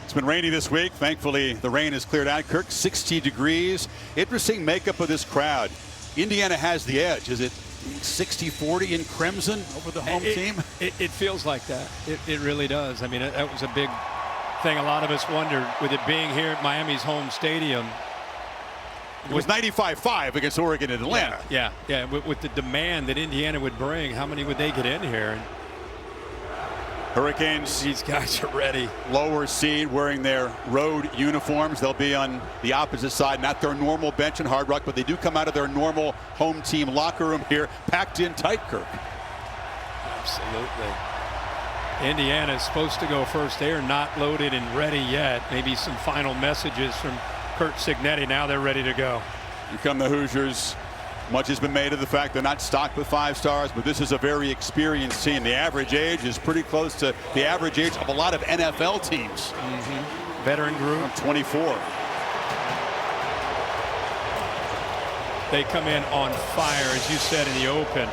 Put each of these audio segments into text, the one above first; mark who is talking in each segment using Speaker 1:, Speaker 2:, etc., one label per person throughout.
Speaker 1: It's been rainy this week. Thankfully, the rain has cleared out. Kirk, 60 degrees. Interesting makeup of this crowd. Indiana has the edge. Is it 60-40 in crimson over the home team?
Speaker 2: It feels like that. It really does. I mean, that was a big thing. A lot of us wondered, with it being here at Miami's home stadium.
Speaker 1: It was 95-5 against Oregon and Atlanta.
Speaker 2: Yeah. With the demand that Indiana would bring, how many would they get in here? And
Speaker 1: Hurricanes,
Speaker 2: these guys are ready.
Speaker 1: Lower seed, wearing their road uniforms. They'll be on the opposite side, not their normal bench in Hard Rock, but they do come out of their normal home team locker room here, packed in tight, Kirk.
Speaker 2: Absolutely. Indiana is supposed to go first. They are not loaded and ready yet. Maybe some final messages from Curt Cignetti. Now they're ready to go.
Speaker 1: Here come the Hoosiers. Much has been made of the fact they're not stocked with 5 stars, but this is a very experienced team. The average age is pretty close to the average age of a lot of NFL teams.
Speaker 2: Veteran group.
Speaker 1: 24.
Speaker 2: They come in on fire, as you said in the open,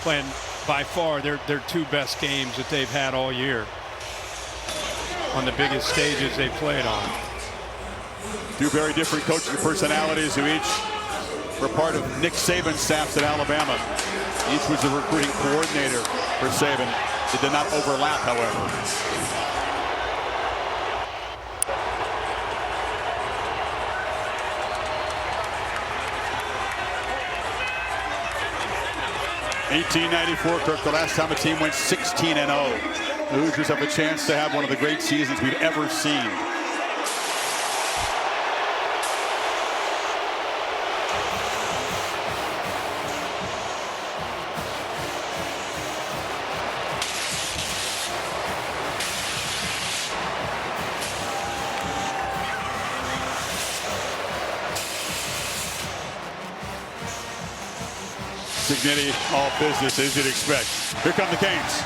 Speaker 2: playing by far their 2 best games that they've had all year on the biggest stages they've played on.
Speaker 1: 2 very different coaching personalities who each were part of Nick Saban's staffs at Alabama. Each was the recruiting coordinator for Saban. It did not overlap, however. (1894), Kirk, the last time a team went 16-0. The Hoosiers have a chance to have one of the great seasons we've ever seen. Cignetti, all business as you'd expect. Here come the Canes.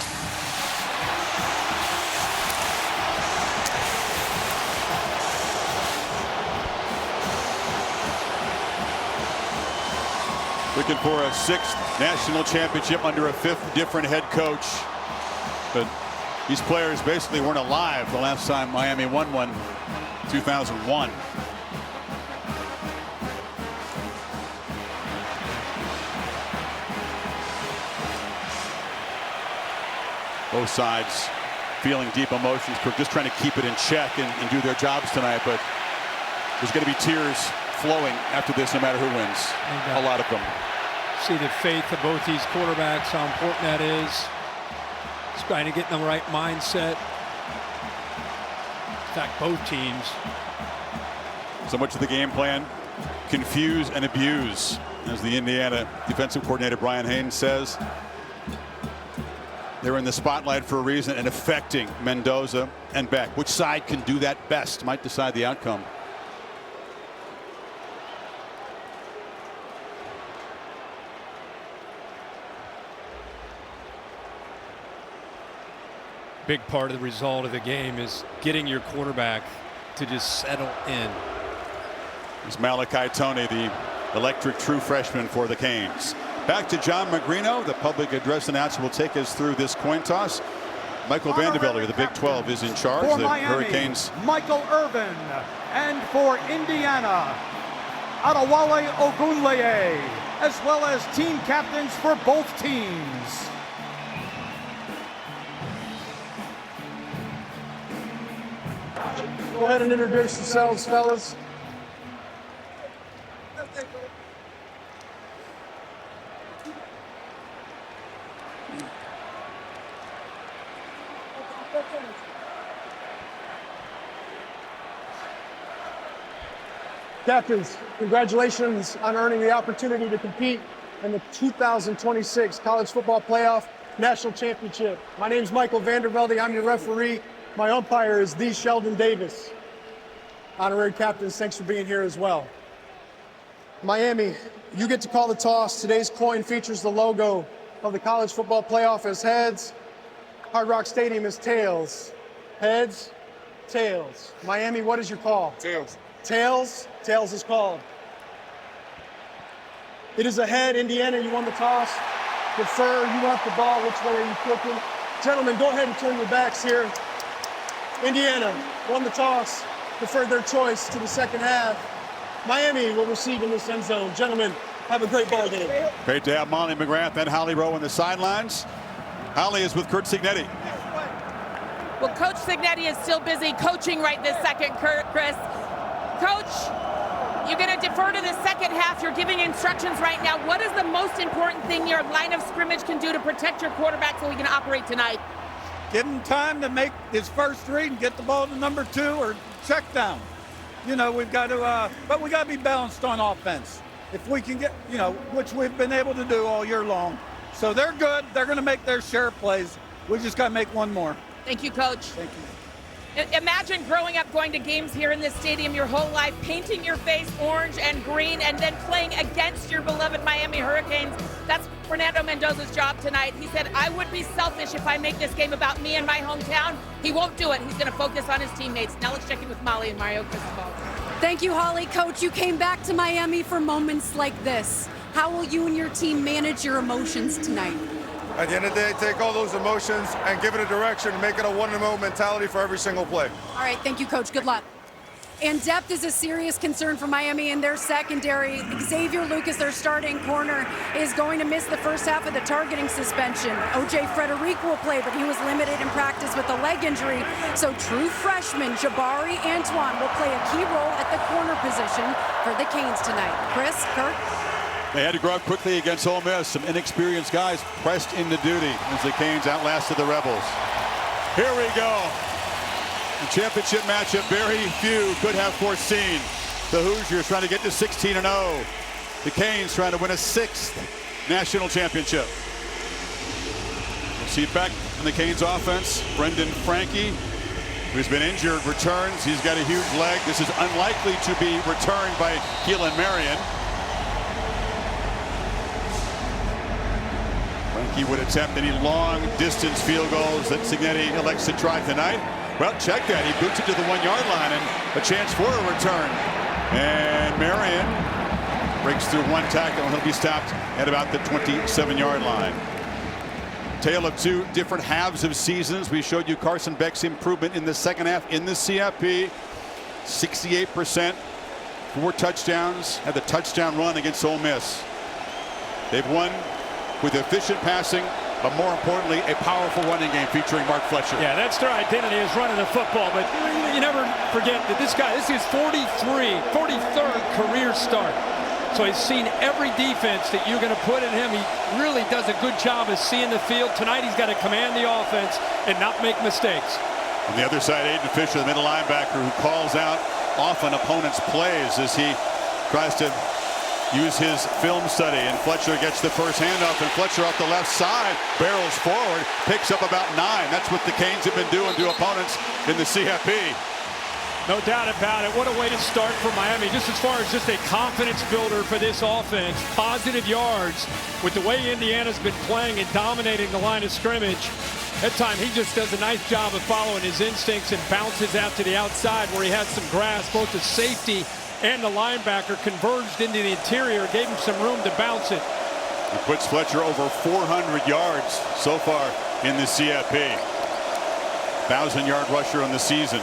Speaker 1: Looking for a 6th national championship under a 5th different head coach. But these players basically weren't alive the last time Miami won one, 2001. Both sides feeling deep emotions, just trying to keep it in check and do their jobs tonight. But there's going to be tears flowing after this, no matter who wins. A lot of them.
Speaker 2: See the faith of both these quarterbacks, how important that is. Just trying to get in the right mindset. In fact, both teams.
Speaker 1: So much of the game plan, confuse and abuse, as the Indiana defensive coordinator Brian Haynes says. They're in the spotlight for a reason and affecting Mendoza and Beck. Which side can do that best might decide the outcome.
Speaker 2: Big part of the result of the game is getting your quarterback to just settle in.
Speaker 1: It's Malachi Tony, the electric true freshman for the Canes. Back to John Magrino. The public address announcer will take us through this coin toss. Michael Vanderbilt, the Big 12, is in charge.
Speaker 3: For
Speaker 1: the
Speaker 3: Miami,
Speaker 1: Hurricanes.
Speaker 3: Michael Irvin. And for Indiana, Adewale Ogunleye, as well as team captains for both teams.
Speaker 4: Go ahead and introduce yourselves, fellas. Captains, congratulations on earning the opportunity to compete in the 2026 College Football Playoff National Championship. My name is Michael Vandervelde. I'm your referee. My umpire is the Sheldon Davis. Honorary captains, thanks for being here as well. Miami, you get to call the toss. Today's coin features the logo of the College Football Playoff as heads. Hard Rock Stadium is tails. Heads, tails. Miami, what is your call?
Speaker 5: Tails.
Speaker 4: Tails? Tails is called. It is a head. Indiana, you won the toss. Defer, you want the ball. Which way are you clicking? Gentlemen, go ahead and turn your backs here. Indiana won the toss, deferred their choice to the second half. Miami will receive in this end zone. Gentlemen, have a great ball game.
Speaker 1: Great to have Molly McGrath and Holly Rowe on the sidelines. Holly is with Kurt Cignetti.
Speaker 5: Well, Coach Cignetti is still busy coaching right this second, Chris. Coach, you're going to defer to the second half. You're giving instructions right now. What is the most important thing your line of scrimmage can do to protect your quarterback so he can operate tonight?
Speaker 6: Give him time to make his first read and get the ball to number 2 or check down. You know, we've got to, but we got to be balanced on offense. If we can get, you know, which we've been able to do all year long. So they're good. They're going to make their share of plays. We just got to make one more.
Speaker 5: Thank you, Coach.
Speaker 6: Thank you.
Speaker 5: Imagine growing up going to games here in this stadium your whole life, painting your face orange and green, and then playing against your beloved Miami Hurricanes. That's Fernando Mendoza's job tonight. He said, I would be selfish if I make this game about me and my hometown. He won't do it. He's going to focus on his teammates. Now let's check in with Molly and Mario Cristobal.
Speaker 7: Thank you, Holly. Coach, you came back to Miami for moments like this. How will you and your team manage your emotions tonight?
Speaker 8: At the end of the day, take all those emotions and give it a direction and make it a one-and-oh mentality for every single play.
Speaker 7: All right, thank you, Coach. Good luck. And depth is a serious concern for Miami in their secondary. Xavier Lucas, their starting corner, is going to miss the first half of the targeting suspension. O.J. Frederic will play, but he was limited in practice with a leg injury. So true freshman Jabari Antoine will play a key role at the corner position for the Canes tonight. Chris, Kurt?
Speaker 1: They had to grow up quickly against Ole Miss. Some inexperienced guys pressed into duty as the Canes outlasted the Rebels. Here we go. The championship matchup very few could have foreseen. The Hoosiers trying to get to 16-0. The Canes trying to win a 6th national championship. We'll see back in the Canes offense. Brendan Frankie, who's been injured, returns. He's got a huge leg. This is unlikely to be returned by Keelan Marion. Frankie would attempt any long-distance field goals that Cignetti elects to try tonight. Well, check that. He boots it to the 1-yard line and a chance for a return. And Marion breaks through one tackle and he'll be stopped at about the 27-yard line. Tale of two different halves of seasons. We showed you Carson Beck's improvement in the second half in the CFP. 68%, 4 touchdowns, had the touchdown run against Ole Miss. They've won with efficient passing, but more importantly, a powerful running game featuring Mark Fletcher.
Speaker 2: Yeah, that's their identity, is running the football. But you never forget that this is his 43rd career start. So he's seen every defense that you're going to put in him. He really does a good job of seeing the field. Tonight he's got to command the offense and not make mistakes.
Speaker 1: On the other side, Aiden Fisher, the middle linebacker, who calls out often opponents' plays as he tries to use his film study, and Fletcher gets the first handoff, and Fletcher off the left side barrels forward, picks up about 9. That's what the Canes have been doing to opponents in the CFP.
Speaker 2: No doubt about it. What a way to start for Miami. Just as far as just a confidence builder for this offense. Positive yards with the way Indiana's been playing and dominating the line of scrimmage. That time he just does a nice job of following his instincts and bounces out to the outside where he had some grass. Both the safety and the linebacker converged into the interior, gave him some room to bounce it.
Speaker 1: He puts Fletcher over 400 yards so far in the CFP. 1,000-yard rusher on the season.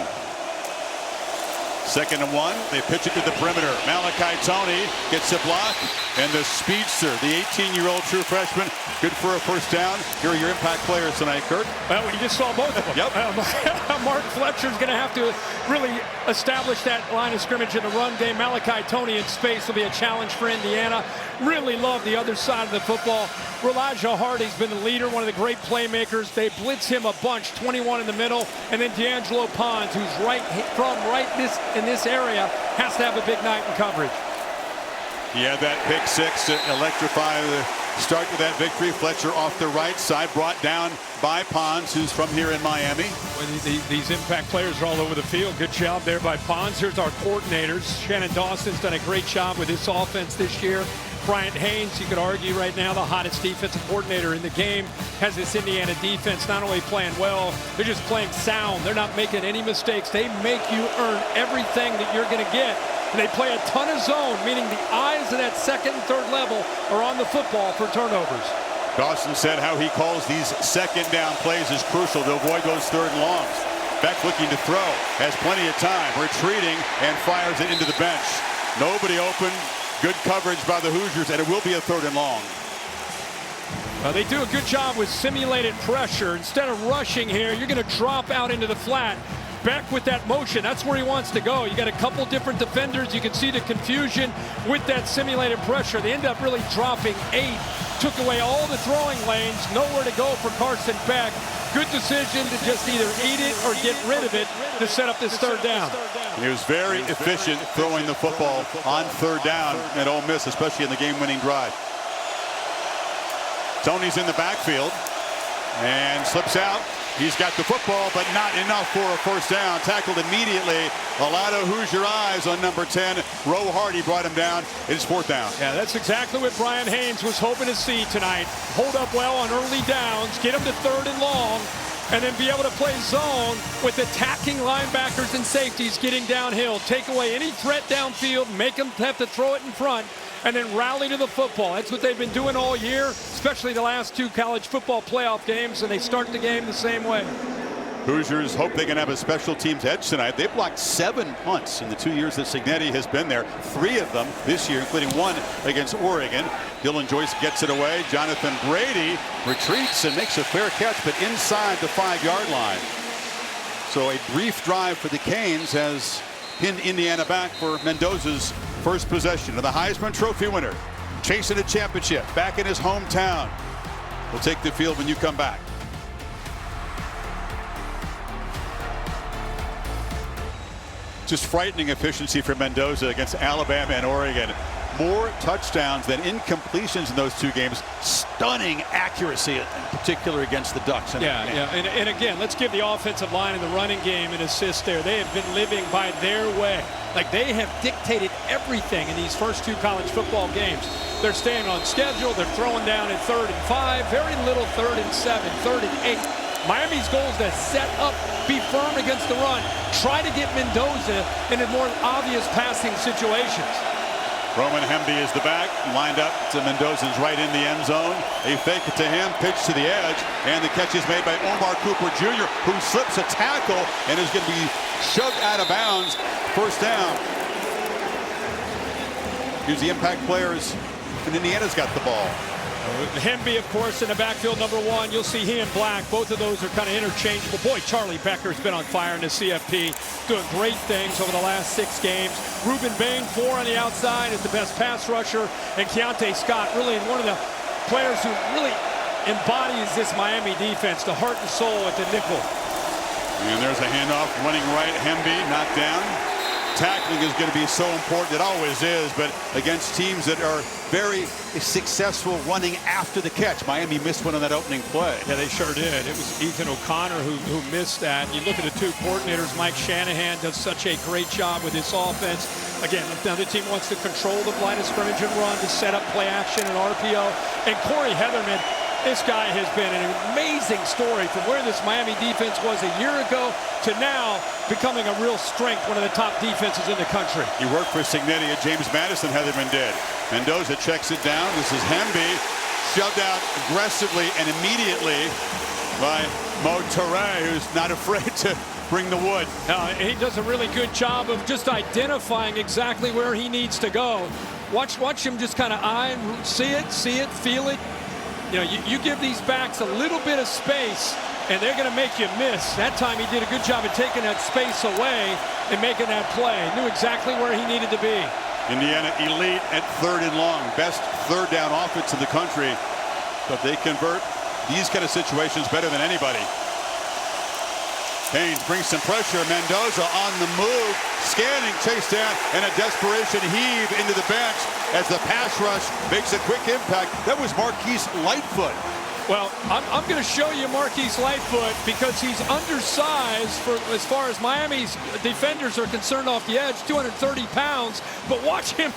Speaker 1: 2nd and 1. They pitch it to the perimeter. Malachi Tony gets a block, and the speedster, the 18-year-old true freshman, good for a first down. Here are your impact players tonight, Kurt.
Speaker 2: Well, we just saw both of them.
Speaker 1: Yep.
Speaker 2: Mark Fletcher's going to have to really establish that line of scrimmage in the run game. Malachi Tony in space will be a challenge for Indiana. Really love the other side of the football. Elijah Hardy's been the leader, one of the great playmakers. They blitz him a bunch, 21 in the middle, and then D'Angelo Pons, who's in this area, has to have a big night in coverage.
Speaker 1: He had that pick 6 to electrify the start to that victory. Fletcher off the right side, brought down by Pons, who's from here in Miami.
Speaker 2: These impact players are all over the field. Good job there by Pons. Here's our coordinators. Shannon Dawson's done a great job with this offense this year. Bryant Haynes, you could argue right now the hottest defensive coordinator in the game, has this Indiana defense not only playing well, they're just playing sound. They're not making any mistakes. They make you earn everything that you're going to get. And they play a ton of zone, meaning the eyes of that 2nd and 3rd level are on the football for turnovers.
Speaker 1: Dawson said how he calls these 2nd down plays is crucial to avoid those 3rd and longs. Beck looking to throw, has plenty of time, retreating, and fires it into the bench. Nobody open. Good coverage by the Hoosiers, and it will be a 3rd and long.
Speaker 2: They do a good job with simulated pressure. Instead of rushing here, you're going to drop out into the flat. Beck with that motion, that's where he wants to go. You got a couple different defenders. You can see the confusion with that simulated pressure. They end up really dropping 8. Took away all the throwing lanes. Nowhere to go for Carson Beck. Good decision to just either eat it or get rid of it to set up this 3rd down.
Speaker 1: He was very efficient throwing the football on 3rd down at Ole Miss, especially in the game-winning drive. Tony's in the backfield and slips out. He's got the football, but not enough for a 1st down. Tackled immediately. A lot of Hoosier eyes on number 10. Roe Hardy brought him down. It's 4th down.
Speaker 2: Yeah, that's exactly what Brian Haynes was hoping to see tonight. Hold up well on early downs, get him to 3rd and long, and then be able to play zone with attacking linebackers and safeties getting downhill. Take away any threat downfield, make them have to throw it in front, and then rally to the football. That's what they've been doing all year, especially the last 2 college football playoff games, and they start the game the same way.
Speaker 1: Hoosiers hope they can have a special teams edge tonight. They blocked 7 punts in the 2 years that Cignetti has been there. 3 of them this year, including 1 against Oregon. Dylan Joyce gets it away. Jonathan Brady retreats and makes a fair catch, but inside the 5-yard line. So a brief drive for the Canes has pinned Indiana back for Mendoza's first possession of the Heisman Trophy winner, chasing a championship back in his hometown. We'll take the field when you come back. Just frightening efficiency for Mendoza against Alabama and Oregon. More touchdowns than incompletions in those 2 games. Stunning accuracy, in particular against the Ducks.
Speaker 2: And again, let's give the offensive line in the running game an assist there. They have been living by their way. Like, they have dictated everything in these first 2 college football games. They're staying on schedule. They're throwing down at 3rd and 5. Very little 3rd and 7, 3rd and 8. Miami's goal is to set up, be firm against the run, try to get Mendoza into more obvious passing situations.
Speaker 1: Roman Hemby is the back, lined up to Mendoza's right in the end zone. They fake it to him, pitch to the edge, and the catch is made by Omar Cooper Jr., who slips a tackle and is going to be shoved out of bounds. 1st down. Here's the impact players, and Indiana's got the ball.
Speaker 2: Hemby, of course, in the backfield, number 1. You'll see he and Black. Both of those are kind of interchangeable. Boy, Charlie Becker's been on fire in the CFP, doing great things over the last 6 games. Ruben Bain, 4 on the outside, is the best pass rusher. And Keontae Scott, really one of the players who really embodies this Miami defense, the heart and soul at the nickel.
Speaker 1: And there's a handoff running right. Hemby knocked down. Tackling is going to be so important. It always is, but against teams that are very successful running after the catch. Miami missed one on that opening play.
Speaker 2: Yeah, they sure did. It was Ethan O'Connor who missed that. You look at the 2 coordinators. Mike Shanahan does such a great job with this offense. Again, the other team wants to control the line of scrimmage and run to set up play action and RPO. And Corey Heatherman, this guy has been an amazing story from where this Miami defense was a year ago to now becoming a real strength, one of the top defenses in the country.
Speaker 1: He worked for Cignetti at James Madison, Heatherman did. Mendoza checks it down. This is Hemby, shoved out aggressively and immediately by Mo Toure, who's not afraid to bring the wood.
Speaker 2: He does a really good job of just identifying exactly where he needs to go. Watch him just kind of eye, see it, feel it. You know, you give these backs a little bit of space, and they're going to make you miss. That time he did a good job of taking that space away and making that play. Knew exactly where he needed to be.
Speaker 1: Indiana elite at 3rd and long. Best 3rd down offense in the country. But they convert these kind of situations better than anybody. Haynes brings some pressure. Mendoza on the move. Scanning, chase down, and a desperation heave into the bench as the pass rush makes a quick impact. That was Marquise Lightfoot.
Speaker 2: Well, I'm going to show you Marquise Lightfoot because he's undersized for as far as Miami's defenders are concerned off the edge, 230 pounds. But watch him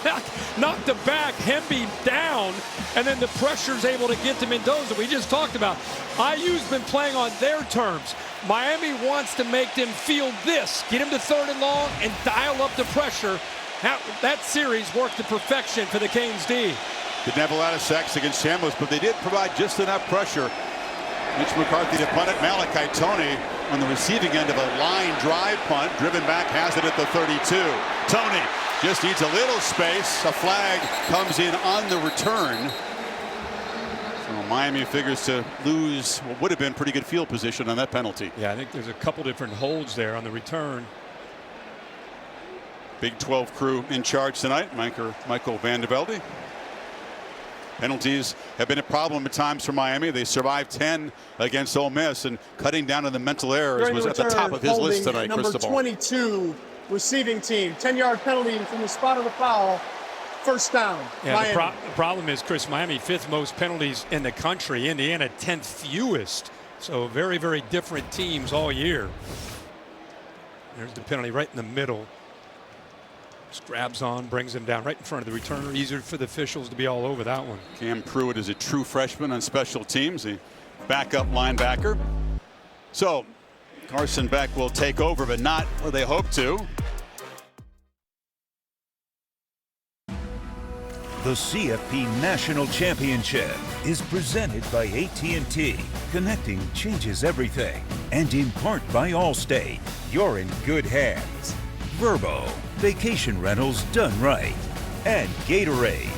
Speaker 2: knock the back, Hemby down, and then the pressure's able to get to Mendoza. We just talked about IU's been playing on their terms. Miami wants to make them feel this, get him to 3rd and long and dial up the pressure. That series worked to perfection for the Canes D.
Speaker 1: Didn't have a lot of sacks against Chambliss, but they did provide just enough pressure Mitch McCarthy to punt it. Malachi Tony on the receiving end of a line drive punt. Driven back, has it at the 32. Tony just needs a little space. A flag comes in on the return. So Miami figures to lose what would have been pretty good field position on that penalty.
Speaker 2: Yeah, I think there's a couple different holds there on the return.
Speaker 1: Big 12 crew in charge tonight. Michael Vandervelde. Penalties have been a problem at times for Miami. They survived 10 against Ole Miss, and cutting down on the mental errors was at the top of his list tonight.
Speaker 4: Number 22 receiving team, 10-yard penalty from the spot of the foul. First down.
Speaker 2: Yeah, the problem is, Chris, Miami 5th most penalties in the country. Indiana 10th fewest. So very, very different teams all year. There's the penalty right in the middle. Just grabs on, brings him down right in front of the returner. Easier for the officials to be all over that one.
Speaker 1: Cam Pruitt is a true freshman on special teams, the backup linebacker. So Carson Beck will take over, but not where they hope to.
Speaker 9: The CFP National Championship is presented by AT&T. Connecting changes everything. And in part by Allstate. You're in good hands. Verbo, vacation rentals done right. And Gatorade.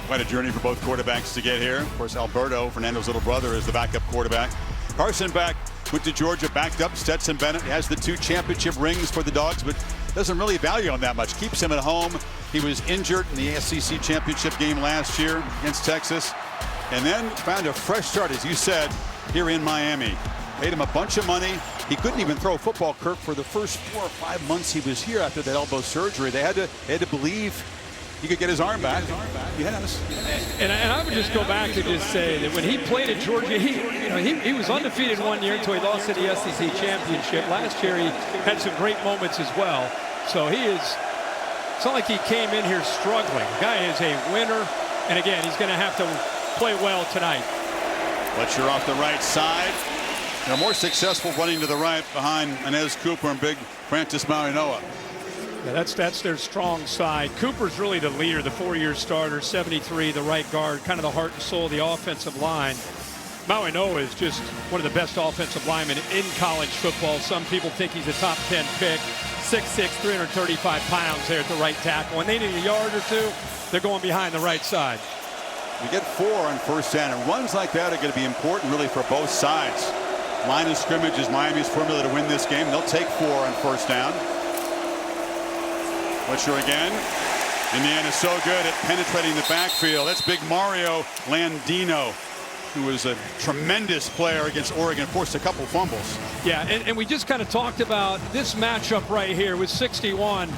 Speaker 1: Quite a journey for both quarterbacks to get here. Of course, Alberto, Fernando's little brother, is the backup quarterback. Carson Beck went to Georgia, backed up. Stetson Bennett has the 2 championship rings for the Dogs, but doesn't really value him that much. Keeps him at home. He was injured in the SEC championship game last year against Texas, and then found a fresh start, as you said, here in Miami. Paid him a bunch of money. He couldn't even throw a football, Kirk, for the first 4 or 5 months he was here after that elbow surgery. They had to believe he could get his arm back. Yes.
Speaker 2: And I would just go back to just say that when he played at Georgia, he was undefeated one year until he lost to the SEC championship. Last year he had some great moments as well. So it's not like he came in here struggling. The guy is a winner, and again, he's going to have to play well tonight.
Speaker 1: Fletcher off the right side. They're more successful running to the right behind Inez Cooper and big Francis Maui-Noa.
Speaker 2: Yeah, that's their strong side. Cooper's really the leader, the 4-year starter, 73, the right guard, kind of the heart and soul of the offensive line. Maui-Noa is just one of the best offensive linemen in college football. Some people think he's a top 10 pick. 6'6", 335 pounds there at the right tackle. When they need a yard or two, they're going behind the right side.
Speaker 1: We get 4 on first down, and runs like that are going to be important really for both sides. Line of scrimmage is Miami's formula to win this game. They'll take 4 on first down. Fletcher again. Indiana's so good at penetrating the backfield. That's big Mario Landino, who was a tremendous player against Oregon, forced a couple fumbles.
Speaker 2: Yeah, and we just kind of talked about this matchup right here with 61.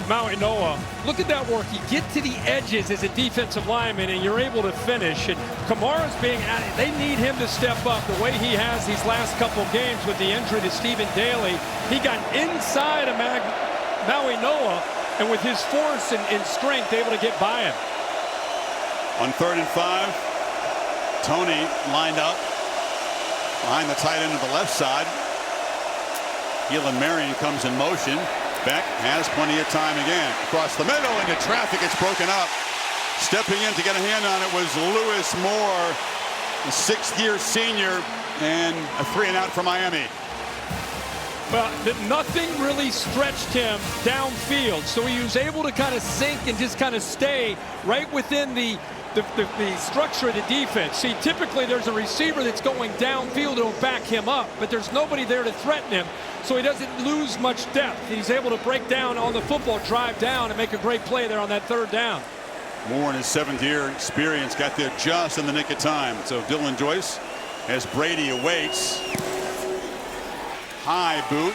Speaker 2: Maui-Noa, look at that work. You get to the edges as a defensive lineman and you're able to finish. And Kamara's being at it. They need him to step up the way he has these last couple of games with the injury to Stephen Daly. He got inside of Maui-Noa, and with his force and strength, able to get by him.
Speaker 1: On 3rd and 5, Tony lined up behind the tight end of the left side. Keelan Marion comes in motion. Beck has plenty of time again. Across the middle into traffic. It's broken up. Stepping in to get a hand on it was Lewis Moore, the 6th-year senior, and a 3-and-out for Miami.
Speaker 2: Well, nothing really stretched him downfield, so he was able to kind of sink and just kind of stay right within the structure of the defense. See, typically there's a receiver that's going downfield to back him up, but there's nobody there to threaten him, so he doesn't lose much depth. He's able to break down on the football, drive down, and make a great play there on that 3rd down.
Speaker 1: Moore in his 7th-year experience got there just in the nick of time. So Dylan Joyce, as Brady awaits. High boot.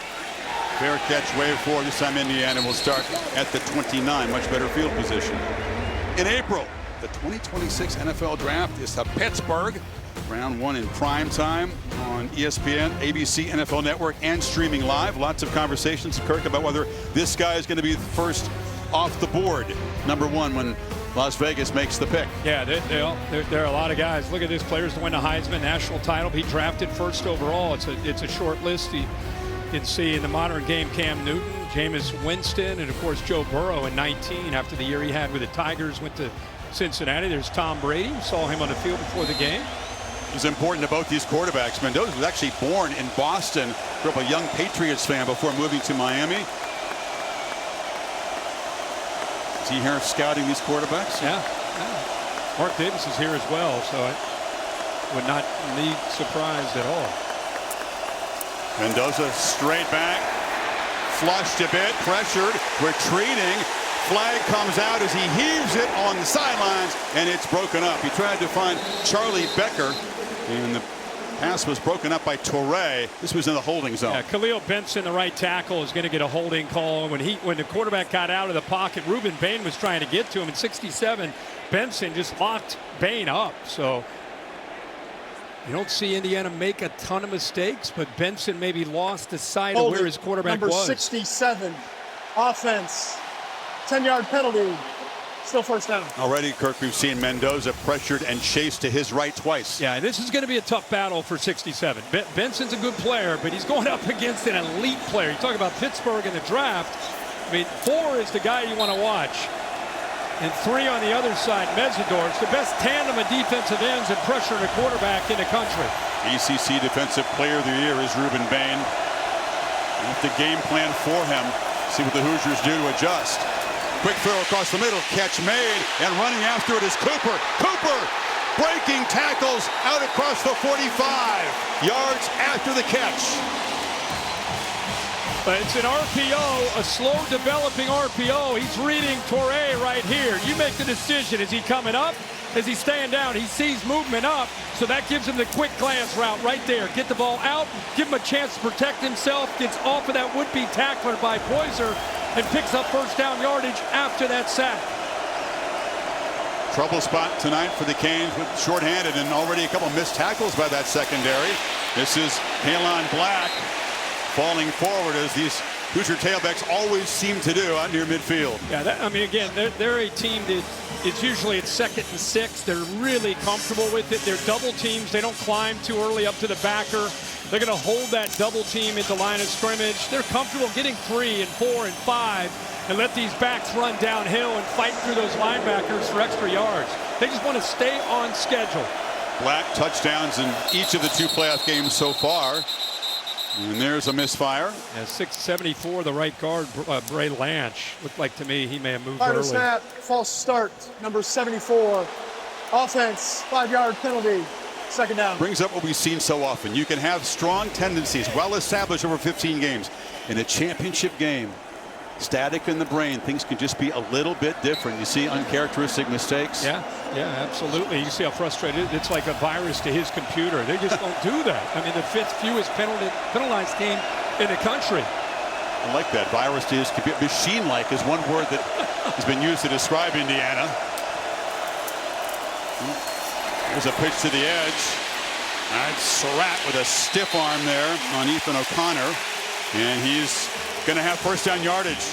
Speaker 1: Fair catch, wave forward. This time Indiana will start at the 29. Much better field position. In April, the 2026 NFL Draft is to Pittsburgh. Round 1 in prime time on ESPN, ABC, NFL Network, and streaming live. Lots of conversations, Kirk, about whether this guy is going to be first off the board, number 1, when Las Vegas makes the pick.
Speaker 2: Yeah, there are a lot of guys. Look at this, players to win a Heisman national title. He drafted 1st overall. It's a short list. You can see in the modern game Cam Newton, Jameis Winston, and of course Joe Burrow in 19 after the year he had with the Tigers, went to Cincinnati. There's Tom Brady. Saw him on the field before the game.
Speaker 1: It's important to both these quarterbacks. Mendoza was actually born in Boston, grew up a young Patriots fan before moving to Miami. Is he here scouting these quarterbacks?
Speaker 2: Yeah. Mark Davis is here as well, so I would not be surprised at all.
Speaker 1: Mendoza straight back, flushed a bit, pressured, retreating. Flag comes out as he heaves it on the sidelines, and it's broken up. He tried to find Charlie Becker, and the pass was broken up by Torre. This was in the holding zone.
Speaker 2: Yeah, Khalil Benson, the right tackle, is going to get a holding call. When the quarterback got out of the pocket, Reuben Bain was trying to get to him. In 67, Benson just locked Bain up. So you don't see Indiana make a ton of mistakes, but Benson maybe lost the sight of where his quarterback
Speaker 4: number
Speaker 2: was.
Speaker 4: 67, offense, 10-yard penalty. Still first down.
Speaker 1: Already, Kirk, we've seen Mendoza pressured and chased to his right twice.
Speaker 2: Yeah, this is going to be a tough battle for 67. Benson's a good player, but he's going up against an elite player. You talk about Pittsburgh in the draft. I mean, 4 is the guy you want to watch. And 3 on the other side, Mesidor. It's the best tandem of defensive ends and pressure a quarterback in the country.
Speaker 1: ACC Defensive Player of the Year is Reuben Bain. With the game plan for him, see what the Hoosiers do to adjust. Quick throw across the middle, catch made, and running after it is Cooper. Cooper breaking tackles out across the 45 yards after the catch.
Speaker 2: But it's an RPO, a slow developing RPO. He's reading Torre right here. You make the decision. Is he coming up? Is he staying down? He sees movement up, so that gives him the quick glance route right there. Get the ball out, give him a chance to protect himself, gets off of that would-be tackler by Poyser, and picks up first down yardage after that sack.
Speaker 1: Trouble spot tonight for the Canes with shorthanded and already a couple missed tackles by that secondary. This is Halon Black falling forward as these Hoosier tailbacks always seem to do out near midfield.
Speaker 2: Yeah, I mean, again, they're a team that it's usually at 2nd and 6. They're really comfortable with it. They're double teams. They don't climb too early up to the backer. They're going to hold that double team at the line of scrimmage. They're comfortable getting 3 and 4 and 5 and let these backs run downhill and fight through those linebackers for extra yards. They just want to stay on schedule.
Speaker 1: Black touchdowns in each of the 2 playoff games so far. And there's a misfire.
Speaker 2: Yeah, 6'74", the right guard, Bray Lanch. Looked like to me he may have moved early.
Speaker 4: Snap, false start, number 74. Offense, 5-yard penalty, second down.
Speaker 1: Brings up what we've seen so often. You can have strong tendencies, well established over 15 games. In a championship game, static in the brain, things can just be a little bit different. You see uncharacteristic mistakes.
Speaker 2: Yeah, absolutely. You see how frustrated it's like a virus to his computer. They just don't do that. I mean, the 5th fewest penalized game in the country.
Speaker 1: I like that. Virus to his computer. Machine-like is one word that has been used to describe Indiana. There's a pitch to the edge. That's Surratt with a stiff arm there on Ethan O'Connor. And he's going to have first down yardage.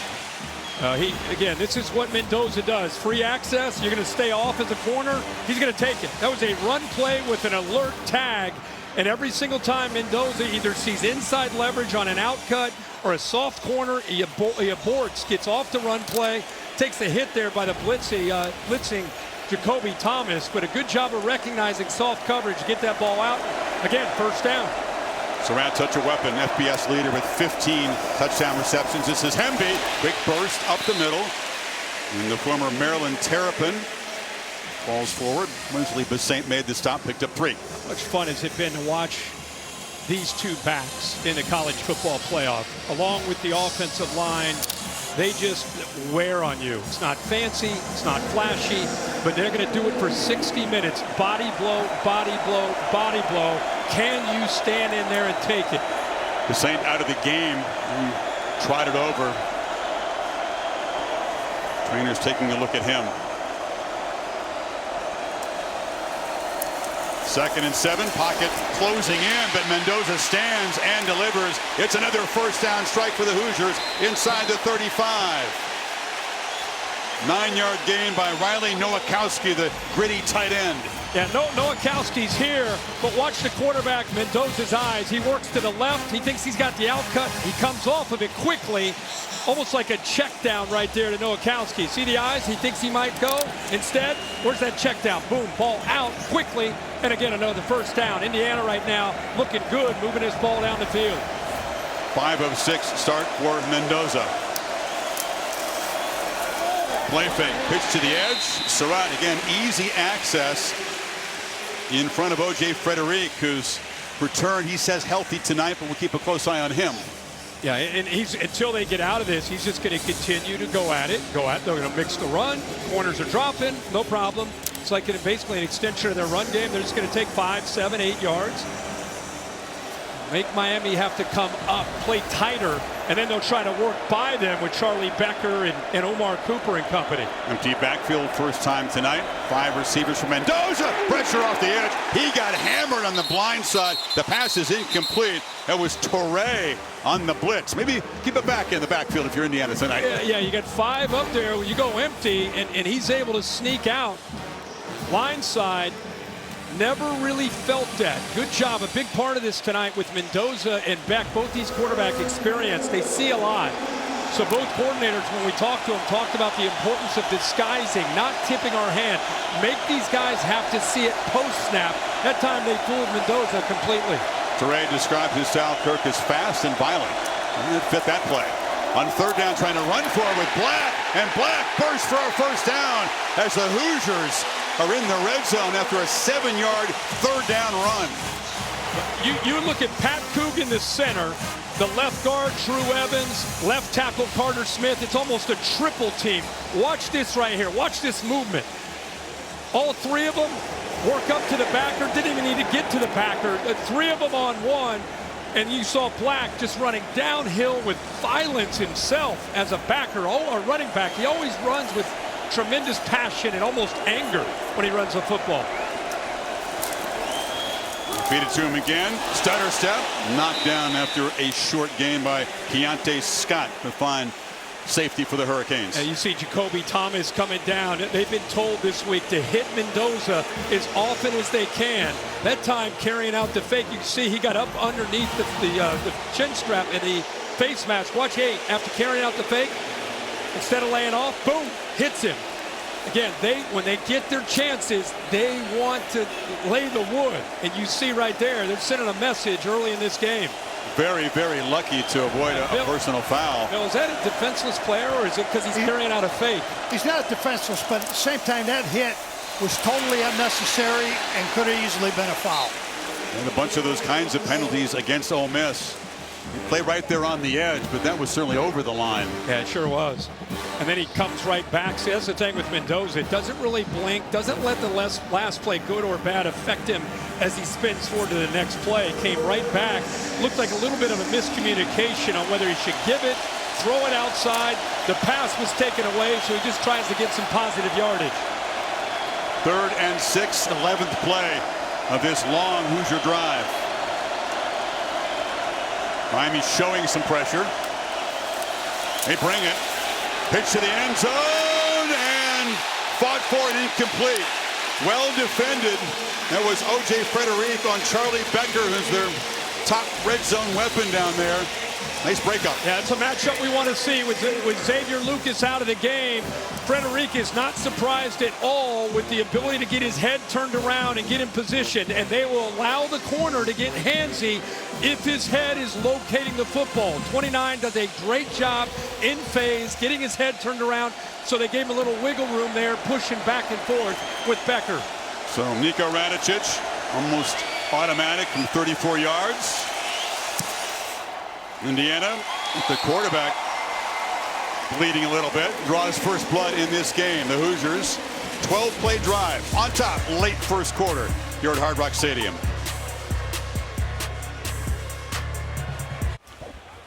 Speaker 2: Again, this is what Mendoza does. Free access. You're going to stay off as a corner. He's going to take it. That was a run play with an alert tag. And every single time Mendoza either sees inside leverage on an outcut or a soft corner, he aborts, gets off the run play, takes the hit there by the blitzing Jacoby Thomas. But a good job of recognizing soft coverage. Get that ball out. Again, first down.
Speaker 1: Surratt, such a weapon, FBS leader with 15 touchdown receptions. This is Hemby, quick burst up the middle. And the former Maryland Terrapin falls forward. Winsley Basaint made the stop, picked up 3.
Speaker 2: How much fun has it been to watch these 2 backs in the college football playoff, along with the offensive line? They just wear on you. It's not fancy, it's not flashy, but they're going to do it for 60 minutes. Body blow, body blow, body blow. Can you stand in there and take it?
Speaker 1: Basaint out of the game. He trotted over. Trainer's taking a look at him. 2nd and 7, pocket closing in, but Mendoza stands and delivers. It's another first down strike for the Hoosiers inside the 35. 9-yard gain by Riley Nowakowski, the gritty tight end.
Speaker 2: Yeah, Nowakowski's here, but watch the quarterback, Mendoza's eyes. He works to the left. He thinks he's got the outcut. He comes off of it quickly, almost like a check down right there to Nowakowski. See the eyes? He thinks he might go. Instead, where's that check down? Boom, ball out quickly. And again, another first down. Indiana right now looking good, moving his ball down the field.
Speaker 1: 5 of 6 start for Mendoza. Play fake, pitch to the edge. Surratt again, easy access in front of O.J. Frederic, whose return he says healthy tonight, but we'll keep a close eye on him.
Speaker 2: Yeah, and he's until they get out of this, he's just going to continue to go at it. They're going to mix the run. Corners are dropping, no problem. It's like basically an extension of their run game. They're just going to take 5, 7, 8 yards. Make Miami have to come up, play tighter, and then they'll try to work by them with Charlie Becker and Omar Cooper and company.
Speaker 1: Empty backfield first time tonight. 5 receivers for Mendoza. Pressure off the edge. He got hammered on the blind side. The pass is incomplete. That was Torrey on the blitz. Maybe keep it back in the backfield if you're Indiana tonight.
Speaker 2: Yeah, you got 5 up there. You go empty, and he's able to sneak out. Line side. Never really felt that. Good job. A big part of this tonight with Mendoza and Beck, both these quarterback experience. They see a lot. So both coordinators, when we talked to them, talked about the importance of disguising, not tipping our hand. Make these guys have to see it post-snap. That time they fooled Mendoza completely.
Speaker 1: Torrey described his style, Kirk, as fast and violent. And it fit that play. On third down, trying to run for it with Black. And Black bursts for a first down as the Hoosiers are in the red zone after a 7-yard third down run.
Speaker 2: You look at Pat Coogan, the center, the left guard, Drew Evans, left tackle, Carter Smith. It's almost a triple team. Watch this right here. Watch this movement. All 3 of them work up to the backer. Didn't even need to get to the backer. 3 of them on one. And you saw Black just running downhill with violence himself as a backer, or running back. He always runs with tremendous passion and almost anger when he runs the football.
Speaker 1: Feed it to him again. Stutter step. Knocked down after a short gain by Keontae Scott to find safety for the Hurricanes.
Speaker 2: And you see Jacoby Thomas coming down. They've been told this week to hit Mendoza as often as they can. That time carrying out the fake. You can see he got up underneath the chin strap and the face mask. Watch 8 after carrying out the fake. Instead of laying off, boom, hits him. Again, when they get their chances, they want to lay the wood. And you see right there, they're sending a message early in this game.
Speaker 1: Very, very lucky to avoid a personal foul.
Speaker 2: Bill, is that a defenseless player, or is it because he's carrying out a fake?
Speaker 10: He's not defenseless, but at the same time, that hit was totally unnecessary and could have easily been a foul.
Speaker 1: And a bunch of those kinds of penalties against Ole Miss. You play right there on the edge, but that was certainly over the line.
Speaker 2: Yeah, it sure was. And then he comes right back. See, that's the thing with Mendoza. It doesn't really blink, doesn't let the last play, good or bad, affect him as he spins forward to the next play. Came right back. Looked like a little bit of a miscommunication on whether he should give it, throw it outside. The pass was taken away, so he just tries to get some positive yardage.
Speaker 1: 3rd and 6, 11th play of this long Hoosier drive. Miami showing some pressure. They bring it. Pitch to the end zone and fought for it, incomplete. Well defended. That was O.J. Frederic on Charlie Becker, who's their top red zone weapon down there. Nice breakup.
Speaker 2: Yeah, it's a matchup we want to see with Xavier Lucas out of the game. Frederic is not surprised at all with the ability to get his head turned around and get in position, and they will allow the corner to get handsy if his head is locating the football. 29 does a great job in phase, getting his head turned around, so they gave him a little wiggle room there, pushing back and forth with Becker.
Speaker 1: So Niko Radicic, almost automatic from 34 yards. Indiana, the quarterback bleeding a little bit, draws first blood in this game. The Hoosiers, 12-play drive on top, late first quarter here at Hard Rock Stadium.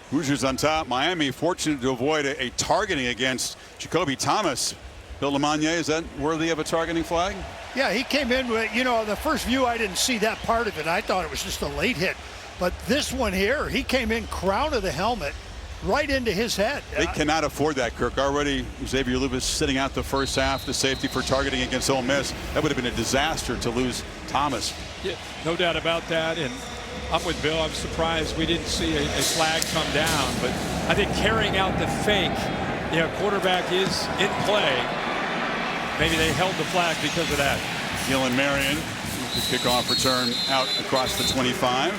Speaker 1: Hoosiers on top. Miami fortunate to avoid a targeting against Jacoby Thomas. Bill LeMonnier, is that worthy of a targeting flag?
Speaker 10: Yeah, he came in with, the first view, I didn't see that part of it. I thought it was just a late hit. But this one here, he came in crown of the helmet right into his head.
Speaker 1: They cannot afford that, Kirk. Already Xavier Lewis sitting out the first half, the safety for targeting against Ole Miss. That would have been a disaster to lose Thomas.
Speaker 2: Yeah, no doubt about that. And I'm with Bill. I'm surprised we didn't see a flag come down. But I think carrying out the fake, quarterback is in play. Maybe they held the flag because of that.
Speaker 1: Gillen Marion, the kickoff return out across the 25.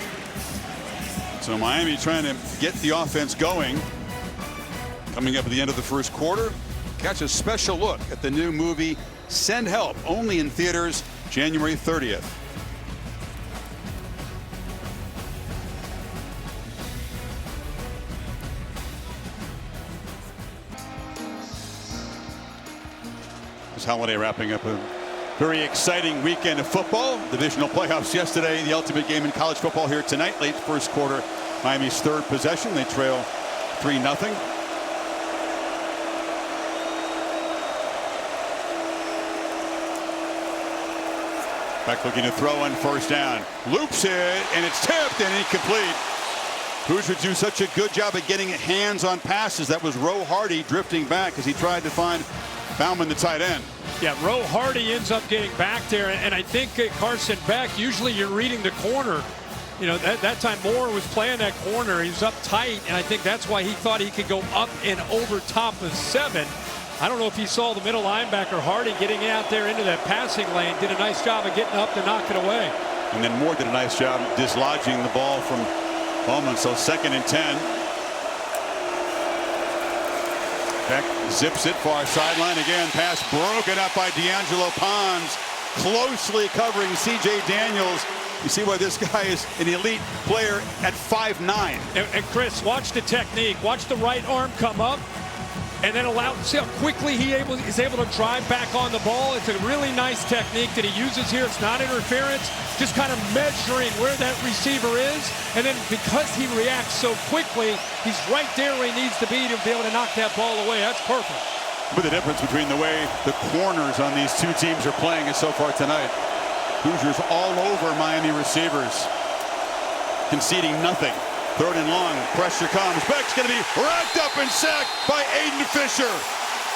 Speaker 1: So Miami trying to get the offense going. Coming up at the end of the first quarter, catch a special look at the new movie Send Help, only in theaters January 30th. This holiday wrapping up a very exciting weekend of football. Divisional playoffs yesterday, the ultimate game in college football here tonight. Late first quarter, Miami's third possession. They trail 3-0. Beck looking to throw on first down. Loops it, and it's tipped and incomplete. Hoosiers do such a good job of getting hands on passes. That was Roe Hardy drifting back as he tried to find Bauman, the tight end.
Speaker 2: Yeah, Roe Hardy ends up getting back there, and I think Carson Beck, usually you're reading the corner. That time Moore was playing that corner. He was up tight, and I think that's why he thought he could go up and over top of 7. I don't know if he saw the middle linebacker Hardy getting out there into that passing lane. Did a nice job of getting up to knock it away.
Speaker 1: And then Moore did a nice job dislodging the ball from Bowman. So 2nd and 10. Beck zips it far sideline again. Pass broken up by D'Angelo Pons, closely covering C.J. Daniels. You see why this guy is an elite player at 5'9".
Speaker 2: And Chris, watch the technique. Watch the right arm come up, and then see how quickly he is able to drive back on the ball. It's a really nice technique that he uses here. It's not interference, just kind of measuring where that receiver is. And then because he reacts so quickly, he's right there where he needs to be able to knock that ball away. That's perfect.
Speaker 1: But the difference between the way the corners on these two teams are playing is so far tonight. Hoosiers all over Miami receivers, conceding nothing. 3rd and long, pressure comes. Beck's going to be racked up and sacked by Aiden Fisher,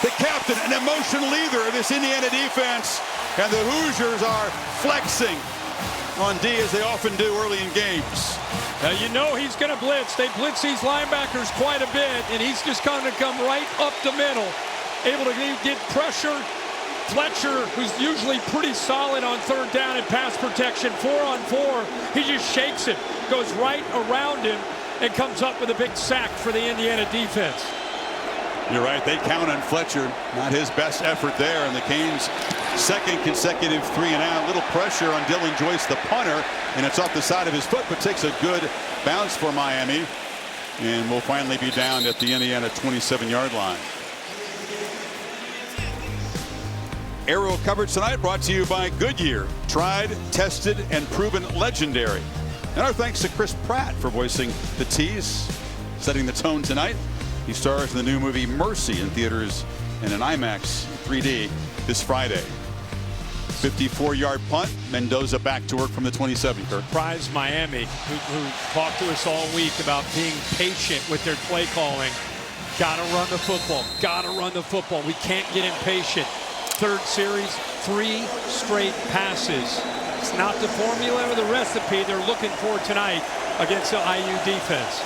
Speaker 1: the captain, an emotional leader of this Indiana defense. And the Hoosiers are flexing on D as they often do early in games.
Speaker 2: Now he's going to blitz. They blitz these linebackers quite a bit, and he's just going to come right up the middle, able to get pressure. Fletcher, who's usually pretty solid on 3rd down and pass protection, 4-on-4, he just shakes it, goes right around him, and comes up with a big sack for the Indiana defense.
Speaker 1: You're right, they count on Fletcher. Not his best effort there, and the Canes' 2nd consecutive 3-and-out. Little pressure on Dylan Joyce, the punter, and it's off the side of his foot, but takes a good bounce for Miami, and will finally be down at the Indiana 27-yard line. Aerial coverage tonight brought to you by Goodyear. Tried, tested, and proven legendary. And our thanks to Chris Pratt for voicing the T's, setting the tone tonight. He stars in the new movie Mercy in theaters and in IMAX 3D this Friday. 54-yard punt. Mendoza back to work from the 27.
Speaker 2: Surprise Miami, who talked to us all week about being patient with their play calling. Gotta run the football. Gotta run the football. We can't get impatient. 3rd series, 3 straight passes. It's not the formula or the recipe they're looking for tonight against the IU defense.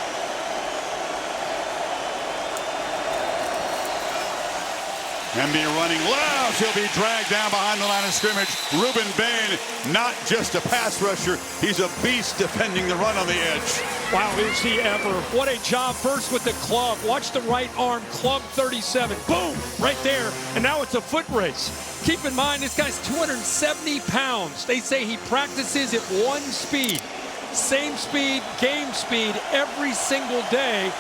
Speaker 1: MB running loud. He'll be dragged down behind the line of scrimmage. Ruben Bain, not just a pass rusher, he's a beast defending the run on the edge.
Speaker 2: Wow, is he ever. What a job first with the club. Watch the right arm club 37. Boom, right there. And now it's a foot race. Keep in mind, this guy's 270 pounds. They say he practices at 1 speed. Same speed, game speed every single day.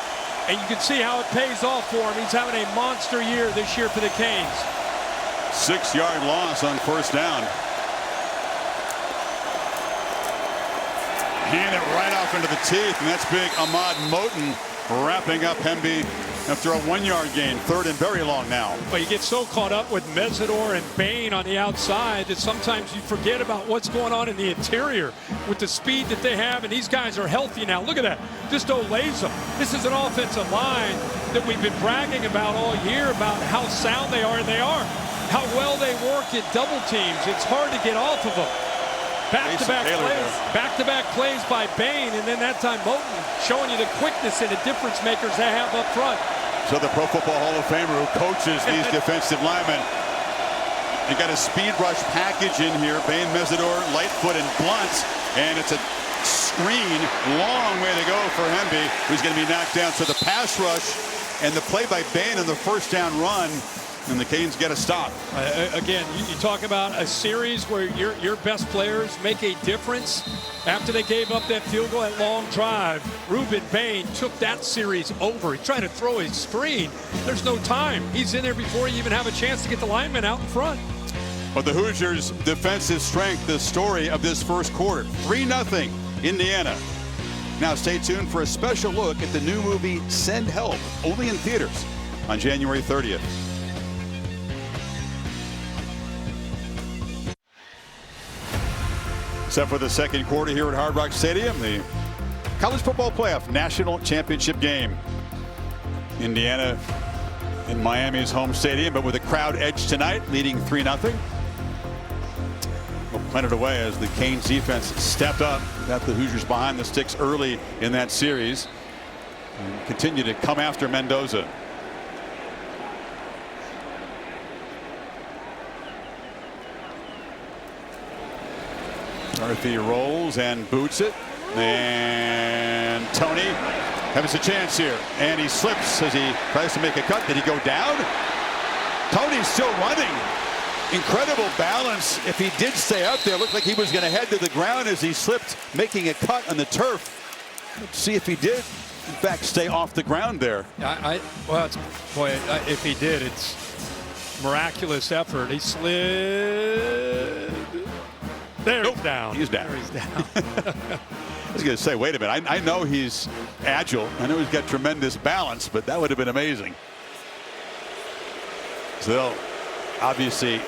Speaker 2: And you can see how it pays off for him. He's having a monster year this year for the Canes.
Speaker 1: 6-yard loss on first down. Hand it right off into the teeth, and that's big Ahmad Moten wrapping up Hemby after a 1-yard gain. 3rd and very long now.
Speaker 2: Well, you get so caught up with Mesidor and Bain on the outside that sometimes you forget about what's going on in the interior with the speed that they have, and these guys are healthy now. Look at that. Just delays them. This is an offensive line that we've been bragging about all year about how sound they are, and they are. How well they work at double teams. It's hard to get off of them. Back-to-back plays by Bain, and then that time Moton showing you the quickness and the difference makers they have up front.
Speaker 1: So the Pro Football Hall of Famer who coaches these defensive linemen. You got a speed rush package in here. Bain, Mesidor, Lightfoot, and Blunt. And it's a screen. Long way to go for Hemby, who's going to be knocked down. So the pass rush and the play by Bain on the first down run. And the Canes get a stop.
Speaker 2: Again, you talk about a series where your best players make a difference. After they gave up that field goal, that long drive, Ruben Bain took that series over. He tried to throw a screen. There's no time. He's in there before you even have a chance to get the lineman out in front.
Speaker 1: But the Hoosiers' defensive strength, the story of this first quarter. 3-0 Indiana. Now stay tuned for a special look at the new movie Send Help, only in theaters on January 30th. Set for the second quarter here at Hard Rock Stadium, the College Football Playoff National Championship game. Indiana in Miami's home stadium, but with a crowd edge tonight, leading 3-0. Well, punted away as the Canes defense stepped up, got the Hoosiers behind the sticks early in that series, and continue to come after Mendoza. Murphy rolls and boots it, and Tony has a chance here, and he slips as he tries to make a cut. Did he go down? Tony's still running. Incredible balance. If he did stay up there, looked like he was going to head to the ground as he slipped, making a cut on the turf. Let's see if he did, in fact, stay off the ground there.
Speaker 2: If he did, it's miraculous effort. He slid. There,
Speaker 1: nope.
Speaker 2: He's down.
Speaker 1: He's down.
Speaker 2: There he's down.
Speaker 1: I was going to say, wait a minute. I know he's agile. I know he's got tremendous balance, but that would have been amazing. So they'll obviously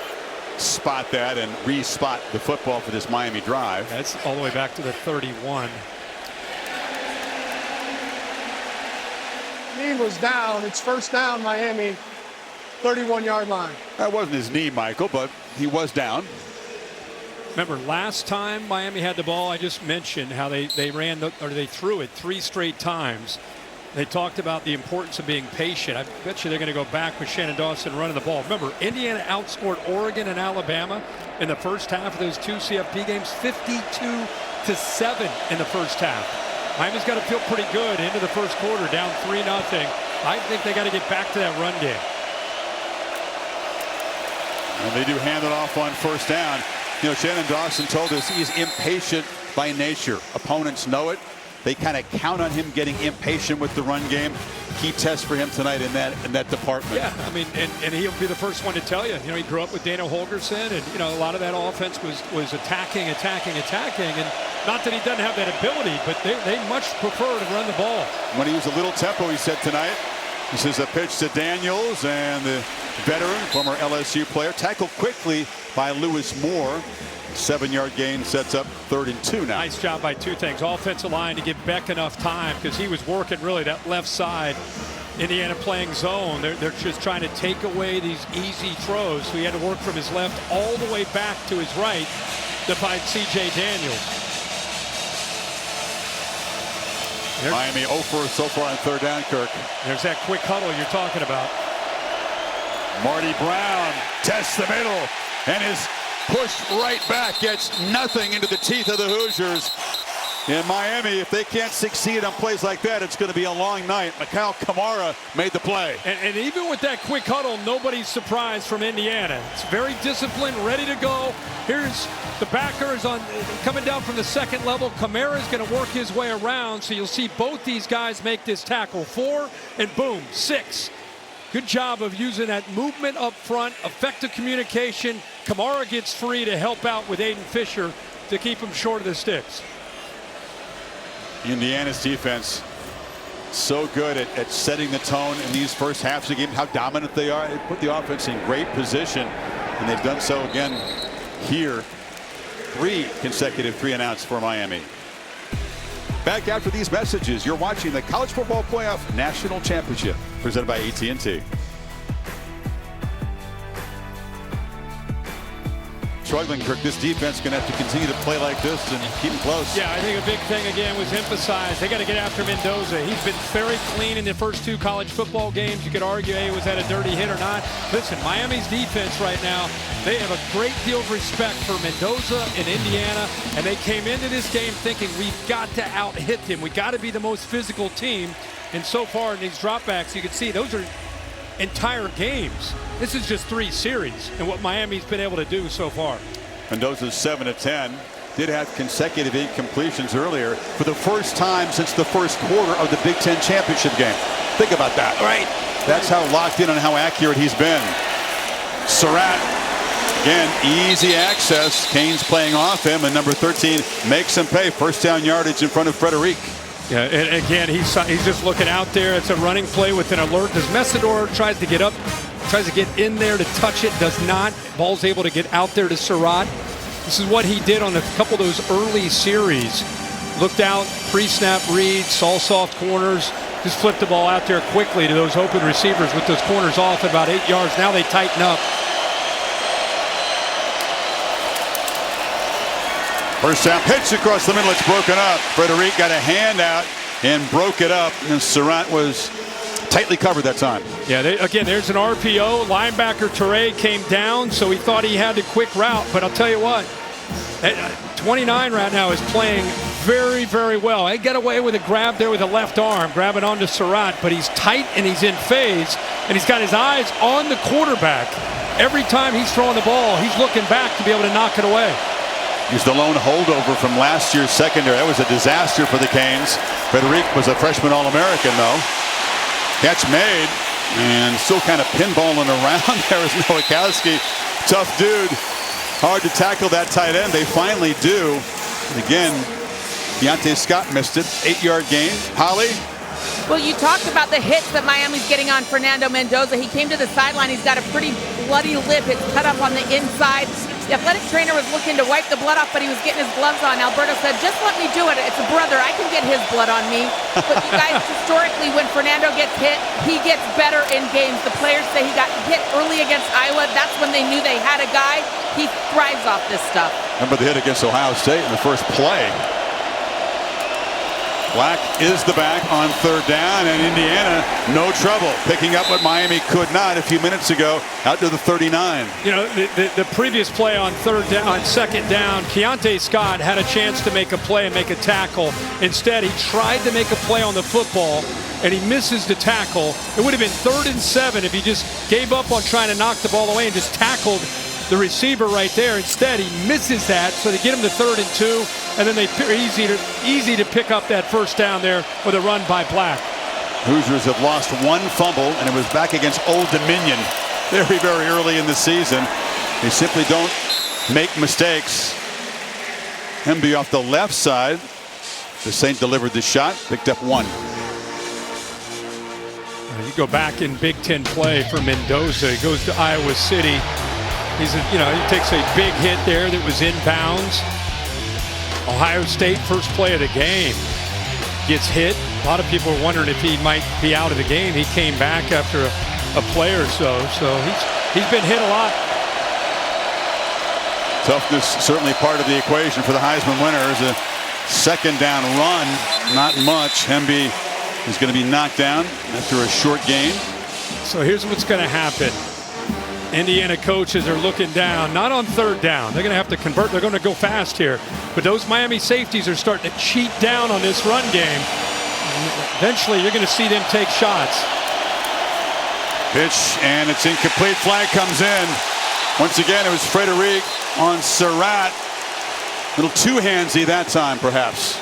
Speaker 1: spot that and re-spot the football for this Miami drive.
Speaker 2: That's all the way back to the 31.
Speaker 4: Knee was down. It's first down, Miami, 31-yard line.
Speaker 1: That wasn't his knee, Michael, but he was down.
Speaker 2: Remember last time Miami had the ball, I just mentioned how they threw it 3 straight times. They talked about the importance of being patient. I bet you they're going to go back with Shannon Dawson running the ball. Remember, Indiana outscored Oregon and Alabama in the first half of those 2 CFP games, 52-7 in the first half. Miami's got to feel pretty good into the first quarter, down 3-0. I think they got to get back to that run game.
Speaker 1: And they do hand it off on first down. You know, Shannon Dawson told us he's impatient by nature. Opponents know it. They kind of count on him getting impatient with the run game. Key test for him tonight in that department.
Speaker 2: Yeah, I mean, and he'll be the first one to tell you. You know, he grew up with Dana Holgorsen, and you know, a lot of that offense was attacking, and not that he doesn't have that ability, but they much prefer to run the ball.
Speaker 1: When he was a little tempo, he said tonight. This is a pitch to Daniels, and the veteran, former LSU player, tackled quickly by Lewis Moore. 7-yard gain sets up 3rd and 2 now.
Speaker 2: Nice job by 2 things. Offensive line to give Beck enough time because he was working really that left side. Indiana playing zone. They're just trying to take away these easy throws. So he had to work from his left all the way back to his right to find C.J. Daniels.
Speaker 1: Miami 0 for so far on 3rd down, Kirk.
Speaker 2: There's that quick huddle you're talking about.
Speaker 1: Marty Brown tests the middle and is pushed right back, gets nothing into the teeth of the Hoosiers. In Miami, if they can't succeed on plays like that, it's going to be a long night. Mikal Kamara made the play.
Speaker 2: And even with that quick huddle, nobody's surprised from Indiana. It's very disciplined, ready to go. Here's the backers coming down from the second level. Kamara's going to work his way around, so you'll see both these guys make this tackle. 4 and boom, 6. Good job of using that movement up front, effective communication. Kamara gets free to help out with Aiden Fisher to keep him short of the sticks.
Speaker 1: Indiana's defense So good at setting the tone in these first halves of the game, how dominant they are. They put the offense in great position, and they've done so again here. 3 consecutive 3-and-outs for Miami. Back after these messages, you're watching the College Football Playoff National Championship presented by AT&T. Struggling, Kirk. This defense going to have to continue to play like this and keep them close.
Speaker 2: Yeah, I think a big thing again was emphasized. They got to get after Mendoza. He's been very clean in the first 2 college football games. You could argue, hey, was that a dirty hit or not? Listen, Miami's defense right now, they have a great deal of respect for Mendoza and Indiana, and they came into this game thinking we've got to out-hit them. We got to be the most physical team. And so far in these dropbacks, you can see those are entire games. This is just 3 series and what Miami's been able to do so far.
Speaker 1: Mendoza's 7 of 10. Did have consecutive incompletions earlier for the first time since the first quarter of the Big Ten championship game. Think about that.
Speaker 2: Right.
Speaker 1: That's how locked in on how accurate he's been. Surratt, again, easy access. Canes playing off him, and number 13 makes him pay. First down yardage in front of Frederic.
Speaker 2: Yeah, and again, he's just looking out there. It's a running play with an alert. As Messidor tries to get up, tries to get in there to touch it, does not. Ball's able to get out there to Surratt. This is what he did on a couple of those early series. Looked out, pre-snap read, saw soft corners, just flipped the ball out there quickly to those open receivers with those corners off at about 8 yards. Now they tighten up.
Speaker 1: First down pitch across the middle. It's broken up. Frederic got a hand out and broke it up. And Surratt was tightly covered that time.
Speaker 2: Yeah, again, there's an RPO. Linebacker Teray came down, so he thought he had the quick route. But I'll tell you what, 29 right now is playing very, very well. He got away with a grab there with the left arm, grabbing onto Surratt, but he's tight and he's in phase, and he's got his eyes on the quarterback. Every time he's throwing the ball, he's looking back to be able to knock it away.
Speaker 1: He's the lone holdover from last year's secondary. That was a disaster for the Canes. Frederic was a freshman All-American, though. Catch made, and still kind of pinballing around there is Nowakowski. Tough dude. Hard to tackle that tight end. They finally do. And again, Keontae Scott missed it. 8-yard gain. Holly?
Speaker 5: Well, you talked about the hits that Miami's getting on Fernando Mendoza. He came to the sideline. He's got a pretty bloody lip. It's cut up on the inside. The athletic trainer was looking to wipe the blood off, but he was getting his gloves on. Alberto said, just let me do it. It's a brother. I can get his blood on me. But you guys, historically, when Fernando gets hit, he gets better in games. The players say he got hit early against Iowa. That's when they knew they had a guy. He thrives off this stuff.
Speaker 1: Remember the hit against Ohio State in the first play. Black is the back on 3rd down, and Indiana no trouble picking up what Miami could not a few minutes ago out to the 39.
Speaker 2: You know, the previous play on 2nd down, Keontae Scott had a chance to make a play and make a tackle. Instead, he tried to make a play on the football, and he misses the tackle. It would have been 3rd and 7 if he just gave up on trying to knock the ball away and just tackled the receiver right there. Instead, he misses that, so they get him to 3rd and 2, and then easy to pick up that first down there with a run by Black.
Speaker 1: Hoosiers have lost 1 fumble, and it was back against Old Dominion very, very early in the season. They simply don't make mistakes. Hemby off the left side. The Saint delivered the shot, picked up 1.
Speaker 2: You go back in Big Ten play for Mendoza. He goes to Iowa City. He takes a big hit there that was inbounds. Ohio State, first play of the game, gets hit. A lot of people are wondering if he might be out of the game. He came back after a play or so he's been hit a lot.
Speaker 1: Toughness certainly part of the equation for the Heisman winner. Is a 2nd down run, not much. Hemby is going to be knocked down after a short gain.
Speaker 2: So here's what's going to happen. Indiana coaches are looking down, not on 3rd down. They're going to have to convert. They're going to go fast here. But those Miami safeties are starting to cheat down on this run game. Eventually, you're going to see them take shots.
Speaker 1: Pitch, and it's incomplete. Flag comes in. Once again, it was Frederic on Surratt. A little two-handsy that time, perhaps.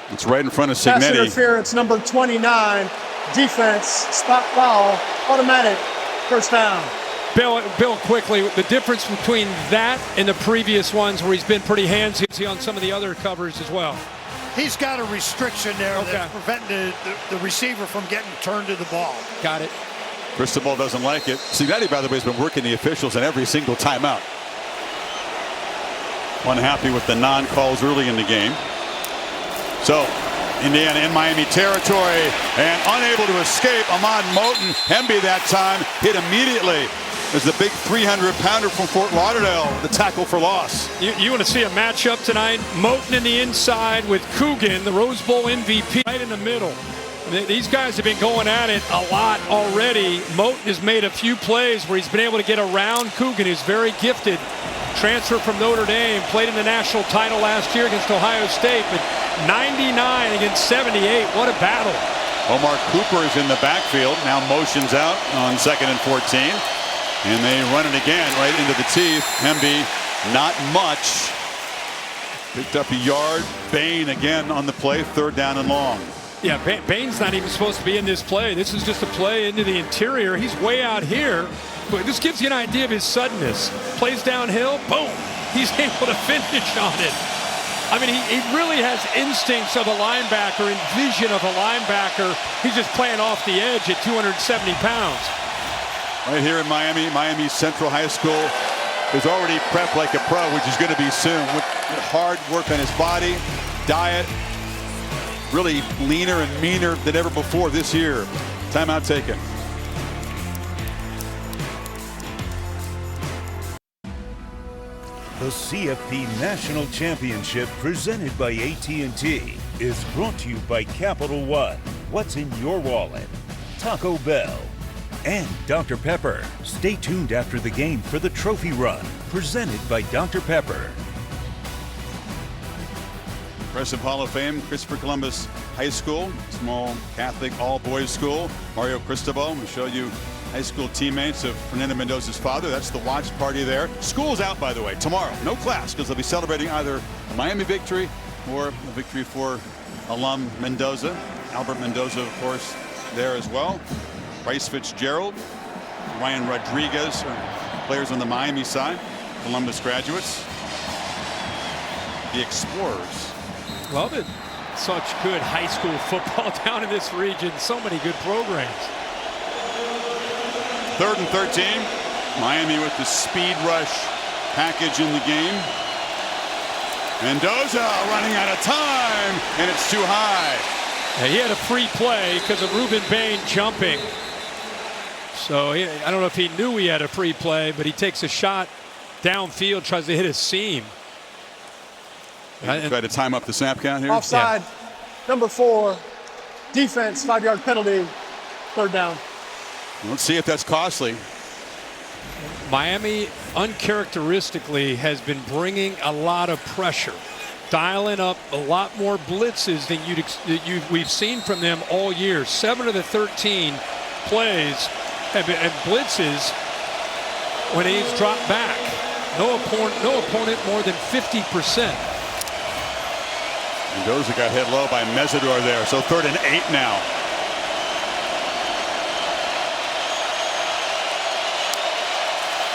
Speaker 1: It's right in front of Signetti.
Speaker 4: Pass interference, number 29. Defense, stop foul, automatic, first down.
Speaker 2: Bill, quickly, the difference between that and the previous ones where he's been pretty handsy on some of the other covers as well.
Speaker 10: He's got a restriction there that's preventing the receiver from getting turned to the ball.
Speaker 2: Got it.
Speaker 1: Cristobal doesn't like it. Cincinnati, by the way, has been working the officials in every single timeout. Unhappy with the non-calls early in the game. So Indiana in Miami territory and unable to escape. Ahmad Moten. Hemby that time hit immediately. There's the big 300-pounder from Fort Lauderdale, the tackle for loss.
Speaker 2: You want to see a matchup tonight? Moten in the inside with Coogan, the Rose Bowl MVP, right in the middle. These guys have been going at it a lot already. Moten has made a few plays where he's been able to get around Coogan, who's very gifted. Transfer from Notre Dame, played in the national title last year against Ohio State, but 99 against 78. What a battle.
Speaker 1: Omar Cooper is in the backfield. Now motions out on 2nd and 14. And they run it again right into the teeth. Hemby, not much. Picked up a yard. Bain again on the play. 3rd down and long.
Speaker 2: Yeah, Bain's not even supposed to be in this play. This is just a play into the interior. He's way out here. But this gives you an idea of his suddenness. Plays downhill, boom. He's able to finish on it. I mean, he really has instincts of a linebacker and vision of a linebacker. He's just playing off the edge at 270 pounds.
Speaker 1: Right here in Miami, Miami Central High School is already prepped like a pro, which is going to be soon. With hard work on his body, diet, really leaner and meaner than ever before this year. Timeout taken.
Speaker 9: The CFP National Championship presented by AT&T is brought to you by Capital One. What's in your wallet? Taco Bell. And Dr. Pepper. Stay tuned after the game for the trophy run, presented by Dr. Pepper.
Speaker 1: Progressive Hall of Fame, Christopher Columbus High School, small Catholic all-boys school. Mario Cristobal will show you high school teammates of Fernando Mendoza's father. That's the watch party there. School's out, by the way, tomorrow. No class, because they'll be celebrating either a Miami victory or a victory for alum Mendoza. Albert Mendoza, of course, there as well. Bryce Fitzgerald, Ryan Rodriguez are players on the Miami side. Columbus graduates. The Explorers.
Speaker 2: Love it. Such good high school football down in this region. So many good programs.
Speaker 1: 3rd and 13. Miami with the speed rush package in the game. Mendoza running out of time, and it's too high.
Speaker 2: Yeah, he had a free play because of Ruben Bain jumping. So I don't know if he knew he had a free play, but he takes a shot downfield, tries to hit a seam.
Speaker 1: Try to time up the snap count here.
Speaker 4: Offside, number 4, defense, 5-yard penalty, 3rd down.
Speaker 1: Let's see if that's costly.
Speaker 2: Miami uncharacteristically has been bringing a lot of pressure, dialing up a lot more blitzes than we've seen from them all year. 7 of the 13 plays have been blitzes when he's dropped back. No opponent more than 50%.
Speaker 1: Mendoza got hit low by Mesidor there, so 3rd and 8 now.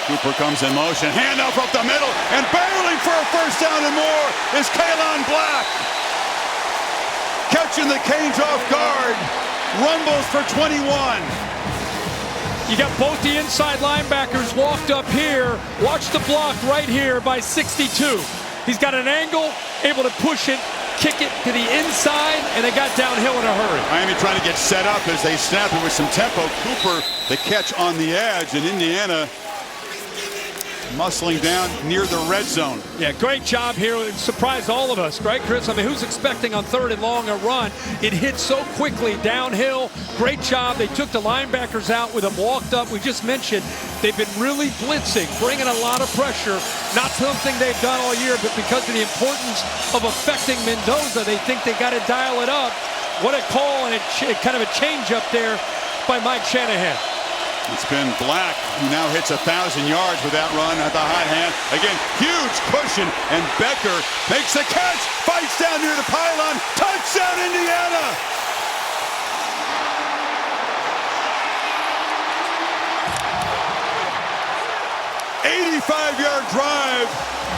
Speaker 1: Cooper comes in motion, handoff up the middle, and barreling for a 1st down and more is Kaelon Black. Catching the Canes off guard, rumbles for 21.
Speaker 2: You got both the inside linebackers walked up here. Watch the block right here by 62. He's got an angle, able to push it, kick it to the inside, and they got downhill in a hurry.
Speaker 1: Miami trying to get set up as they snap it with some tempo. Cooper, the catch on the edge, and Indiana muscling down near the red zone.
Speaker 2: Yeah, great job here. It surprised all of us, right, Chris? I mean, who's expecting on 3rd and long a run? It hit so quickly downhill. Great job. They took the linebackers out with them walked up. We just mentioned they've been really blitzing, bringing a lot of pressure. Not something they've done all year, but because of the importance of affecting Mendoza, they think they got to dial it up. What a call, and kind of a change up there by Mike Shanahan.
Speaker 1: It's been Black, who now hits 1,000 yards with that run at the hot hand. Again, huge cushion, and Becker makes the catch, fights down near the pylon. Touchdown, Indiana! 85-yard drive.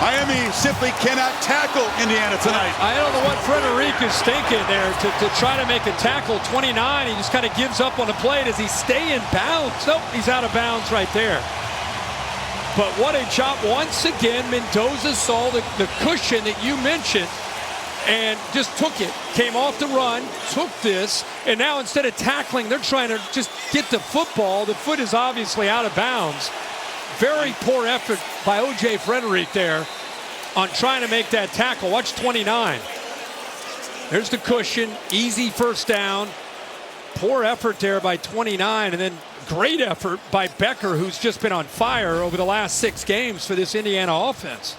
Speaker 1: Miami simply cannot tackle Indiana tonight.
Speaker 2: I don't know what Frederic is thinking there to try to make a tackle. 29, he just kind of gives up on the play. Does he stay in bounds? Nope, he's out of bounds right there. But what a job. Once again, Mendoza saw the cushion that you mentioned and just took it. Came off the run, took this, and now instead of tackling, they're trying to just get the football. The foot is obviously out of bounds. Very poor effort by O.J. Frederic there on trying to make that tackle. Watch 29. There's the cushion, easy first down. Poor effort there by 29, and then great effort by Becker, who's just been on fire over the last 6 games for this Indiana offense.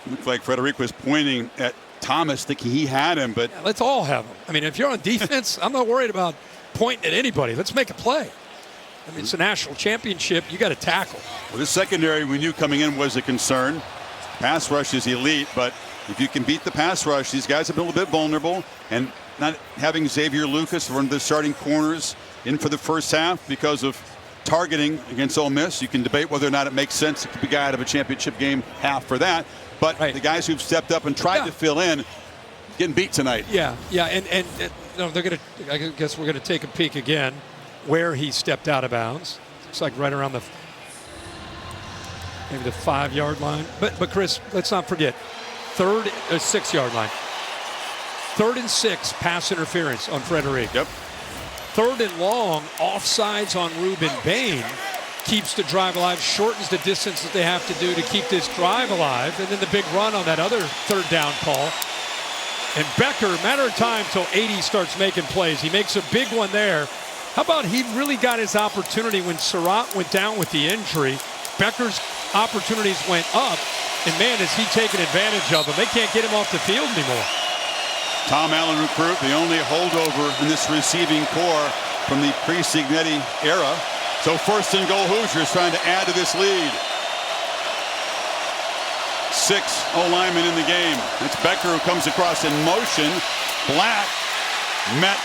Speaker 1: Looked like Frederic was pointing at Thomas, thinking he had him, but...
Speaker 2: Yeah, let's all have him. I mean, if you're on defense, I'm not worried about pointing at anybody. Let's make a play. I mean, it's a national championship. You got to tackle.
Speaker 1: Well, this secondary we knew coming in was a concern. Pass rush is elite, but if you can beat the pass rush, these guys have been a little bit vulnerable. And not having Xavier Lucas, one of the starting corners, in for the first half because of targeting against Ole Miss. You can debate whether or not it makes sense to keep a guy out of a championship game half for that. But the guys who've stepped up and tried to fill in, getting beat tonight.
Speaker 2: Yeah, and no, they're going to. I guess we're going to take a peek again where he stepped out of bounds. Looks like right around maybe the 5-yard line. But Chris, let's not forget, 6-yard line. 3rd and 6, pass interference on Frederic.
Speaker 1: Yep.
Speaker 2: 3rd and long, offsides on Ruben Bain. Keeps the drive alive, shortens the distance that they have to do to keep this drive alive. And then the big run on that other 3rd down call. And Becker, matter of time till 80 starts making plays. He makes a big one there. How about he really got his opportunity when Surratt went down with the injury. Becker's opportunities went up. And man, is he taking advantage of them. They can't get him off the field anymore.
Speaker 1: Tom Allen recruit, the only holdover in this receiving core from the pre-Signetti era. So 1st and goal, Hoosiers trying to add to this lead. 6 O-linemen in the game. It's Becker who comes across in motion. Black met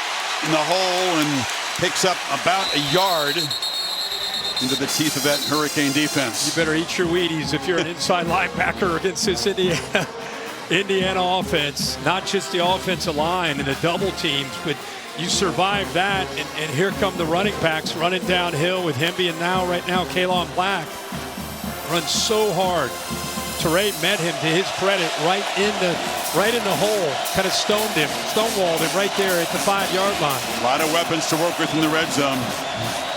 Speaker 1: in the hole and picks up about a yard into the teeth of that Hurricane defense.
Speaker 2: You better eat your Wheaties if you're an inside linebacker against this Indiana offense. Not just the offensive line and the double teams, but you survive that, and here come the running backs running downhill with Hemby and right now Kalon Black. Runs so hard. Teray met him, to his credit, right in the hole. Kind of stonewalled him right there at the 5-yard line.
Speaker 1: A lot of weapons to work with in the red zone.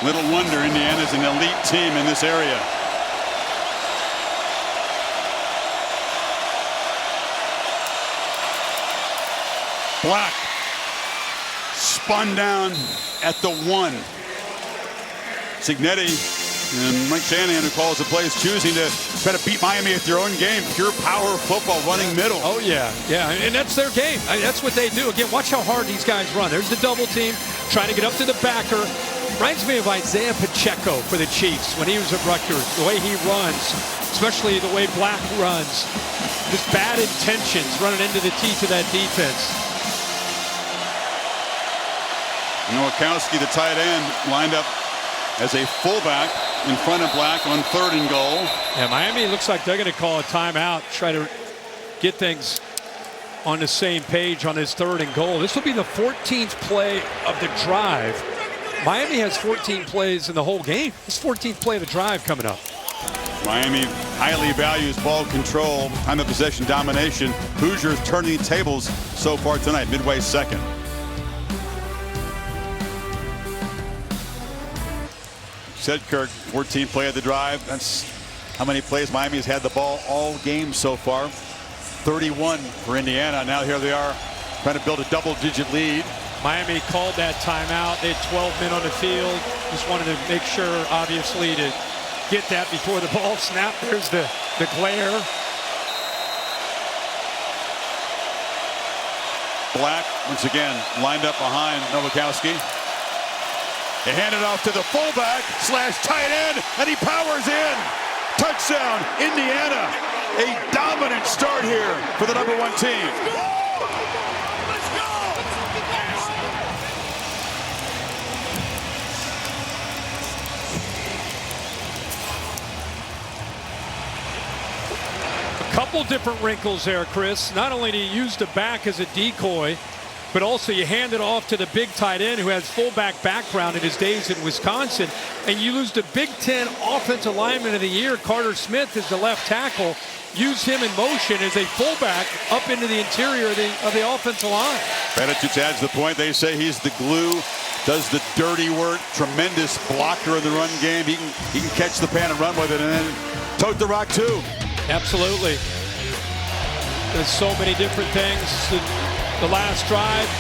Speaker 1: Little wonder Indiana's an elite team in this area. Black spun down at the 1. Signetti and Mike Shanahan, who calls the plays, choosing to try to beat Miami at their own game. Pure power football, running middle.
Speaker 2: Oh, yeah, and that's their game. I mean, that's what they do. Again, watch how hard these guys run. There's the double team, trying to get up to the backer. Reminds me of Isaiah Pacheco for the Chiefs when he was at Rutgers. The way he runs, especially the way Black runs. Just bad intentions running into the teeth of that defense.
Speaker 1: Nowakowski, the tight end, lined up as a fullback in front of Black on 3rd and goal.
Speaker 2: Yeah, Miami looks like they're going to call a timeout, try to get things on the same page on this 3rd and goal. This will be the 14th play of the drive. Miami has 14 plays in the whole game. This 14th play of the drive coming up.
Speaker 1: Miami highly values ball control, time of possession domination. Hoosiers turning tables so far tonight, midway 2nd. Said Kirk, 14th play of the drive. That's how many plays Miami has had the ball all game so far. 31 for Indiana. Now here they are trying to build a double-digit lead.
Speaker 2: Miami called that timeout. They had 12 men on the field. Just wanted to make sure, obviously, to get that before the ball snapped. There's the glare.
Speaker 1: Black, once again, lined up behind Nowakowski. They hand it off to the fullback / tight end, and he powers in. Touchdown, Indiana. A dominant start here for the #1 team.
Speaker 2: Couple different wrinkles there, Chris. Not only do you use the back as a decoy, but also you hand it off to the big tight end who has fullback background in his days in Wisconsin, and you lose the Big Ten Offensive Lineman of the Year, Carter Smith, as the left tackle. Use him in motion as a fullback up into the interior of the offensive line.
Speaker 1: Benedict adds the point. They say he's the glue, does the dirty work, tremendous blocker in the run game. He can catch the pan and run with it, and then tote the rock too.
Speaker 2: Absolutely. There's so many different things. The last drive,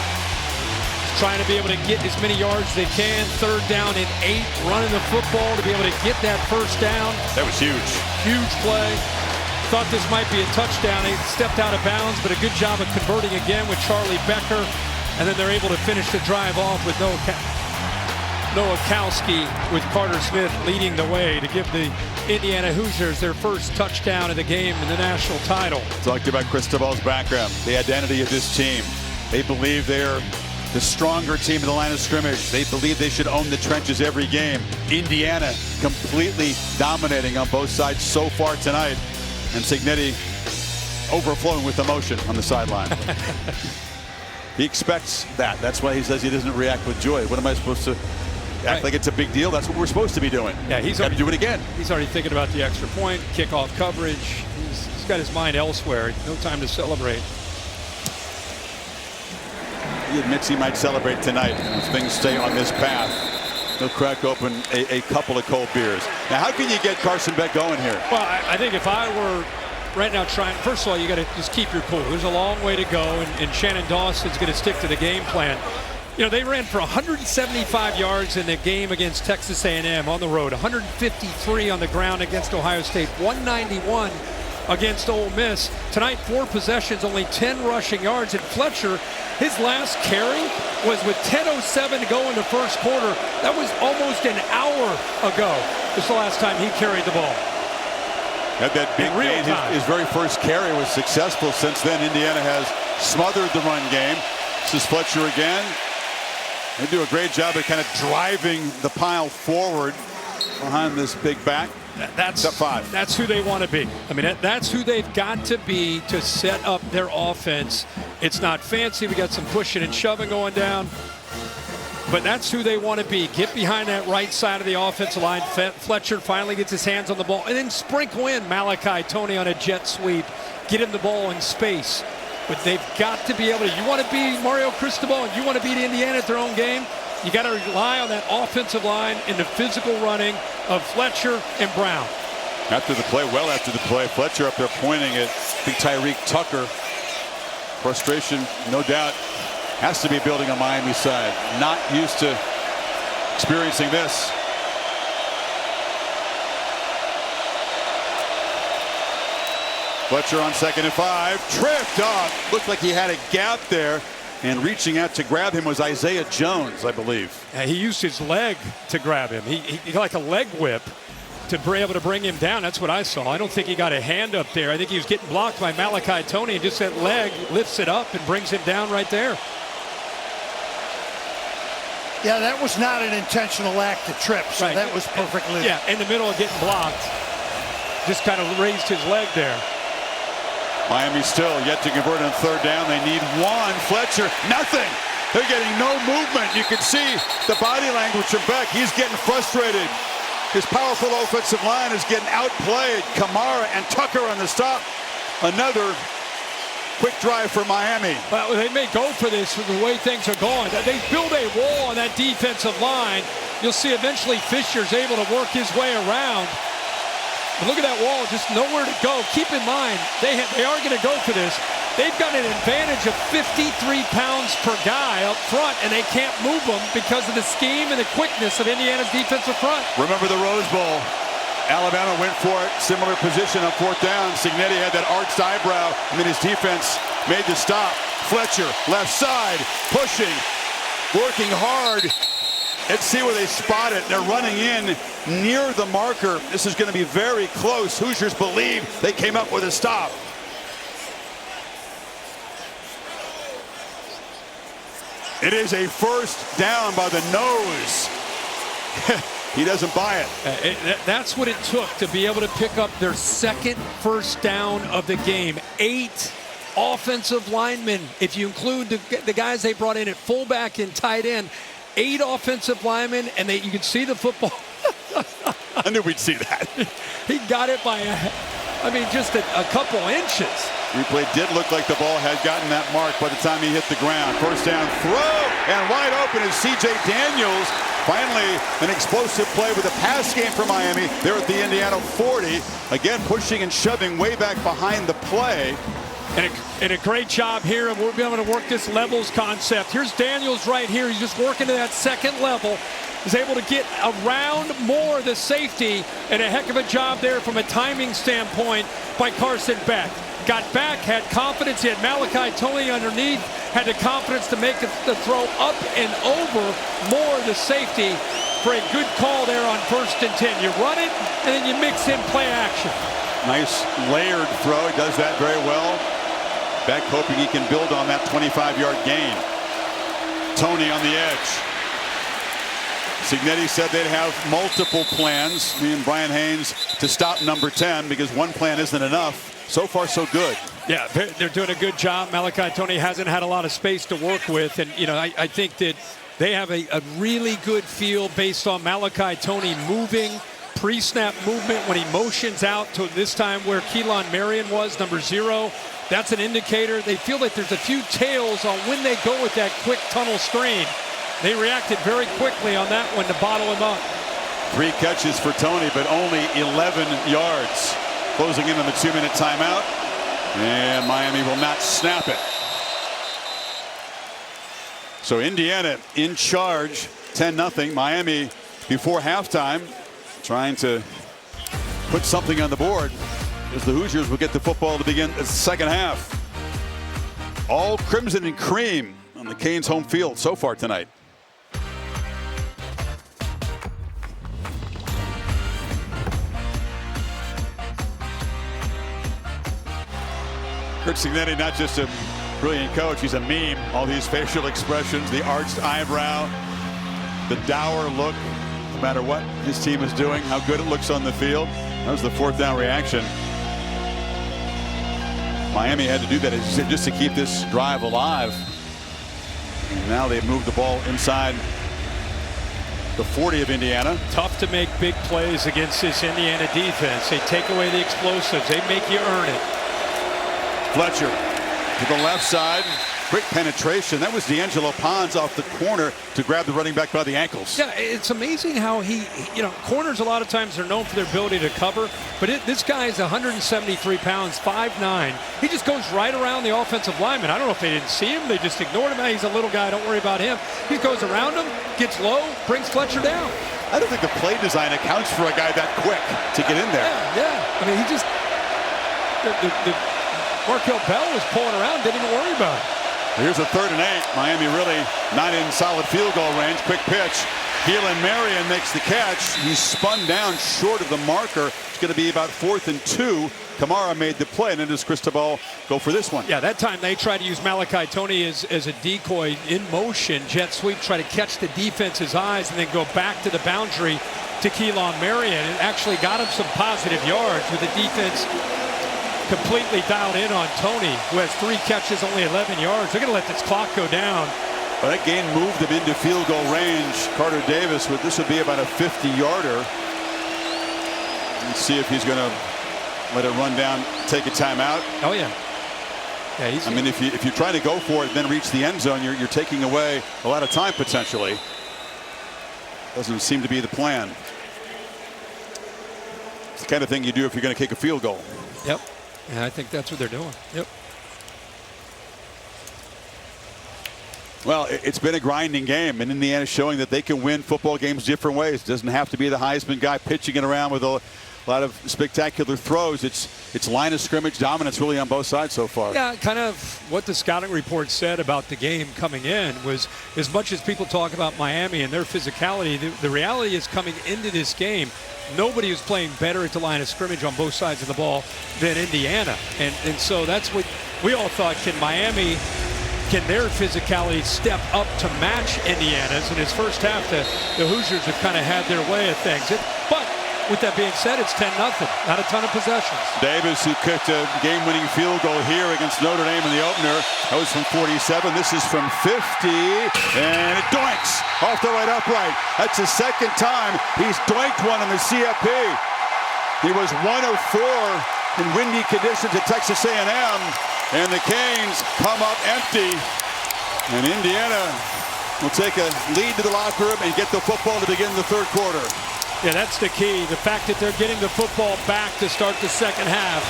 Speaker 2: trying to be able to get as many yards as they can. 3rd down and 8, running the football to be able to get that first down.
Speaker 1: That was huge.
Speaker 2: Huge play. Thought this might be a touchdown. He stepped out of bounds, but a good job of converting again with Charlie Becker. And then they're able to finish the drive off with Nowakowski with Carter Smith leading the way to give the Indiana Hoosiers their first touchdown of the game in the national title.
Speaker 1: Talked about Cristobal's background, the identity of this team. They believe they're the stronger team in the line of scrimmage. They believe they should own the trenches every game. Indiana completely dominating on both sides so far tonight. And Cignetti overflowing with emotion on the sideline. He expects that. That's why he says he doesn't react with joy. What am I supposed to act like it's a big deal? That's what we're supposed to be doing.
Speaker 2: Yeah, he's
Speaker 1: got to do it again.
Speaker 2: He's already thinking about the extra point, kickoff coverage. He's got his mind elsewhere. No time to celebrate.
Speaker 1: He admits he might celebrate tonight, and if things stay on this path, he'll crack open a couple of cold beers. Now, how can you get Carson Beck going here?
Speaker 2: Well, I think if I were right now trying, first of all, you got to just keep your cool. There's a long way to go, and Shannon Dawson's going to stick to the game plan. You know, they ran for 175 yards in the game against Texas A&M on the road, 153 on the ground against Ohio State, 191 against Ole Miss. Tonight, 4 possessions, only 10 rushing yards. And Fletcher, his last carry was with 10:07 to go in the first quarter. That was almost an hour ago. This is the last time he carried the ball.
Speaker 1: Had that big gain. His very first carry was successful. Since then, Indiana has smothered the run game. This is Fletcher again. They do a great job of kind of driving the pile forward behind this big back.
Speaker 2: That's
Speaker 1: up 5.
Speaker 2: That's who they want to be. I mean, that's who they've got to be to set up their offense. It's not fancy. We got some pushing and shoving going down, but that's who they want to be. Get behind that right side of the offensive line. Fletcher finally gets his hands on the ball, and then sprinkle in Malachi Tony on a jet sweep. Get him the ball in space. But they've got to be able to. You want to be Mario Cristobal, and you want to beat Indiana at their own game. You got to rely on that offensive line in the physical running of Fletcher and Brown.
Speaker 1: After the play, well after the play, Fletcher up there pointing at big Tyreek Tucker. Frustration, no doubt, has to be building on Miami's side. Not used to experiencing this. Fletcher on 2nd and 5, tripped off. Looked like he had a gap there. And reaching out to grab him was Isaiah Jones, I believe.
Speaker 2: He used his leg to grab him. He got like a leg whip to be able to bring him down. That's what I saw. I don't think he got a hand up there. I think he was getting blocked by Malachi Tony, and just that leg lifts it up and brings him down right there.
Speaker 10: Yeah, that was not an intentional act to trip, so that was perfectly.
Speaker 2: Yeah, in the middle of getting blocked. Just kind of raised his leg there.
Speaker 1: Miami still yet to convert on 3rd down. They need 1. Fletcher, nothing. They're getting no movement. You can see the body language of Beck. He's getting frustrated. His powerful offensive line is getting outplayed. Kamara and Tucker on the stop. Another quick drive for Miami.
Speaker 2: Well, they may go for this with the way things are going. They build a wall on that defensive line. You'll see eventually Fisher's able to work his way around. But look at that wall, just nowhere to go. Keep in mind, they are going to go for this. They've got an advantage of 53 pounds per guy up front, and they can't move them because of the scheme and the quickness of Indiana's defensive front.
Speaker 1: Remember the Rose Bowl. Alabama went for it, similar position on 4th down. Cignetti had that arched eyebrow, and then his defense made the stop. Fletcher, left side, pushing, working hard. Let's see where they spot it. They're running in near the marker. This is going to be very close. Hoosiers believe they came up with a stop. It is a 1st down by the nose. He doesn't buy it.
Speaker 2: That's what it took to be able to pick up their second first down of the game. 8 offensive linemen, if you include the guys they brought in at fullback and tight end. 8 offensive linemen, and you can see the football.
Speaker 1: I knew we'd see that.
Speaker 2: He got it by, just a couple inches.
Speaker 1: Replay did look like the ball had gotten that mark by the time he hit the ground. First down throw, and wide open is C.J. Daniels. Finally, an explosive play with a pass game for Miami. They're at the Indiana 40. Again, pushing and shoving way back behind the play.
Speaker 2: And a great job here, and we'll be able to work this levels concept. Here's Daniels right here. He's just working to that second level. He's able to get around more the safety, and a heck of a job there from a timing standpoint by Carson Beck. Got back, had confidence. He had Malachi Tony underneath, had the confidence to make the throw up and over more the safety for a good call there on 1st and 10. You run it, and then you mix in play action.
Speaker 1: Nice layered throw. He does that very well. Beck hoping he can build on that 25-yard gain. Tony on the edge. Signetti said they'd have multiple plans, me and Brian Haynes, to stop number 10 because one plan isn't enough. So far, so good.
Speaker 2: Yeah, they're doing a good job. Malachi Tony hasn't had a lot of space to work with. And, I think that they have a really good feel based on Malachi Tony moving, pre-snap movement when he motions out to this time where Keelan Marion was, number 0. That's an indicator. They feel like there's a few tails on when they go with that quick tunnel screen. They reacted very quickly on that one to bottle him up.
Speaker 1: 3 catches for Tony, but only 11 yards. Closing in on the 2-minute timeout. And Miami will not snap it. So Indiana in charge, 10-0. Miami before halftime trying to put something on the board as the Hoosiers will get the football to begin the second half. All crimson and cream on the Canes home field so far tonight. Curt Signetti, not just a brilliant coach, he's a meme. All these facial expressions, the arched eyebrow, the dour look, no matter what his team is doing, how good it looks on the field. That was the 4th down reaction. Miami had to do that, as you said, just to keep this drive alive. And now they've moved the ball inside the 40 of Indiana.
Speaker 2: Tough to make big plays against this Indiana defense. They take away the explosives. They make you earn it.
Speaker 1: Fletcher to the left side. Quick penetration. That was D'Angelo Pons off the corner to grab the running back by the ankles.
Speaker 2: Yeah, it's amazing how corners a lot of times are known for their ability to cover, but this guy is 173 pounds, 5'9". He just goes right around the offensive lineman. I don't know if they didn't see him. They just ignored him. He's a little guy. Don't worry about him. He goes around him, gets low, brings Fletcher down.
Speaker 1: I don't think the play design accounts for a guy that quick to get in there.
Speaker 2: Yeah. I mean, he just... Markel Bell was pulling around, didn't even worry about it.
Speaker 1: Here's a 3rd and 8. Miami really not in solid field goal range. Quick pitch. Keelan Marion makes the catch. He's spun down short of the marker. It's going to be about 4th and 2. Kamara made the play, and then does Cristobal go for this one?
Speaker 2: Yeah, that time they tried to use Malachi Tony as a decoy in motion. Jet sweep, try to catch the defense's eyes, and then go back to the boundary to Keelan Marion. It actually got him some positive yards with the defense completely dialed in on Tony, who has 3 catches, only 11 yards. They're going to let this clock go down.
Speaker 1: Well, that gain moved them into field goal range. Carter Davis, this would be about a 50-yarder. Let's see if he's going to let it run down, take a timeout.
Speaker 2: Oh, yeah. Yeah,
Speaker 1: I mean, if you're trying to go for it and then reach the end zone, you're taking away a lot of time potentially. Doesn't seem to be the plan. It's the kind of thing you do if you're going to kick a field goal.
Speaker 2: Yep. Yeah, I think that's what they're doing. Yep.
Speaker 1: Well, it's been a grinding game, and Indiana's showing that they can win football games different ways. It doesn't have to be the Heisman guy pitching it around with a lot of spectacular throws. It's line of scrimmage dominance really on both sides so far.
Speaker 2: Yeah, kind of what the scouting report said about the game coming in was, as much as people talk about Miami and their physicality, the reality is coming into this game, nobody was playing better at the line of scrimmage on both sides of the ball than Indiana. And so that's what we all thought. Can Miami can their physicality step up to match Indiana's? In his first half, the Hoosiers have kind of had their way of things. But with that being said, it's 10-0. Not a ton of possessions.
Speaker 1: Davis, who kicked a game-winning field goal here against Notre Dame in the opener. That was from 47. This is from 50. And it doinks off the right upright. That's the second time he's doinked one in the CFP. He was 1 of 4 in windy conditions at Texas A&M. And the Canes come up empty. And Indiana will take a lead to the locker room and get the football to begin the third quarter.
Speaker 2: Yeah, that's the key. The fact that they're getting the football back to start the second half.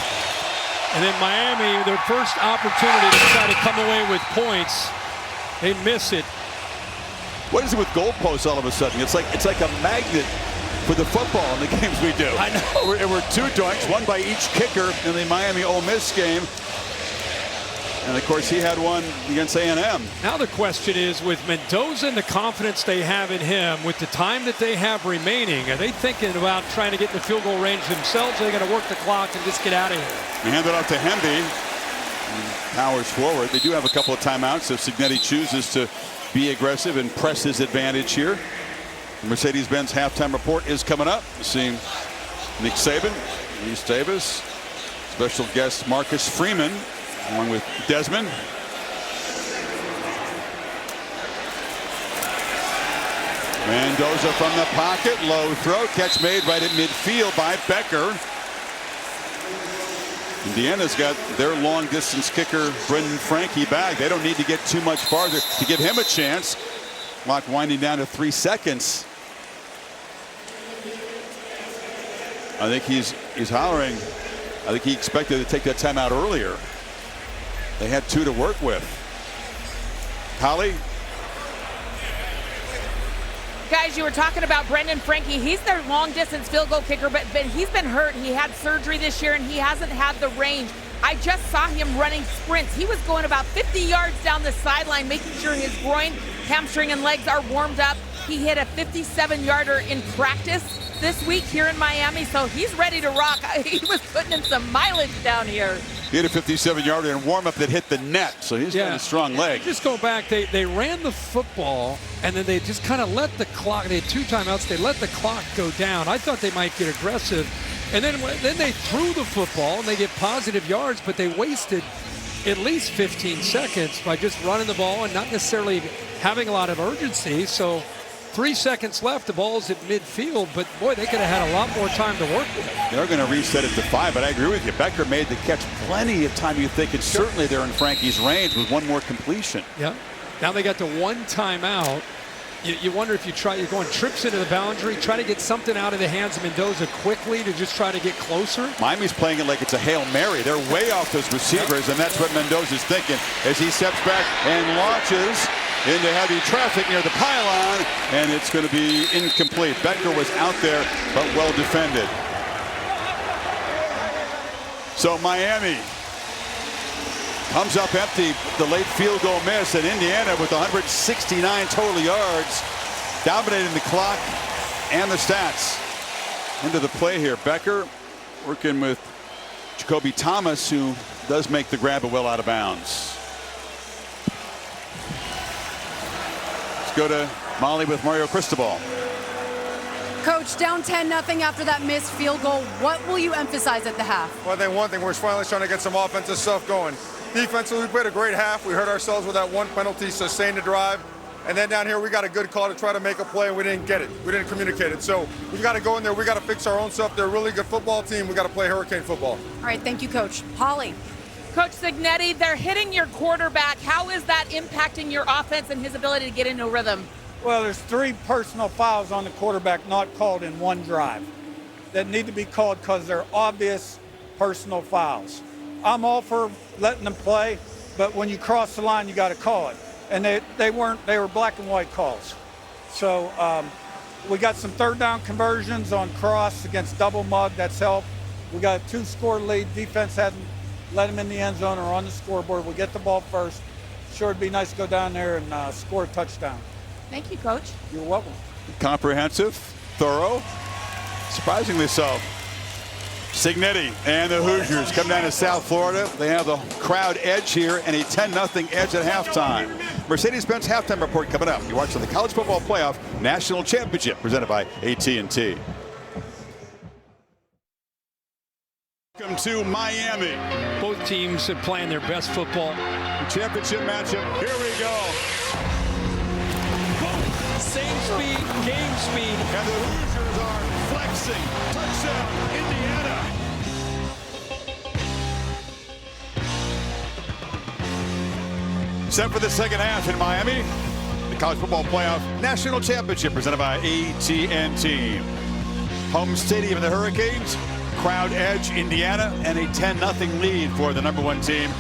Speaker 2: And then Miami, their first opportunity to try to come away with points, they miss it.
Speaker 1: What is it with goalposts all of a sudden? It's like a magnet for the football in the games we do.
Speaker 2: I know.
Speaker 1: There were 2 doinks, one by each kicker in the Miami-Ole Miss game. And, of course, he had one against A&M.
Speaker 2: Now the question is, with Mendoza and the confidence they have in him, with the time that they have remaining, are they thinking about trying to get in the field goal range themselves? Or are they going to work the clock and just get out of here?
Speaker 1: Hand it off to Hemby. Powers forward. They do have a couple of timeouts if Cignetti chooses to be aggressive and press his advantage here. The Mercedes-Benz halftime report is coming up. We're seeing Nick Saban, Reese Davis, special guest Marcus Freeman, along with Desmond. Mendoza from the pocket, low throw, catch made right at midfield by Becker. Indiana's got their long distance kicker Brendan Franke back. They don't need to get too much farther to give him a chance. Clock winding down to 3 seconds. I think he's hollering. I think he expected to take that timeout earlier. They had 2 to work with. Holly?
Speaker 5: Guys, you were talking about Brendan Franke. He's their long-distance field goal kicker, but he's been hurt. He had surgery this year, and he hasn't had the range. I just saw him running sprints. He was going about 50 yards down the sideline, making sure his groin, hamstring, and legs are warmed up. He hit a 57-yarder in practice this week here in Miami, so he's ready to rock. He was putting in some mileage down here.
Speaker 1: He hit a 57-yarder in warm-up that hit the net, so he's got a strong leg.
Speaker 2: Just go back, they ran the football, and then they just kind of let the clock, they had 2 timeouts, they let the clock go down. I thought they might get aggressive, and then they threw the football, and they get positive yards, but they wasted at least 15 seconds by just running the ball and not necessarily having a lot of urgency. So 3 seconds left, the ball's at midfield, but boy, they could have had a lot more time to work with.
Speaker 1: They're going to reset it to 5, but I agree with you. Becker made the catch plenty of time. You think it's certainly there in Frankie's range with one more completion.
Speaker 2: Yeah. Now they got the 1 timeout. You wonder if you're going trips into the boundary, try to get something out of the hands of Mendoza quickly to just try to get closer.
Speaker 1: Miami's playing it like it's a Hail Mary. They're way off those receivers, and that's what Mendoza's thinking as he steps back and launches into heavy traffic near the pylon, and it's going to be incomplete. Becker was out there, but well defended. So Miami comes up empty, the late field goal miss, and Indiana with 169 total yards, dominating the clock and the stats. Into the play here, Becker working with Jacoby Thomas, who does make the grab, but well out of bounds. Go to Molly with Mario Cristobal.
Speaker 7: Coach, down 10-0 after that missed field goal. What will you emphasize at the half?
Speaker 8: Well, I think one thing, we're finally trying to get some offensive stuff going. Defensively, we played a great half. We hurt ourselves with that 1 penalty, sustained the drive. And then down here, we got a good call to try to make a play, and we didn't get it. We didn't communicate it. So we've got to go in there. We got to fix our own stuff. They're a really good football team. We got to play Hurricane football.
Speaker 7: All right, thank you, Coach. Holly.
Speaker 5: Coach Cignetti, they're hitting your quarterback. How is that impacting your offense and his ability to get into a rhythm?
Speaker 6: Well, there's 3 personal fouls on the quarterback not called in 1 drive that need to be called because they're obvious personal fouls. I'm all for letting them play, but when you cross the line, you got to call it. And they were black and white calls. So we got some 3rd down conversions on cross against double mug. That's helped. We got a 2-score lead. Defense hasn't let them in the end zone or on the scoreboard. We'll get the ball first. Sure, it'd be nice to go down there and score a touchdown.
Speaker 5: Thank you, Coach.
Speaker 6: You're welcome.
Speaker 1: Comprehensive, thorough, surprisingly so. Signetti and the Hoosiers come down to South Florida. They have the crowd edge here and a 10-0 edge at halftime. Mercedes-Benz halftime report coming up. You're watching the College Football Playoff National Championship presented by AT&T. Welcome to Miami.
Speaker 2: Both teams are playing their best football.
Speaker 1: Championship matchup. Here we go.
Speaker 2: Same speed, game speed.
Speaker 1: And the Hoosiers are flexing. Touchdown, Indiana. Set for the second half in Miami. The College Football Playoff National Championship presented by AT&T. Home stadium of the Hurricanes. Crowd edge, Indiana, and a 10-0 lead for the #1 team.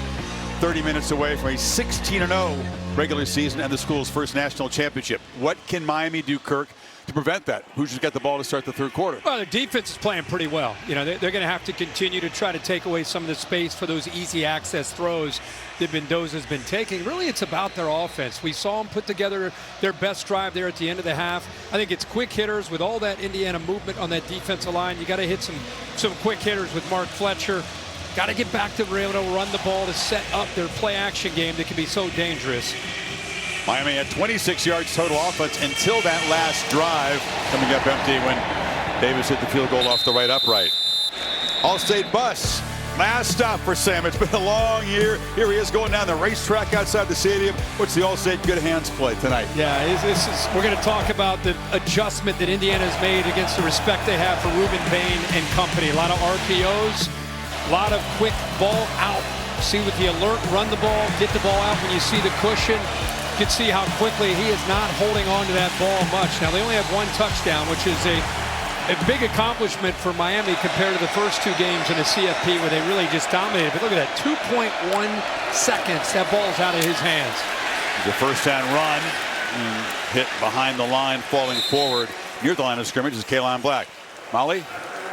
Speaker 1: 30 minutes away from a 16-0 regular season and the school's first national championship. What can Miami do, Kirk, to prevent that? Who's got the ball to start the third quarter?
Speaker 2: Well, their defense is playing pretty well. You know, they're going to have to continue to try to take away some of the space for those easy access throws that Mendoza's been taking. Really, it's about their offense. We saw them put together their best drive there at the end of the half. I think it's quick hitters with all that Indiana movement on that defensive line. You got to hit some quick hitters with Mark Fletcher. Got to get back to being able to run the ball to set up their play-action game that can be so dangerous.
Speaker 1: Miami had 26 yards total offense until that last drive, coming up empty when Davis hit the field goal off the right upright. All-State bus. Last stop for Sam. It's been a long year. Here he is going down the racetrack outside the stadium. What's the All-State good hands play tonight?
Speaker 2: Yeah, we're going to talk about the adjustment that Indiana's made against the respect they have for Ruben Payne and company. A lot of RPOs. A lot of quick ball out. See with the alert, run the ball, get the ball out when you see the cushion. You can see how quickly he is not holding on to that ball much. Now, they only have one touchdown, which is a big accomplishment for Miami compared to the first two games in the CFP where they really just dominated. But look at that, 2.1 seconds. That ball's out of his hands.
Speaker 1: The first down run, hit behind the line, falling forward near the line of scrimmage is Kaylon Black. Molly?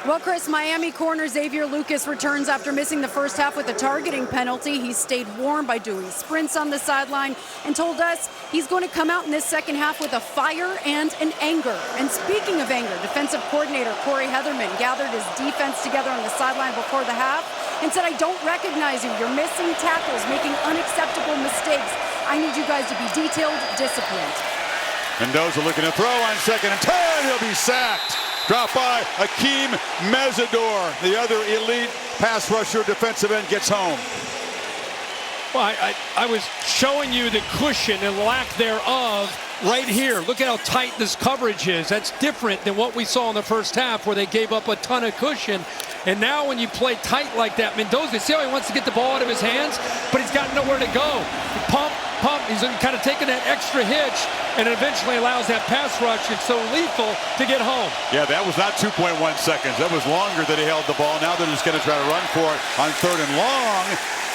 Speaker 7: Well, Chris, Miami corner Xavier Lucas returns after missing the first half with a targeting penalty. He stayed warm by doing sprints on the sideline and told us he's going to come out in this second half with a fire and an anger. And speaking of anger, defensive coordinator Corey Heatherman gathered his defense together on the sideline before the half and said, "I don't recognize you. You're missing tackles, making unacceptable mistakes. I need you guys to be detailed, disciplined."
Speaker 1: Mendoza looking to throw on 2nd and 10. He'll be sacked. Dropped by Akeem Mesidor. The other elite pass rusher, defensive end, gets home.
Speaker 2: Well, I was showing you the cushion and lack thereof right here. Look at how tight this coverage is. That's different than what we saw in the first half where they gave up a ton of cushion. And now when you play tight like that, Mendoza, see how he wants to get the ball out of his hands, but he's got nowhere to go. Pump. He's kind of taking that extra hitch and eventually allows that pass rush. It's so lethal to get home.
Speaker 1: Yeah, that was not 2.1 seconds. That was longer that he held the ball. Now they're just going to try to run for it on 3rd and long.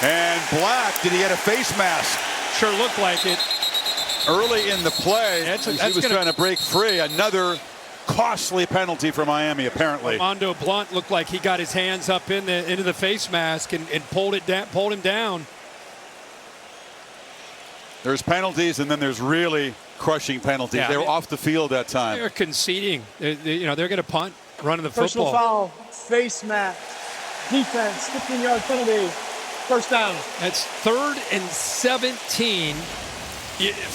Speaker 1: And Black, did he get a face mask?
Speaker 2: Sure looked like it.
Speaker 1: Early in the play, he was trying to break free. Another costly penalty for Miami, apparently.
Speaker 2: Armando Blunt looked like he got his hands up into the face mask and pulled him down.
Speaker 1: There's penalties, and then there's really crushing penalties.
Speaker 2: Yeah,
Speaker 1: they were off the field that time.
Speaker 2: They're conceding. They're going to punt, running the
Speaker 4: Personal
Speaker 2: football.
Speaker 4: foul, face mask, defense, 15-yard penalty, first down.
Speaker 2: That's 3rd and 17.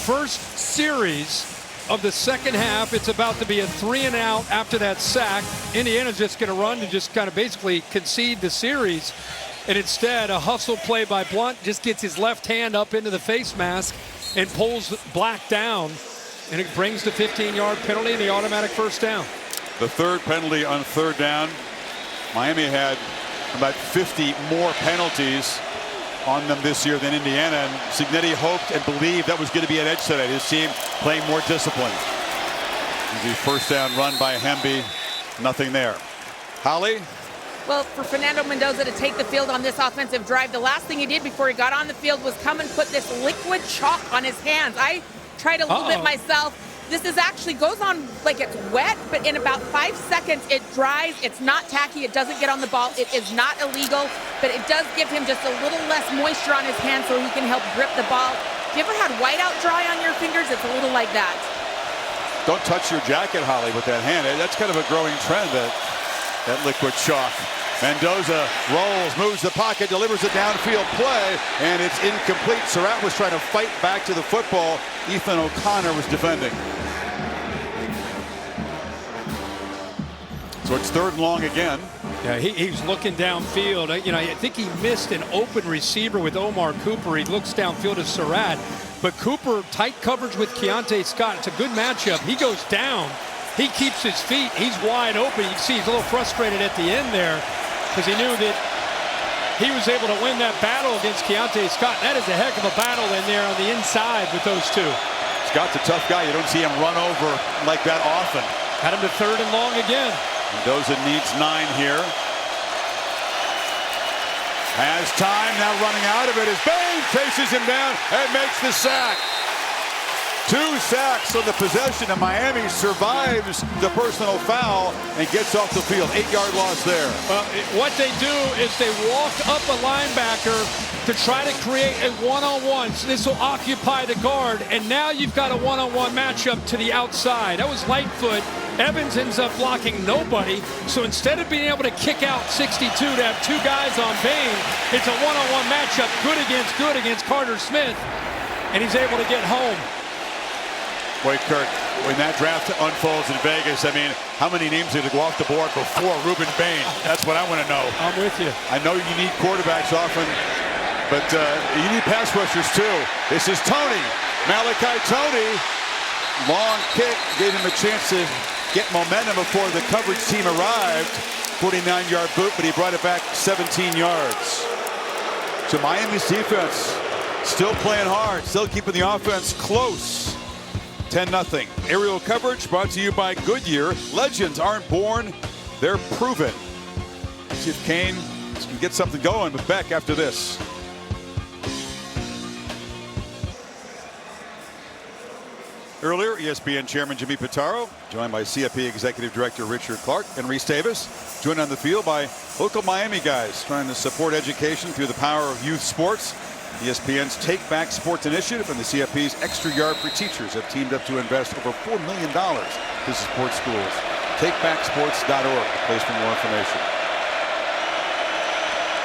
Speaker 2: First series of the second half. It's about to be a 3-and-out after that sack. Indiana's just going to run to just kind of basically concede the series. And instead, a hustle play by Blunt just gets his left hand up into the face mask and pulls Black down. And it brings the 15-yard penalty and the automatic first down.
Speaker 1: The third penalty on 3rd down. Miami had about 50 more penalties on them this year than Indiana. And Signetti hoped and believed that was going to be an edge today. His team playing more disciplined. The first down run by Hemby. Nothing there. Holly?
Speaker 5: Well, for Fernando Mendoza to take the field on this offensive drive, the last thing he did before he got on the field was come and put this liquid chalk on his hands. I tried a little bit myself. This is actually goes on like it's wet, but in about 5 seconds it dries. It's not tacky. It doesn't get on the ball. It is not illegal, but it does give him just a little less moisture on his hands so he can help grip the ball. Have you ever had whiteout dry on your fingers? It's a little like that.
Speaker 1: Don't touch your jacket, Holly, with that hand. That's kind of a growing trend, that liquid chalk. Mendoza rolls, moves the pocket, delivers a downfield play, and it's incomplete. Surratt was trying to fight back to the football. Ethan O'Connor was defending. So it's 3rd and long again.
Speaker 2: Yeah, he's looking downfield. I think he missed an open receiver with Omar Cooper. He looks downfield to Surratt. But Cooper, tight coverage with Keontae Scott. It's a good matchup. He goes down. He keeps his feet. He's wide open. You can see he's a little frustrated at the end there because he knew that he was able to win that battle against Keontae Scott. That is a heck of a battle in there on the inside with those two.
Speaker 1: Scott's a tough guy. You don't see him run over like that often.
Speaker 2: Got him to 3rd and long again.
Speaker 1: Mendoza needs 9 here. Has time, now running out of it as Bain chases him down and makes the sack. 2 sacks on the possession, and Miami survives the personal foul and gets off the field. 8-yard loss there.
Speaker 2: What they do is they walk up a linebacker to try to create a one-on-one. So this will occupy the guard, and now you've got a one-on-one matchup to the outside. That was Lightfoot. Evans ends up blocking nobody. So instead of being able to kick out 62 to have 2 guys on Bain, it's a one-on-one matchup, good against Carter Smith, and he's able to get home.
Speaker 1: Boy, Kirk, when that draft unfolds in Vegas, I mean, how many names did go off the board before Ruben Bain? That's what I want to know.
Speaker 2: I'm with you.
Speaker 1: I know you need quarterbacks often, but you need pass rushers too. This is Tony. Malachi Tony. Long kick, gave him a chance to get momentum before the coverage team arrived. 49-yard boot, but he brought it back 17 yards. So Miami's defense still playing hard, still keeping the offense close. 10-0. Aerial coverage brought to you by Goodyear. Legends aren't born, they're proven. See if Kane can get something going with Beck after this. Earlier, ESPN Chairman Jimmy Pitaro, joined by CFP Executive Director Richard Clark and Reese Davis, joined on the field by local Miami guys trying to support education through the power of youth sports. ESPN's Take Back Sports Initiative and the CFP's Extra Yard for Teachers have teamed up to invest over $4 million to support schools. TakeBackSports.org, a place for more information.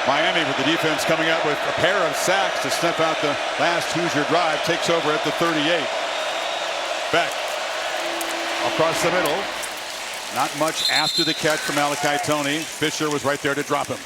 Speaker 1: Miami, with the defense coming up with a pair of sacks to snuff out the last Hoosier drive, takes over at the 38. Beck across the middle. Not much after the catch from Malachi Tony. Fisher was right there to drop him.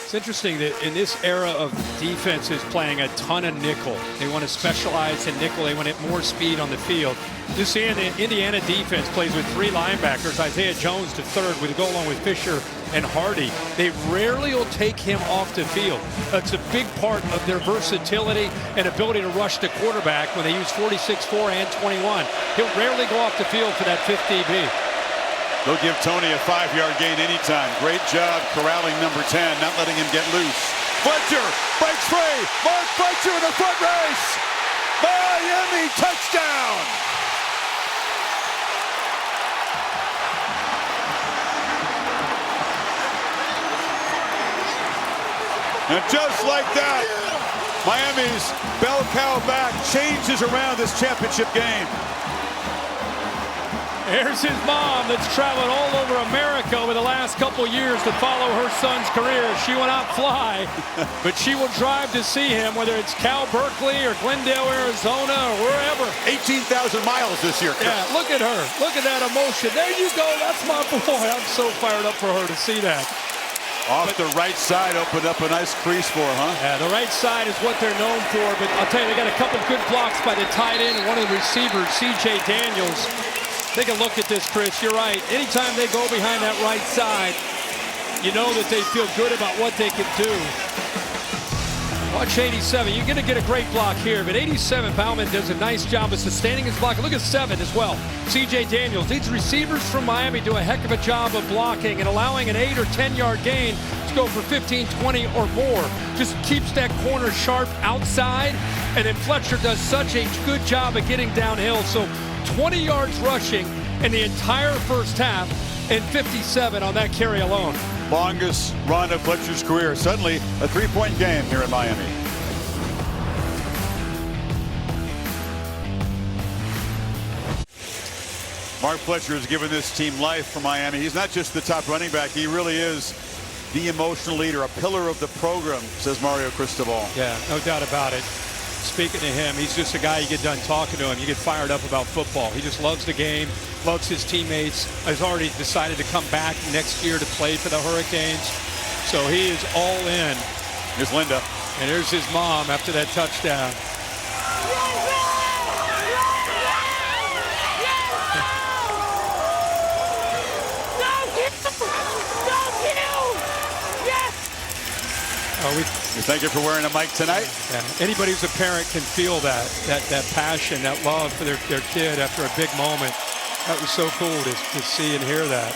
Speaker 2: It's interesting that in this era of defenses playing a ton of nickel, they want to specialize in nickel. They want to get more speed on the field. This Indiana defense plays with 3 linebackers. Isaiah Jones to 3rd with a go along with Fisher and Hardy. They rarely will take him off the field. That's a big part of their versatility and ability to rush the quarterback when they use 46-4 and 21. He'll rarely go off the field for that 5th DB.
Speaker 1: They'll give Tony a 5-yard gain anytime. Great job corralling number 10, not letting him get loose. Fletcher breaks free. Mark Fletcher in the foot race. Miami touchdown. And just like that, Miami's bell cow back changes around this championship game.
Speaker 2: Here's his mom that's traveled all over America over the last couple years to follow her son's career. She will not fly, but she will drive to see him, whether it's Cal Berkeley or Glendale, Arizona, or wherever.
Speaker 1: 18,000 miles this year.
Speaker 2: Yeah, look at her. Look at that emotion. There you go. That's my boy. I'm so fired up for her to see that.
Speaker 1: Off the right side, opened up a nice crease for her, huh?
Speaker 2: Yeah, the right side is what they're known for, but I'll tell you, they got a couple good blocks by the tight end and one of the receivers, C.J. Daniels. Take a look at this, Chris. You're right. Anytime they go behind that right side, you know that they feel good about what they can do. Watch 87. You're going to get a great block here, but 87, Bauman does a nice job of sustaining his block. Look at 7 as well. C.J. Daniels. These receivers from Miami do a heck of a job of blocking and allowing an 8 or 10-yard gain to go for 15, 20 or more. Just keeps that corner sharp outside, and then Fletcher does such a good job of getting downhill. So 20 yards rushing in the entire first half and 57 on that carry alone.
Speaker 1: Longest run of Fletcher's career. Suddenly a 3-point game here in Miami. Mark Fletcher has given this team life for Miami. He's not just the top running back. He really is the emotional leader, a pillar of the program, says Mario Cristobal.
Speaker 2: Yeah, no doubt about it. Speaking to him, he's just a guy, you get done talking to him, you get fired up about football. He just loves the game, loves his teammates, has already decided to come back next year to play for the Hurricanes. So he is all in.
Speaker 1: Here's Linda.
Speaker 2: And here's his mom after that touchdown.
Speaker 1: We thank you for wearing a mic tonight.
Speaker 2: Yeah. Anybody who's a parent can feel that passion, that love for their kid after a big moment. That was so cool to see and hear that.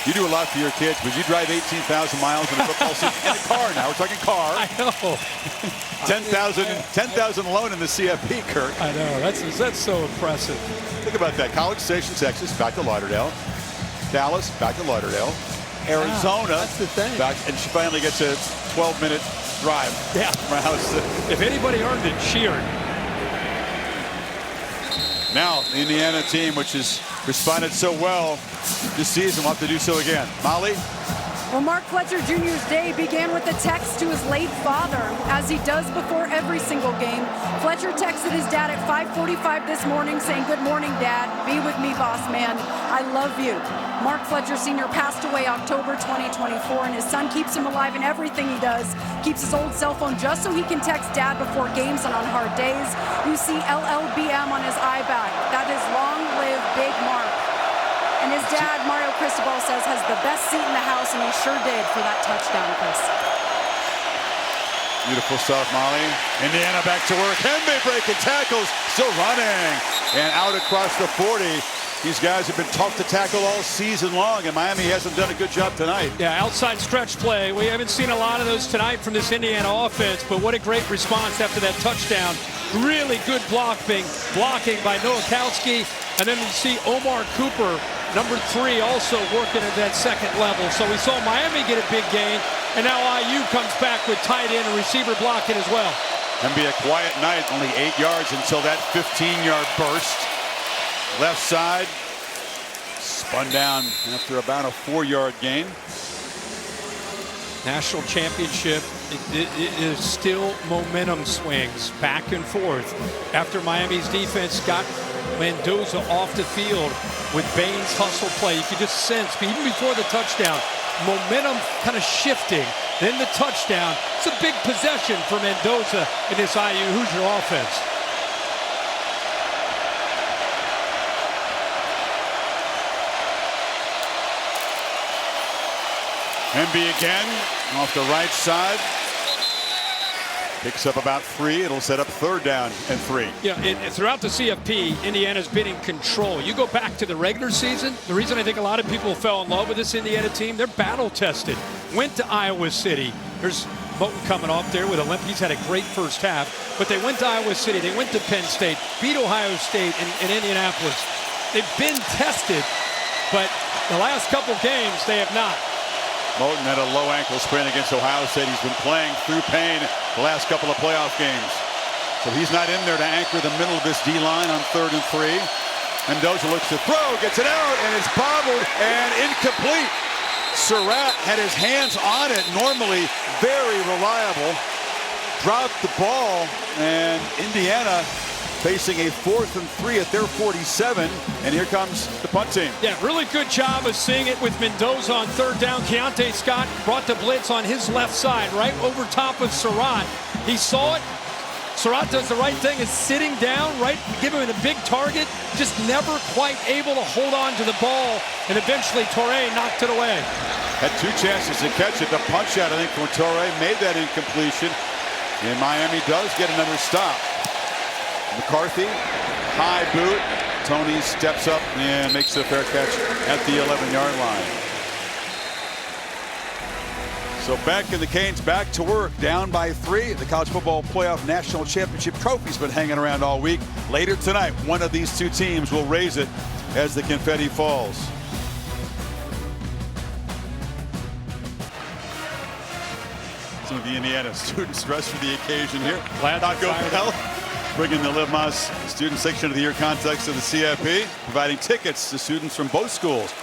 Speaker 1: You do a lot for your kids, but you drive 18,000 miles in a football season in a car now. We're talking car.
Speaker 2: I know.
Speaker 1: 10,000 alone in the CFP, Kirk.
Speaker 2: I know. That's so impressive.
Speaker 1: Think about that. College Station, Texas, back to Lauderdale. Dallas, back to Lauderdale. Arizona,
Speaker 2: that's the thing.
Speaker 1: Back, and she finally gets a 12-minute drive.
Speaker 2: Yeah.
Speaker 1: From her house.
Speaker 2: If anybody earned it, she earned.
Speaker 1: Now, the Indiana team, which has responded so well this season, will have to do so again. Molly?
Speaker 7: Well, Mark Fletcher Jr.'s day began with a text to his late father, as he does before every single game. Fletcher texted his dad at 5:45 this morning saying, "Good morning, Dad. Be with me, boss man. I love you." Mark Fletcher Sr. passed away October 2024, and his son keeps him alive in everything he does. Keeps his old cell phone just so he can text Dad before games and on hard days. You see LLBM on his eye bag. That is long live Big Mark. And his dad, Mario Cristobal, says has the best seat in the house, and he sure did for that touchdown, Chris.
Speaker 1: Beautiful stuff, Molly. Indiana back to work. Can they break and tackles? Still running. And out across the 40. These guys have been tough to tackle all season long, and Miami hasn't done a good job tonight.
Speaker 2: Yeah, outside stretch play. We haven't seen a lot of those tonight from this Indiana offense, but what a great response after that touchdown. Really good blocking by Nowakowski. And then we see Omar Cooper, number 3, also working at that second level. So we saw Miami get a big gain, and now IU comes back with tight end and receiver blocking as well.
Speaker 1: And be a quiet night, only 8 yards until that 15-yard burst. Left side, spun down after about a 4-yard gain.
Speaker 2: National championship, it is still momentum swings back and forth. After Miami's defense got Mendoza off the field with Bain's hustle play, you could just sense, even before the touchdown, momentum kind of shifting. Then the touchdown. It's a big possession for Mendoza in this IU Hoosier offense.
Speaker 1: Emby again off the right side. Picks up about 3. It'll set up 3rd down and 3.
Speaker 2: Yeah, throughout the CFP, Indiana's been in control. You go back to the regular season, the reason I think a lot of people fell in love with this Indiana team, they're battle tested. Went to Iowa City. There's Moten coming off there with Olympic. He's had a great first half, but they went to Iowa City. They went to Penn State, beat Ohio State in Indianapolis. They've been tested, but the last couple games, they have not.
Speaker 1: Moten had a low ankle sprain against Ohio State. He's been playing through pain the last couple of playoff games. So he's not in there to anchor the middle of this D-line on 3rd and 3. Mendoza looks to throw, gets it out, and it's bobbled and incomplete. Surratt had his hands on it, normally very reliable. Dropped the ball, and Indiana facing a 4th and 3 at their 47, and here comes the punt team.
Speaker 2: Yeah, really good job of seeing it with Mendoza on 3rd down. Keontae Scott brought the blitz on his left side, right over top of Surratt. He saw it. Surratt does the right thing, is sitting down, right, give him a big target, just never quite able to hold on to the ball, and eventually Torrey knocked it away.
Speaker 1: Had 2 chances to catch it. The punch out, I think, from Torrey made that incompletion, and Miami does get another stop. McCarthy, high boot. Tony steps up and makes the fair catch at the 11-yard line. So back in the Canes, back to work, down by 3. The College Football Playoff National Championship trophy's been hanging around all week. Later tonight, one of these 2 teams will raise it as the confetti falls. Some of the Indiana students dressed for the occasion here.
Speaker 2: Glad
Speaker 1: Taco Bell, bringing the Livmas Student Section of the Year contest to the CFP, providing tickets to students from both schools.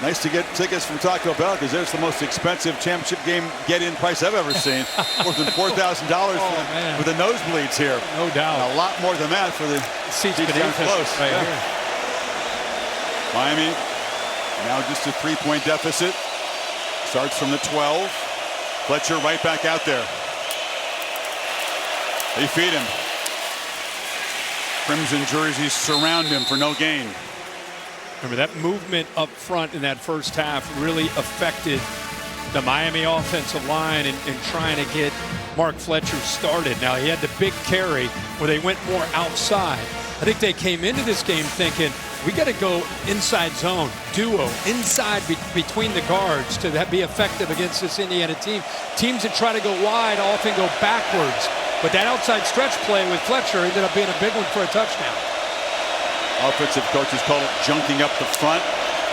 Speaker 1: Nice to get tickets from Taco Bell because there's the most expensive championship game get-in price I've ever seen. More than $4,000 for the nosebleeds here.
Speaker 2: No doubt.
Speaker 1: And a lot more than that for the
Speaker 2: seats
Speaker 1: down close.
Speaker 2: Right here.
Speaker 1: Miami now just a 3-point deficit. Starts from the 12. Fletcher right back out there. They feed him. Crimson jerseys surround him for no gain.
Speaker 2: Remember, that movement up front in that first half really affected the Miami offensive line and trying to get Mark Fletcher started. Now, he had the big carry where they went more outside. I think they came into this game thinking, we got to go inside zone, duo, inside between the guards to be effective against this Indiana team. Teams that try to go wide often go backwards. But that outside stretch play with Fletcher ended up being a big one for a touchdown.
Speaker 1: Offensive coaches call it junking up the front.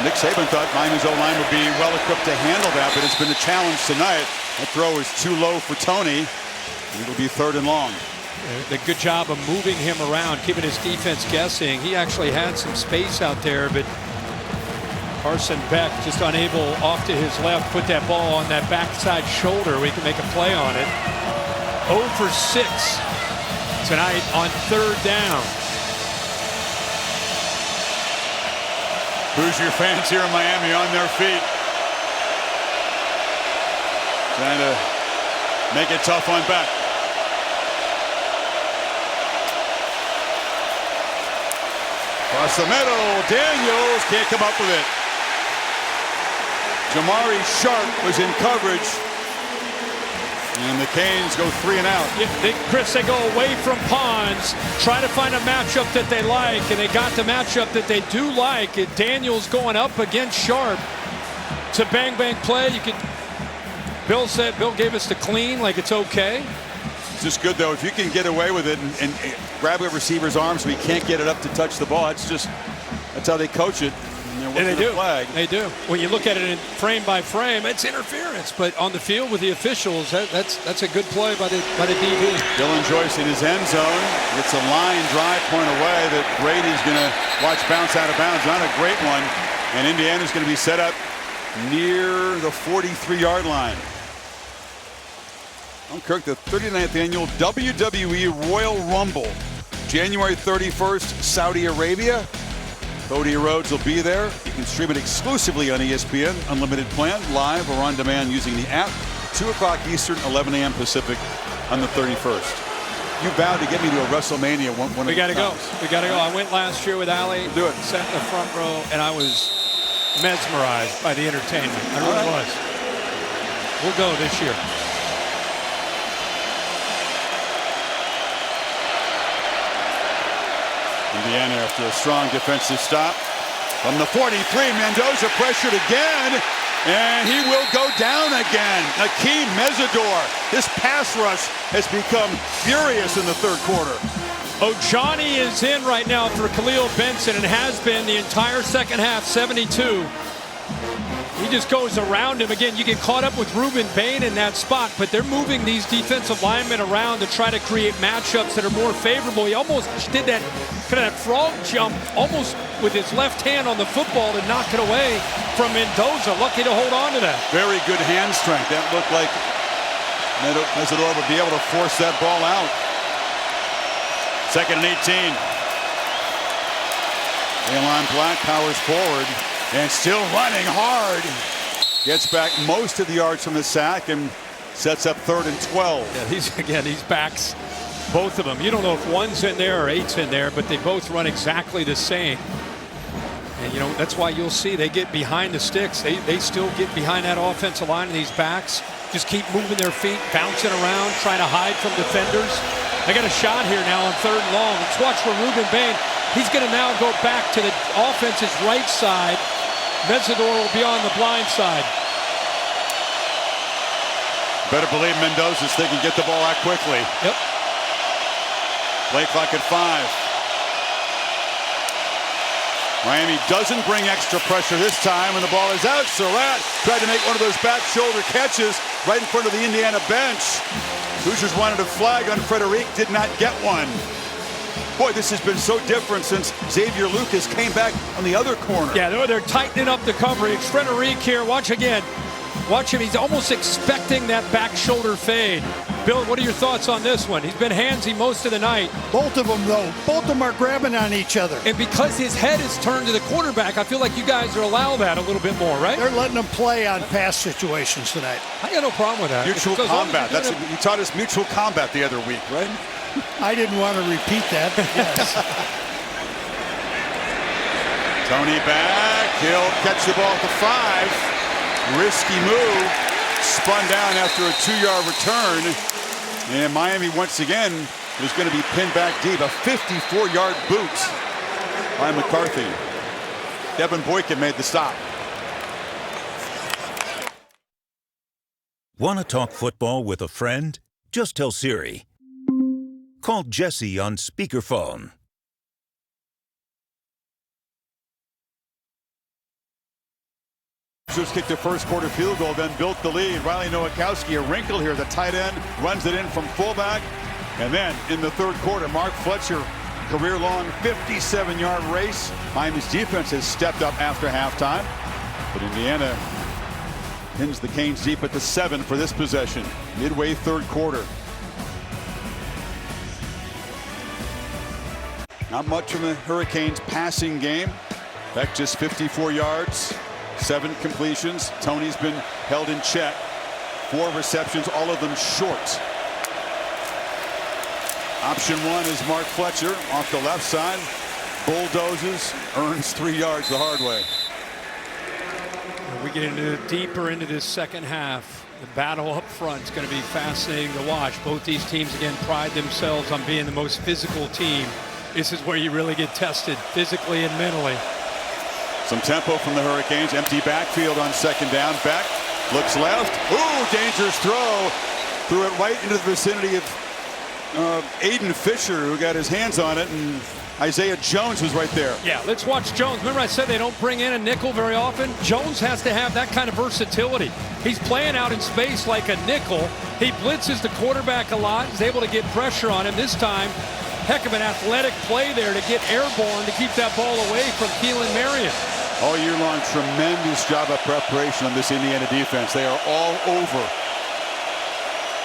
Speaker 1: Nick Saban thought Miami's O-line would be well equipped to handle that, but it's been a challenge tonight. That throw is too low for Tony. It'll be 3rd and long.
Speaker 2: The good job of moving him around, keeping his defense guessing. He actually had some space out there, but Carson Beck just unable off to his left, put that ball on that backside shoulder. We can make a play on it. 0 for 6 tonight on 3rd down.
Speaker 1: Hoosier fans here in Miami on their feet. Trying to make it tough on Beck. Across the middle, Daniels can't come up with it. Jamari Sharp was in coverage. And the Canes go 3 and out.
Speaker 2: Yeah, Chris, they go away from Pons, try to find a matchup that they like, and they got the matchup that they do like. Daniels going up against Sharp. It's a bang-bang play. Bill gave us the clean, like it's okay.
Speaker 1: It's just good, though, if you can get away with it and grab a receiver's arm so he can't get it up to touch the ball. That's how they coach it.
Speaker 2: And they do. They do. When you look at it in frame by frame, it's interference. But on the field with the officials, that's a good play by the DB.
Speaker 1: Dylan Joyce in his end zone. It's a line drive point away that Brady's going to watch bounce out of bounds. Not a great one. And Indiana's going to be set up near the 43-yard line. I'm Kirk, the 39th annual WWE Royal Rumble. January 31st, Saudi Arabia. Cody Rhodes will be there. You can stream it exclusively on ESPN, unlimited plan, live or on demand using the app. 2 o'clock Eastern, 11 a.m. Pacific on the 31st. You vowed to get me to a WrestleMania one
Speaker 2: We got to go. We got to go. I went last year with Allie.
Speaker 1: Do it.
Speaker 2: Sat in the front row, and I was mesmerized by the entertainment. I really was. We'll go this year.
Speaker 1: Indiana after a strong defensive stop. From the 43, Mendoza pressured again, and he will go down again. Akeem Mesidor. This pass rush has become furious in the 3rd quarter.
Speaker 2: Johnny is in right now for Khalil Benson and has been the entire second half, 72. He just goes around him. Again, you get caught up with Ruben Bain in that spot, but they're moving these defensive linemen around to try to create matchups that are more favorable. He almost did that kind of that frog jump almost with his left hand on the football to knock it away from Mendoza. Lucky to hold on to that. Very good hand strength. That looked like Mesidor would be able to force that ball out. 2nd and 18. Elon Black powers forward. And still running hard. Gets back most of the yards from the sack and sets up 3rd and 12. Yeah, these backs, both of them. You don't know if one's in there or 8's in there, but they both run exactly the same. And, that's why you'll see they get behind the sticks. They still get behind that offensive line, and these backs just keep moving their feet, bouncing around, trying to hide from defenders. They got a shot here now on 3rd and long. Let's watch for Ruben Bain. He's going to now go back to the offense's right side. Mesidor will be on the blind side. Better believe Mendoza's thinking get the ball out quickly. Yep. Play clock at 5. Miami doesn't bring extra pressure this time, and the ball is out. Surratt tried to make one of those back shoulder catches right in front of the Indiana bench. Hoosiers wanted a flag on Frederic, did not get one.
Speaker 1: Boy, this has been so different since Xavier Lucas came back on the other corner.
Speaker 2: Yeah, they're tightening up the coverage. Frederic here, watch again. Watch him, he's almost expecting that back shoulder fade. Bill, what are your thoughts on this one? He's been handsy most of the night.
Speaker 10: Both of them, though. Both of them are grabbing on each other.
Speaker 2: And because his head is turned to the quarterback, I feel like you guys are allowing that a little bit more, right?
Speaker 10: They're letting them play on pass situations tonight.
Speaker 2: I got no problem with that.
Speaker 1: Mutual combat. You taught us mutual combat the other week, right?
Speaker 10: I didn't want to repeat that, but yes.
Speaker 1: Tony back. He'll catch the ball at the 5. Risky move. Spun down after a 2-yard return. And Miami once again is going to be pinned back deep. A 54-yard boot by McCarthy. Devin Boykin made the stop.
Speaker 9: Want to talk football with a friend? Just tell Siri. Call Jesse on speakerphone.
Speaker 1: Hoosiers kicked their first quarter field goal, then built the lead. Riley Nowakowski, a wrinkle here, the tight end, runs it in from fullback. And then in the third quarter, Mark Fletcher, career-long 57-yard race. Miami's defense has stepped up after halftime. But Indiana pins the Canes deep at the 7 for this possession. Midway third quarter. Not much from the Hurricanes passing game. Beck just 54 yards. 7 completions. Tony's been held in check. 4 receptions, all of them short. Option 1 is Mark Fletcher off the left side. Bulldozes, earns 3 yards the hard way.
Speaker 2: We get deeper into this second half. The battle up front is going to be fascinating to watch. Both these teams, again, pride themselves on being the most physical team. This is where you really get tested physically and mentally.
Speaker 1: Some tempo from the Hurricanes. Empty backfield on second down. Beck looks left. Ooh, dangerous throw. Threw it right into the vicinity of Aiden Fisher, who got his hands on it, and Isaiah Jones was right there.
Speaker 2: Yeah, let's watch Jones. Remember I said they don't bring in a nickel very often? Jones has to have that kind of versatility. He's playing out in space like a nickel. He blitzes the quarterback a lot. He's able to get pressure on him. This time, heck of an athletic play there to get airborne to keep that ball away from Keelan Marion.
Speaker 1: All year long, tremendous job of preparation on this Indiana defense. They are all over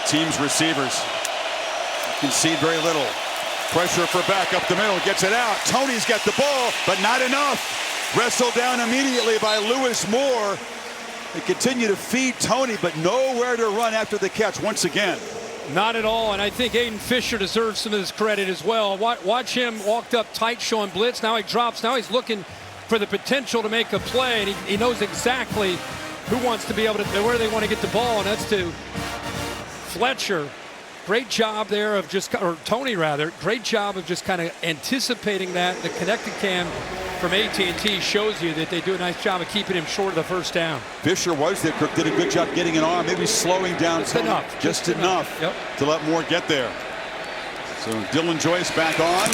Speaker 1: team's receivers. Concede very little. Pressure for Beck up the middle, gets it out. Tony's got the ball, but not enough. Wrestled down immediately by Lewis Moore. They continue to feed Tony, but nowhere to run after the catch once again.
Speaker 2: Not at all, and I think Aiden Fisher deserves some of this credit as well. Watch him walked up tight, showing blitz. Now he drops. Now he's looking for the potential to make a play, and he knows exactly who wants to be able to, where they want to get the ball, and that's to Fletcher. Great job there of just, or Tony rather, great job of just kind of anticipating that. The connected cam from AT&T shows you that they do a nice job of keeping him short of the first down.
Speaker 1: Fisher was there. Cook did a good job getting an arm, maybe slowing down
Speaker 2: just enough.
Speaker 1: Just enough
Speaker 2: yep.
Speaker 1: to let Moore get there. So Dylan Joyce back on.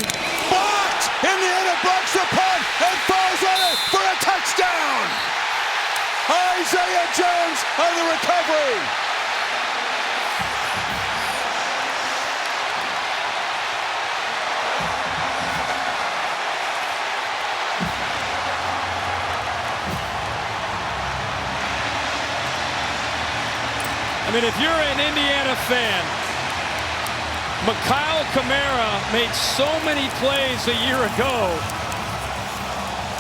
Speaker 1: Blocked! Indiana blocks the punt and falls on it for a touchdown! Isaiah Jones on the recovery.
Speaker 2: I mean, if you're an Indiana fan, Mikhail Kamara made so many plays a year ago.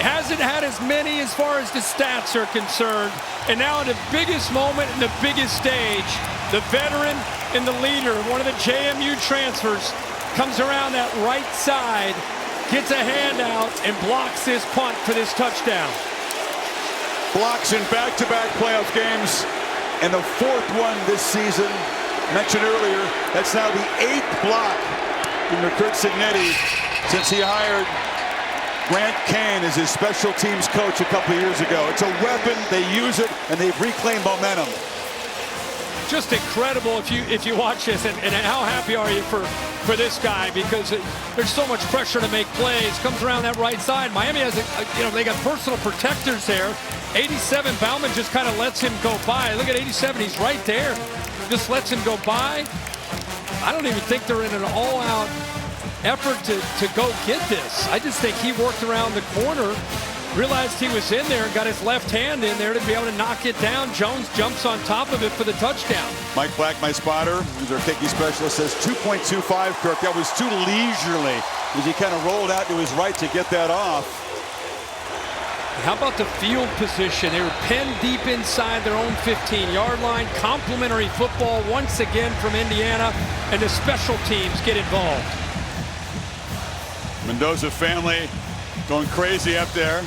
Speaker 2: Hasn't had as many as far as the stats are concerned. And now in the biggest moment and the biggest stage, the veteran and the leader, one of the JMU transfers, comes around that right side, gets a handout, and blocks this punt for this touchdown.
Speaker 1: Blocks in back-to-back playoff games. And the 4th one this season, mentioned earlier, that's now the 8th block from Kurt Cignetti since he hired Grant Kane as his special teams coach a couple of years ago. It's a weapon, they use it, and they've reclaimed momentum.
Speaker 2: Just incredible if you watch this, and how happy are you for this guy, because there's so much pressure to make plays. Comes around that right side. Miami has they got personal protectors there. 87, Bauman just kind of lets him go by. Look at 87, he's right there. Just lets him go by. I don't even think they're in an all-out effort to go get this. I just think he worked around the corner, realized he was in there, and got his left hand in there to be able to knock it down. Jones jumps on top of it for the touchdown.
Speaker 1: Mike Black, my spotter, who's our kicking specialist, says 2.25, Kirk. That was too leisurely as he kind of rolled out to his right to get that off.
Speaker 2: How about the field position? They were pinned deep inside their own 15-yard line. Complimentary football once again from Indiana, and the special teams get involved.
Speaker 1: Mendoza family going crazy up there.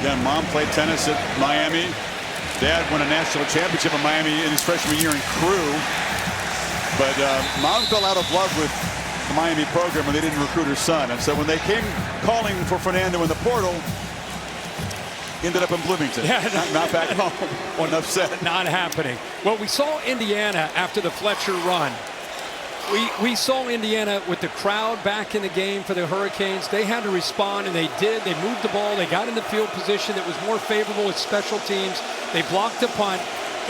Speaker 1: Again, mom played tennis at Miami. Dad won a national championship at Miami in his freshman year in crew. But mom fell out of love with the Miami program when they didn't recruit her son. And so when they came calling for Fernando in the portal, ended up in Bloomington.
Speaker 2: Yeah,
Speaker 1: not back home. Enough said.
Speaker 2: Not happening. Well, we saw Indiana after the Fletcher run. We saw Indiana with the crowd back in the game for the Hurricanes. They had to respond, and they did. They moved the ball. They got in the field position that was more favorable with special teams. They blocked a punt.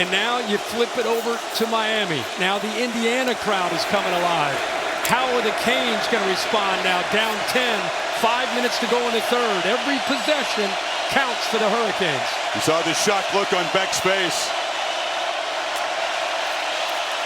Speaker 2: And now you flip it over to Miami. Now the Indiana crowd is coming alive. How are the Canes going to respond now? Down 10, 5 minutes to go in the third. Every possession counts for the Hurricanes.
Speaker 1: You saw the shocked look on Beck's face.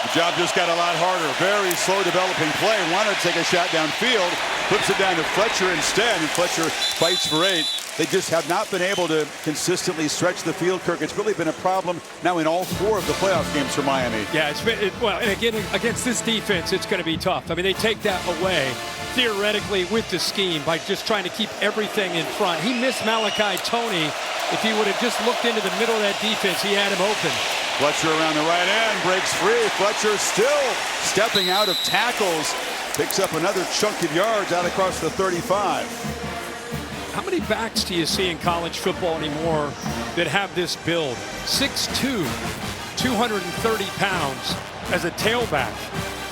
Speaker 1: The job just got a lot harder. Very slow developing play. Wanted to take a shot downfield. Flips it down to Fletcher instead, and Fletcher fights for 8. They just have not been able to consistently stretch the field, Kirk. It's really been a problem now in all 4 of the playoff games for Miami.
Speaker 2: Yeah, it's been, well, and again, against this defense, it's going to be tough. I mean, they take that away, theoretically, with the scheme by just trying to keep everything in front. He missed Malachi Toney. If he would have just looked into the middle of that defense, he had him open.
Speaker 1: Fletcher around the right end, breaks free. Fletcher still stepping out of tackles. Picks up another chunk of yards out across the 35.
Speaker 2: How many backs do you see in college football anymore that have this build? 6'2", 230 pounds as a tailback.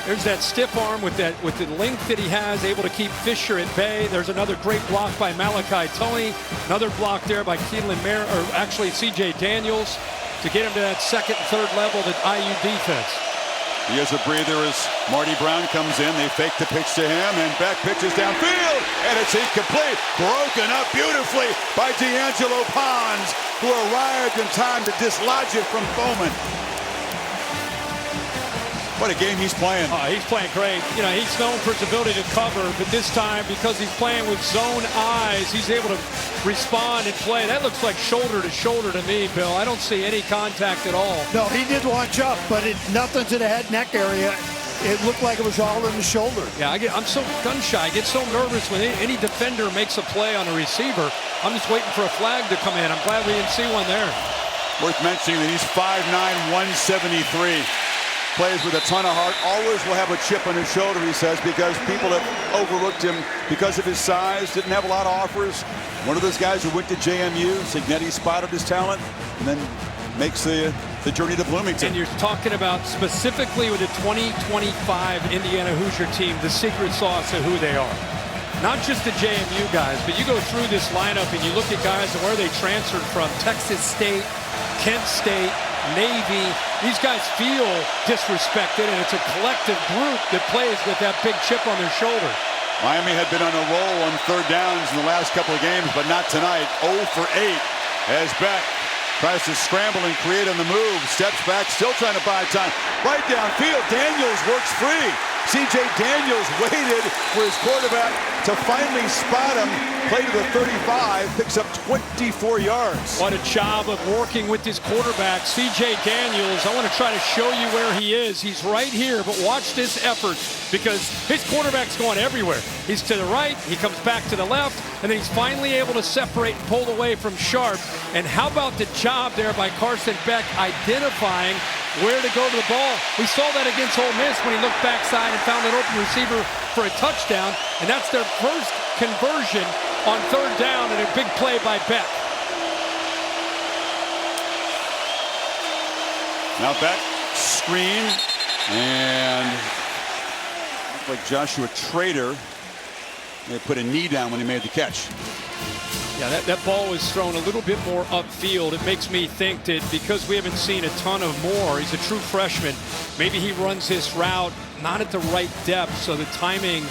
Speaker 2: There's that stiff arm with the length that he has, able to keep Fisher at bay. There's another great block by Malachi Toney. Another block there by Keelan Merritt, or actually C.J. Daniels, to get him to that second and third level of the IU defense.
Speaker 1: He has a breather as Marty Brown comes in. They fake the pitch to him, and Beck pitches downfield, and it's incomplete. Broken up beautifully by D'Angelo Pons, who arrived in time to dislodge it from Bowman. What a game he's playing.
Speaker 2: He's playing great. You know, he's known for his ability to cover, but this time, because he's playing with zone eyes, he's able to respond and play. That looks like shoulder to shoulder to me, Bill. I don't see any contact at all.
Speaker 10: No, he did launch up, but nothing to the head neck area. It looked like it was all in the shoulder.
Speaker 2: Yeah, I'm so gun shy. I get so nervous when any defender makes a play on a receiver. I'm just waiting for a flag to come in. I'm glad we didn't see one there.
Speaker 1: Worth mentioning that he's 5'9", 173. Plays with a ton of heart. Always will have a chip on his shoulder, he says, because people have overlooked him because of his size. Didn't have a lot of offers. One of those guys who went to JMU. Signetti spotted his talent and then makes the journey to Bloomington.
Speaker 2: And you're talking about specifically with the 2025 Indiana Hoosier team, the secret sauce of who they are. Not just the JMU guys, but you go through this lineup and you look at guys and where they transferred from. Texas State, Kent State, Navy. These guys feel disrespected, and it's a collective group that plays with that big chip on their shoulder.
Speaker 1: Miami had been on a roll on third downs in the last couple of games, but not tonight. 0 for 8 as Beck tries to scramble and create on the move. Steps back, still trying to buy time. Right downfield, Daniels works free. C.J. Daniels waited for his quarterback to finally spot him. Play to the 35, picks up 24 yards.
Speaker 2: What a job of working with his quarterback, C.J. Daniels. I want to try to show you where he is. He's right here, but watch this effort because his quarterback's going everywhere. He's to the right, he comes back to the left, and then he's finally able to separate and pull away from Sharp. And how about the job there by Carson Beck identifying where to go to the ball. We saw that against Ole Miss when he looked backside and found an open receiver for a touchdown, and that's their first conversion on third down, and a big play by Beck.
Speaker 1: Now Beck, screen, and looked like Joshua Trader may have put a knee down when he made the catch.
Speaker 2: Yeah, that ball was thrown a little bit more upfield. It makes me think that because we haven't seen a ton of Moore, he's a true freshman, maybe he runs his route not at the right depth, so the timing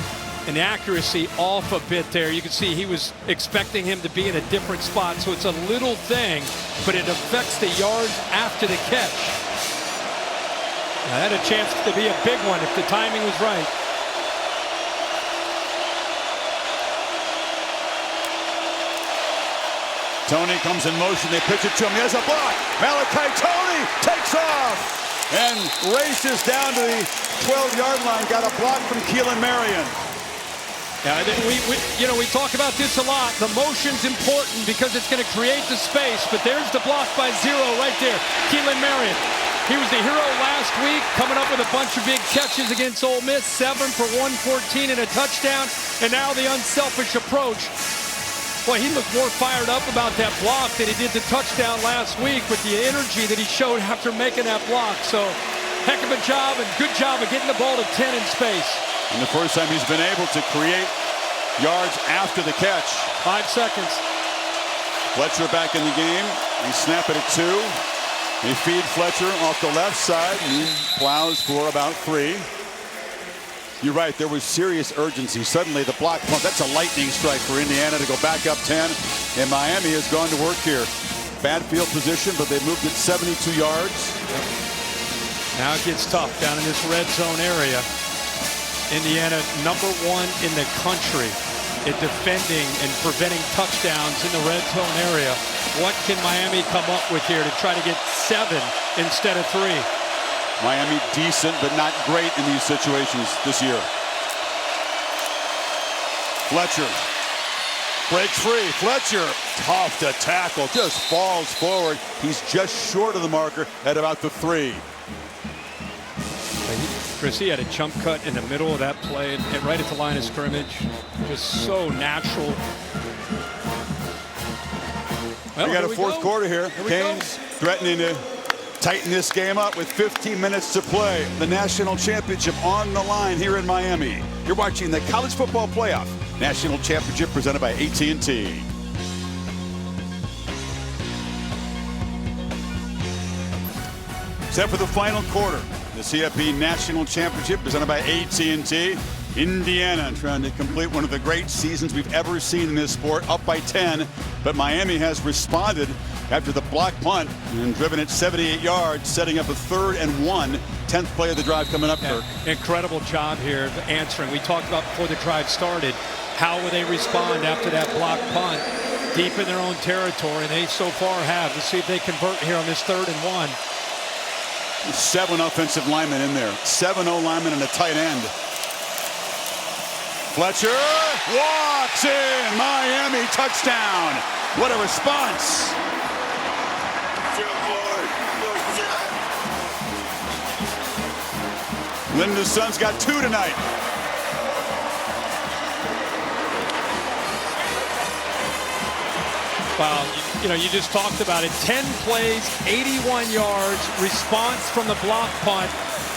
Speaker 2: and accuracy off a bit there. You can see he was expecting him to be in a different spot, so it's a little thing, but it affects the yards after the catch. Now, that had a chance to be a big one if the timing was right.
Speaker 1: Tony comes in motion. They pitch it to him. He has a block. Malachi Tony takes off and races down to the 12-yard line. Got a block from Keelan Marion.
Speaker 2: Yeah, we talk about this a lot. The motion's important because it's going to create the space, but there's the block by zero right there. Keelan Marion. He was the hero last week, coming up with a bunch of big catches against Ole Miss, 7 for 114 and a touchdown, and now the unselfish approach. Boy, he looked more fired up about that block than he did the touchdown last week with the energy that he showed after making that block. So, heck of a job and good job of getting the ball to 10 in space.
Speaker 1: And the first time he's been able to create yards after the catch.
Speaker 2: 5 seconds.
Speaker 1: Fletcher back in the game. He snap it at 2. They feed Fletcher off the left side, and he plows for about 3. You're right, there was serious urgency. Suddenly the block punt, that's a lightning strike for Indiana to go back up 10. And Miami has gone to work here. Bad field position, but they moved it 72 yards.
Speaker 2: Now it gets tough down in this red zone area. Indiana #1 in the country at defending and preventing touchdowns in the red zone area. What can Miami come up with here to try to get 7 instead of 3?
Speaker 1: Miami decent, but not great in these situations this year. Fletcher breaks free. Fletcher, tough to tackle, just falls forward. He's just short of the marker at about the 3.
Speaker 2: Chris, he had a jump cut in the middle of that play and right at the line of scrimmage. Just so natural. Well,
Speaker 1: we got a fourth quarter here. Canes threatening to tighten this game up with 15 minutes to play. The national championship on the line here in Miami. You're watching the College Football Playoff National Championship presented by AT&T. Set for the final quarter. The CFP National Championship presented by AT&T. Indiana trying to complete one of the great seasons we've ever seen in this sport, up by 10. But Miami has responded after the block punt and driven it 78 yards, setting up a 3rd and 1. 10th play of the drive coming up, Kirk.
Speaker 2: Incredible job here of answering. We talked about before the drive started, how will they respond after that block punt deep in their own territory, and they so far have. Let's see if they convert here on this 3rd and 1.
Speaker 1: 7 offensive linemen in there. 7 O-linemen and a tight end. Fletcher walks in. Miami touchdown. What a response. Linda's son's got 2 tonight.
Speaker 2: Wow, you just talked about it. 10 plays, 81 yards, response from the block punt.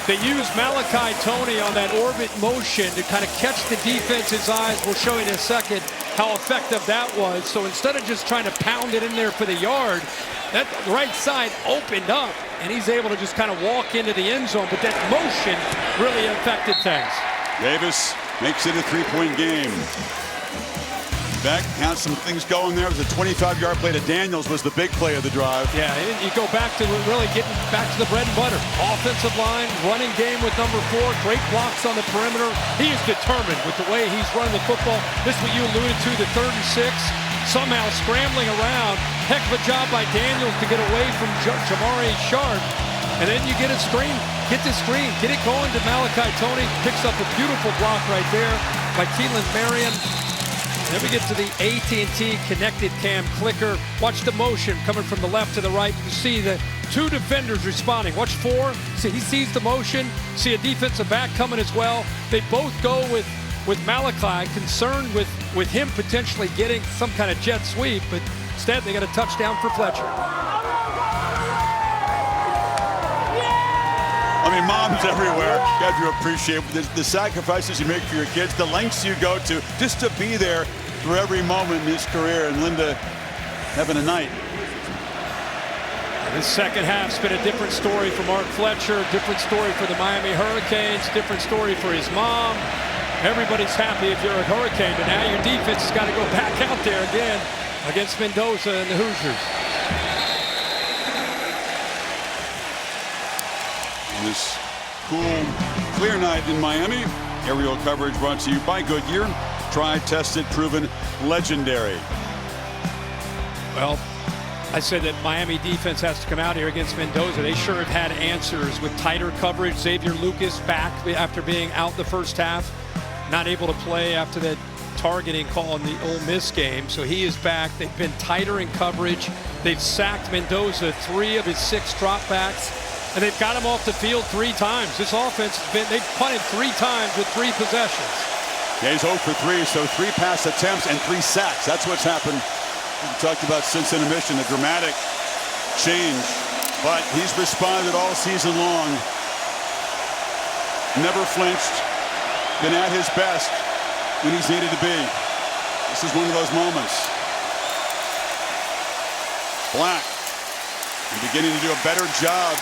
Speaker 2: They used Malachi Tony on that orbit motion to kind of catch the defense's eyes. We'll show you in a second how effective that was. So instead of just trying to pound it in there for the yard, that right side opened up, and he's able to just kind of walk into the end zone. But that motion really affected things.
Speaker 1: Davis makes it a 3-point game. Beck has some things going there. It was a 25-yard play to Daniels was the big play of the drive.
Speaker 2: Yeah, you go back to really getting back to the bread and butter. Offensive line, running game with #4. Great blocks on the perimeter. He is determined with the way he's running the football. This is what you alluded to, the 3rd and 6. Somehow scrambling around. Heck of a job by Daniels to get away from Jamari Sharp. And then you get a screen. Get the screen. Get it going to Malachi Tony. Picks up a beautiful block right there by Keelan Marion. Then we get to the AT&T connected cam clicker. Watch the motion coming from the left to the right. You see the 2 defenders responding. Watch 4. See, he sees the motion. See a defensive back coming as well. They both go with Malachi, concerned with him potentially getting some kind of jet sweep, but instead they got a touchdown for Fletcher.
Speaker 1: I mean, moms everywhere. You have to appreciate the sacrifices you make for your kids, the lengths you go to just to be there for every moment in his career. And Linda having a night.
Speaker 2: The second half's been a different story for Mark Fletcher, different story for the Miami Hurricanes, different story for his mom. Everybody's happy if you're a Hurricane, but now your defense has got to go back out there again against Mendoza and the Hoosiers.
Speaker 1: This cool, clear night in Miami. Aerial coverage brought to you by Goodyear. Tried, tested, proven, legendary.
Speaker 2: Well, I said that Miami defense has to come out here against Mendoza. They sure have had answers with tighter coverage. Xavier Lucas back after being out the first half. Not able to play after that targeting call in the Ole Miss game. So he is back. They've been tighter in coverage. They've sacked Mendoza 3 of his 6 dropbacks. And they've got him off the field 3 times. This offense has been, they've punted 3 times with 3 possessions.
Speaker 1: Yeah, he's 0 for 3, so 3 pass attempts and 3 sacks. That's what's happened. We talked about since intermission, a dramatic change. But he's responded all season long. Never flinched. Been at his best when he's needed to be. This is one of those moments. Black beginning to do a better job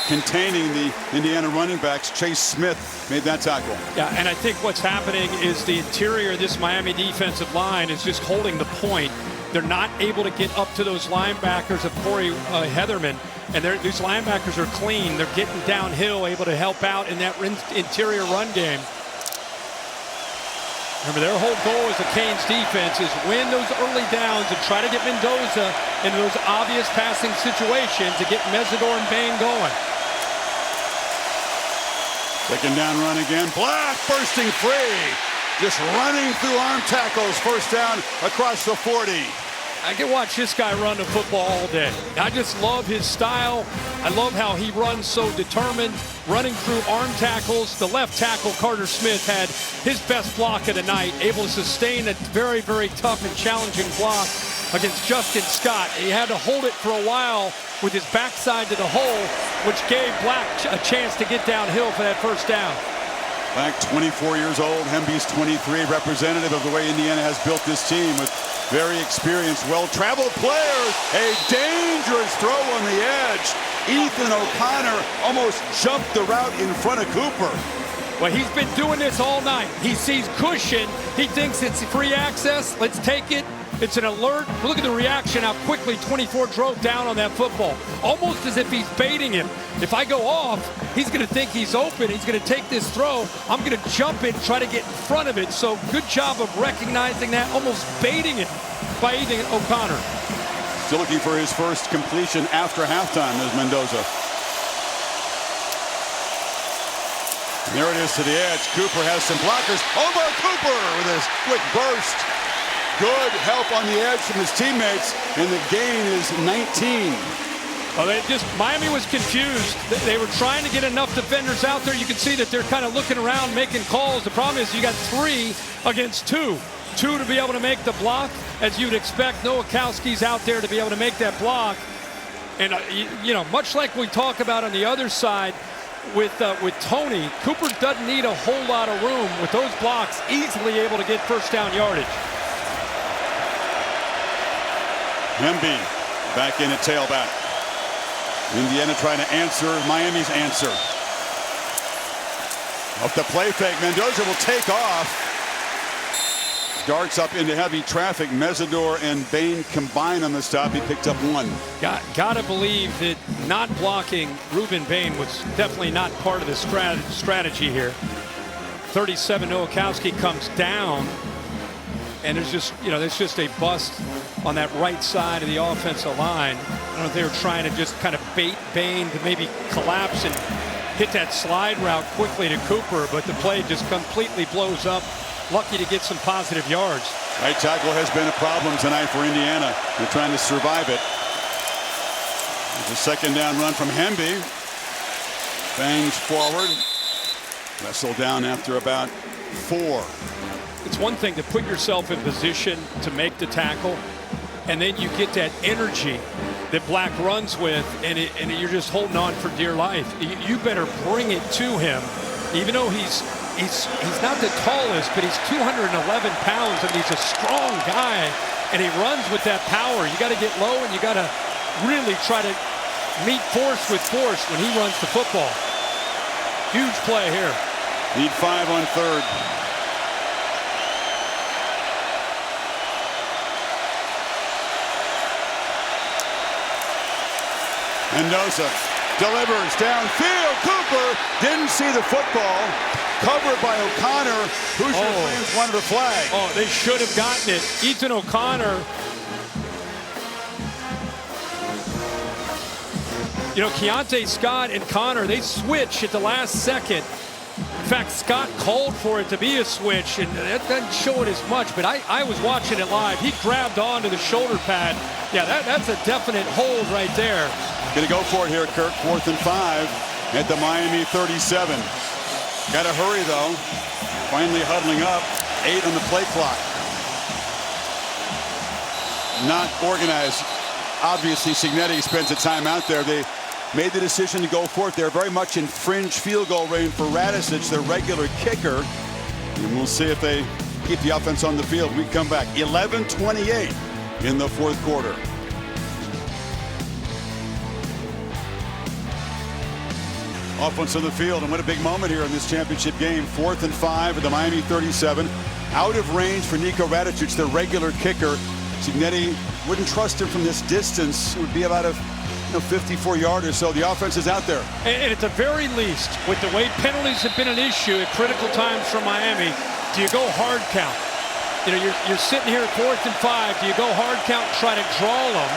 Speaker 1: containing the Indiana running backs. Chase Smith made that tackle.
Speaker 2: Yeah, and I think what's happening is the interior of this Miami defensive line is just holding the point. They're not able to get up to those linebackers of Corey Heatherman, and these linebackers are clean. They're getting downhill, able to help out in that interior run game. Remember, their whole goal as the Canes defense is win those early downs and try to get Mendoza into those obvious passing situations to get Mesidor and Bain going.
Speaker 1: Second down run again. Black bursting free. Just running through arm tackles. First down across the 40.
Speaker 2: I can watch this guy run the football all day. I just love his style. I love how he runs so determined, running through arm tackles. The left tackle, Carter Smith, had his best block of the night, able to sustain a very, very tough and challenging block against Justin Scott. He had to hold it for a while with his backside to the hole, which gave Black a chance to get downhill for that first down.
Speaker 1: Black, 24 years old. Hemby's 23, representative of the way Indiana has built this team with very experienced, well-traveled players. A dangerous throw on the edge. Ethan O'Connor almost jumped the route in front of Cooper.
Speaker 2: Well, he's been doing this all night. He sees cushion. He thinks it's free access. Let's take it. It's an alert. Look at the reaction, how quickly 24 drove down on that football. Almost as if he's baiting him. If I go off, he's going to think he's open. He's going to take this throw. I'm going to jump in, try to get in front of it. So good job of recognizing that, almost baiting it by Ethan O'Connor.
Speaker 1: Still looking for his first completion after halftime is Mendoza. And there it is to the edge. Cooper has some blockers. Omar Cooper with his quick burst. Good help on the edge from his teammates, and the gain is 19.
Speaker 2: Well, Miami was confused. They were trying to get enough defenders out there. You can see that they're kind of looking around, making calls. The problem is you got 3 against 2. 2 to be able to make the block, as you'd expect. Nowakowski's out there to be able to make that block. And, you know, much like we talk about on the other side with Tony, Cooper doesn't need a whole lot of room. With those blocks, easily able to get first down yardage.
Speaker 1: Hemby back in at tailback. Indiana trying to answer Miami's answer. Off the play fake, Mendoza will take off. Darts up into heavy traffic. Mesidor and Bain combine on the stop. He picked up 1.
Speaker 2: Gotta believe that not blocking Ruben Bain was definitely not part of the strategy here. 37, Nowakowski comes down. And there's just, you know, there's just a bust on that right side of the offensive line. I don't know if they were trying to just kind of bait Bain to maybe collapse and hit that slide route quickly to Cooper, but the play just completely blows up. Lucky to get some positive yards.
Speaker 1: Right tackle has been a problem tonight for Indiana. They're trying to survive it. There's a second down run from Hemby. Bangs forward. Wrestled down after about 4.
Speaker 2: It's one thing to put yourself in position to make the tackle, and then you get that energy that Black runs with, and you're just holding on for dear life. You better bring it to him, even though he's not the tallest, but he's 211 pounds, and he's a strong guy, and he runs with that power. You got to get low, and you got to really try to meet force with force when he runs the football. Huge play here.
Speaker 1: Need 5 on 3rd. Mendoza delivers downfield. Cooper didn't see the football. Covered by O'Connor. Hoosier fans wanted a flag.
Speaker 2: Oh, they should have gotten it. Ethan O'Connor. You know, Keontae Scott and Connor, they switch at the last second. In fact, Scott called for it to be a switch, and that doesn't show it as much, but I was watching it live. He grabbed onto the shoulder pad. Yeah, that's a definite hold right there.
Speaker 1: Going to go for it here, Kurt. 4th and 5 at the Miami 37. Got to hurry, though. Finally huddling up. 8 on the play clock. Not organized. Obviously, Cignetti spends a time out there. They made the decision to go for it. They're very much in fringe field goal range for Radicic, their regular kicker. And we'll see if they keep the offense on the field. We come back. 11:28 in the 4th quarter. Offense on the field, and what a big moment here in this championship game. 4th and 5 at the Miami 37. Out of range for Niko Radicic, their regular kicker. Cignetti wouldn't trust him from this distance. It would be about a 54 yard or so. The offense is out there.
Speaker 2: And at the very least, with the way penalties have been an issue at critical times for Miami, do you go hard count? You know, you're sitting here at 4th and 5. Do you go hard count, try to draw them,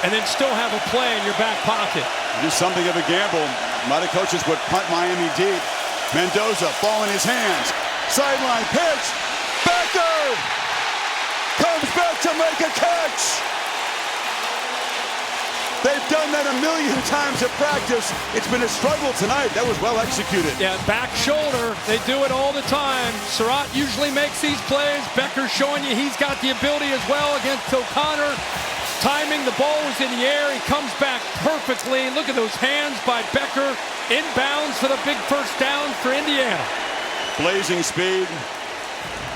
Speaker 2: and then still have a play in your back pocket?
Speaker 1: It is something of a gamble. A lot of coaches would punt Miami deep. Mendoza, ball in his hands. Sideline pitch. Becker comes back to make a catch. They've done that a million times at practice. It's been a struggle tonight. That was well executed.
Speaker 2: Yeah, back shoulder. They do it all the time. Surratt usually makes these plays. Becker's showing you he's got the ability as well against O'Connor. Timing, the ball was in the air. He comes back perfectly. Look at those hands by Becker. Inbounds for the big first down for Indiana.
Speaker 1: Blazing speed.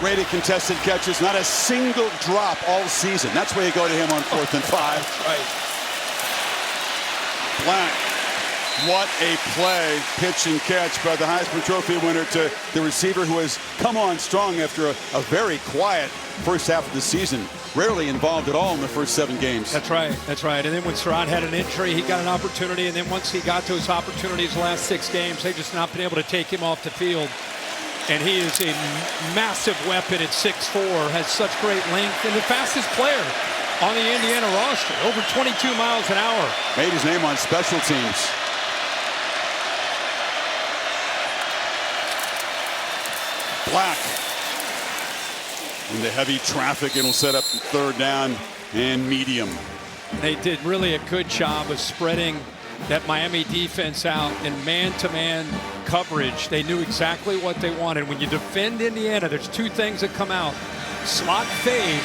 Speaker 1: Rated contested catches. Not a single drop all season. That's where you go to him on 4th and 5.
Speaker 2: That's right.
Speaker 1: Black. What a play. Pitch and catch by the Heisman Trophy winner to the receiver who has come on strong after a very quiet first half of the season. Rarely involved at all in the first 7 games.
Speaker 2: That's right. That's right. And then when Surratt had an injury, he got an opportunity. And then once he got those opportunities the last 6 games, they've just not been able to take him off the field. And he is a massive weapon at 6'4", has such great length, and the fastest player on the Indiana roster, over 22 miles an hour.
Speaker 1: Made his name on special teams. Black. In the heavy traffic, it'll set up 3rd down and medium.
Speaker 2: They did really a good job of spreading that Miami defense out in man-to-man coverage. They knew exactly what they wanted. When you defend Indiana, there's 2 things that come out: slot fade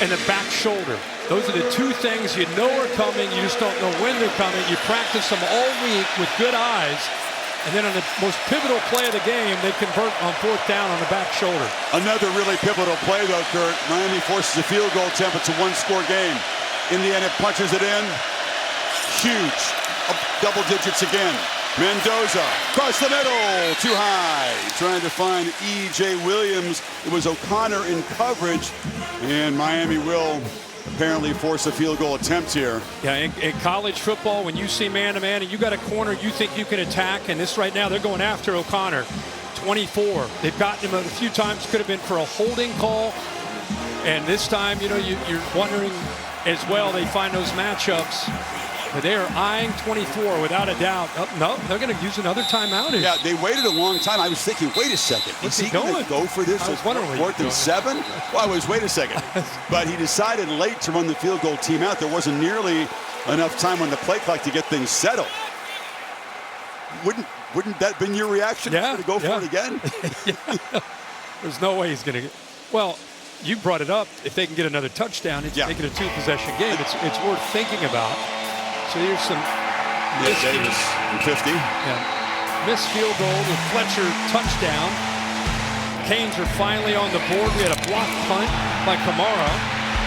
Speaker 2: and the back shoulder. Those are the 2 things you know are coming. You just don't know when they're coming. You practice them all week with good eyes. And then on the most pivotal play of the game, they convert on 4th down on the back shoulder.
Speaker 1: Another really pivotal play, though, Kurt. Miami forces a field goal attempt. It's a 1-score game. Indiana punches it in. Huge. Double digits again. Mendoza across the middle, too high. Trying to find E.J. Williams. It was O'Connor in coverage, and Miami will apparently force a field goal attempt here.
Speaker 2: Yeah, in college football, when you see man-to-man and you got a corner you think you can attack, and this right now they're going after O'Connor. 24. They've gotten him a few times. Could have been for a holding call, and this time, you know, you're wondering as well. They find those matchups. But they are eyeing 24 without a doubt. Oh, no, they're going to use another timeout here.
Speaker 1: Yeah, they waited a long time. I was thinking, wait a second. Is he going to go for this?
Speaker 2: I was wondering
Speaker 1: 4th and 7? Well, I was, wait a second. But he decided late to run the field goal team out. There wasn't nearly enough time on the play clock to get things settled. Wouldn't that been your reaction?
Speaker 2: Yeah.
Speaker 1: To go for it again?
Speaker 2: Yeah. There's no way he's going to get. Well, you brought it up. If they can get another touchdown, it's making a 2-possession game. It's worth thinking about. So here's some
Speaker 1: Davis in 50.
Speaker 2: Yeah. Missed field goal with Fletcher touchdown. Canes are finally on the board. We had a block punt by Kamara.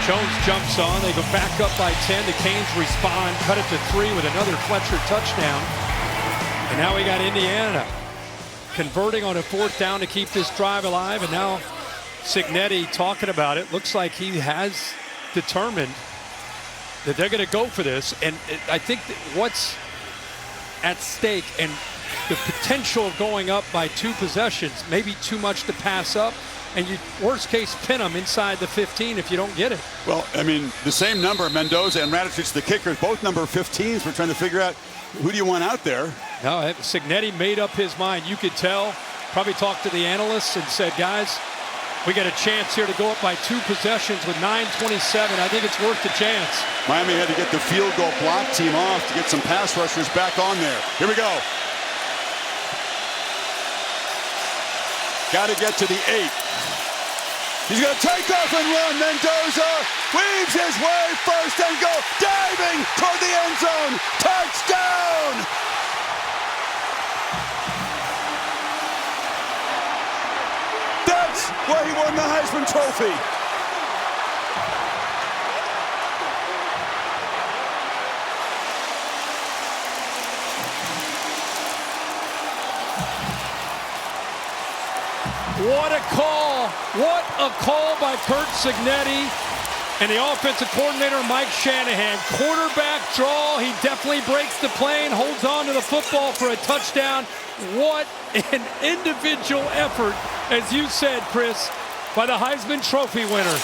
Speaker 2: Jones jumps on. They go back up by 10. The Canes respond, cut it to 3 with another Fletcher touchdown. And now we got Indiana converting on a 4th down to keep this drive alive. And now Cignetti talking about it. Looks like he has determined that they're going to go for this. And I think that what's at stake and the potential of going up by 2 possessions, maybe too much to pass up. And you, worst case, pin them inside the 15 if you don't get it.
Speaker 1: Well, I mean, the same number, Mendoza and Radicic, the kickers, both number 15s. We're trying to figure out who do you want out there.
Speaker 2: No, Cignetti made up his mind. You could tell, probably talked to the analysts and said, guys, we got a chance here to go up by 2 possessions with 9:27. I think it's worth the chance.
Speaker 1: Miami had to get the field goal block team off to get some pass rushers back on there. Here we go. Got to get to the 8. He's going to take off and run. Mendoza weaves his way, first and goal, diving toward the end zone. Touchdown! That's why he won the Heisman Trophy.
Speaker 2: What a call. What a call by Curt Cignetti and the offensive coordinator, Mike Shanahan. Quarterback draw. He definitely breaks the plane, holds on to the football for a touchdown. What an individual effort, as you said, Chris, by the Heisman Trophy winner.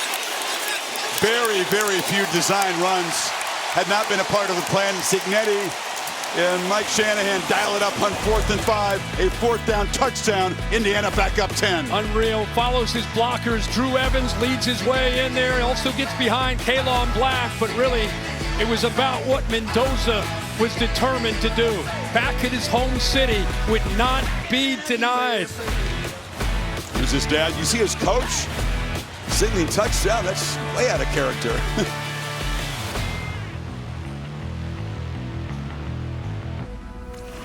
Speaker 1: Very, very few design runs had not been a part of the plan. Cignetti and Mike Shanahan dial it up on 4th and 5. A 4th down touchdown. Indiana back up 10.
Speaker 2: Unreal. Follows his blockers. Drew Evans leads his way in there. Also gets behind Kalon Black. But really, it was about what Mendoza was determined to do. Back at his home city would not be denied.
Speaker 1: Here's his dad. You see his coach signaling touchdown. That's way out of character.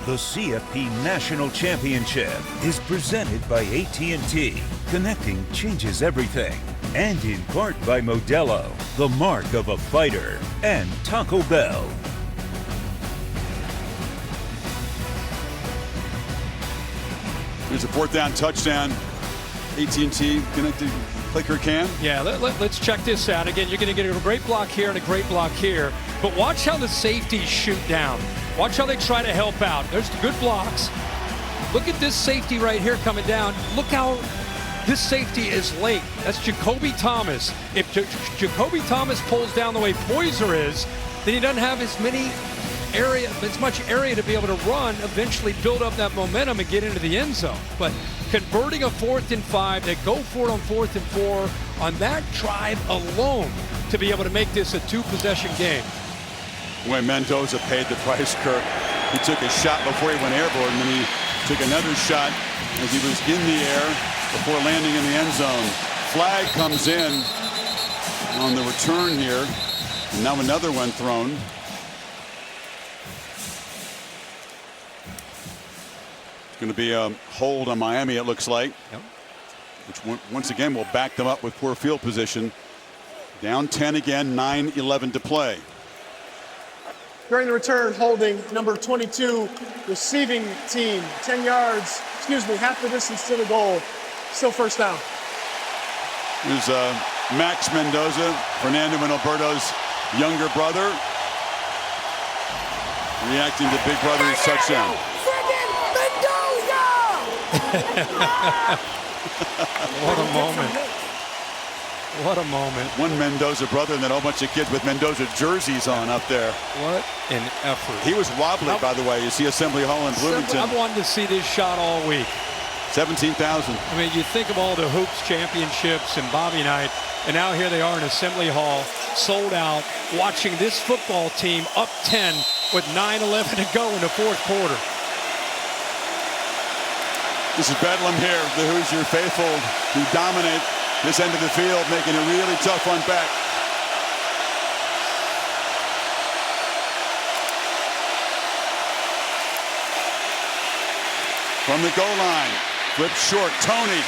Speaker 9: The CFP National Championship is presented by AT&T. Connecting changes everything. And in part by Modelo, the mark of a fighter, and Taco Bell.
Speaker 1: Here's a 4th down touchdown. AT&T connected clicker cam.
Speaker 2: Yeah, let's check this out. Again, you're going to get a great block here and a great block here. But watch how the safeties shoot down. Watch how they try to help out. There's the good blocks. Look at this safety right here coming down. Look how this safety is late. That's Jacoby Thomas. If Jacoby Thomas pulls down the way Poyser is, then he doesn't have as much area to be able to run, eventually build up that momentum and get into the end zone. But converting a 4th and 5, they go for it on 4th and 4 on that drive alone to be able to make this a 2-possession game.
Speaker 1: When Mendoza paid the price, Kirk, he took a shot before he went airborne, and then he took another shot as he was in the air before landing in the end zone. Flag comes in on the return here, and now another one thrown. It's going to be a hold on Miami, it looks like.
Speaker 2: Yep.
Speaker 1: Which once again will back them up with poor field position. Down 10 again, 9:11 to play.
Speaker 4: During the return, holding number 22, receiving team, 10 yards, half the distance to the goal. Still 1st down.
Speaker 1: Here's Max Mendoza, Fernando and Alberto's younger brother, reacting to Big Brother's touchdown.
Speaker 2: What a moment. What a moment.
Speaker 1: One Mendoza brother and then a whole bunch of kids with Mendoza jerseys on up there.
Speaker 2: What an effort.
Speaker 1: He was wobbly, by the way. You see Assembly Hall in Bloomington.
Speaker 2: I've wanted to see this shot all week.
Speaker 1: 17,000.
Speaker 2: I mean, you think of all the hoops championships and Bobby Knight, and now here they are in Assembly Hall, sold out, watching this football team up 10 with 9:11 to go in the 4th quarter.
Speaker 1: This is Bedlam here, the Hoosier faithful who dominate this end of the field, making a really tough one back. From the goal line, flips short, Tony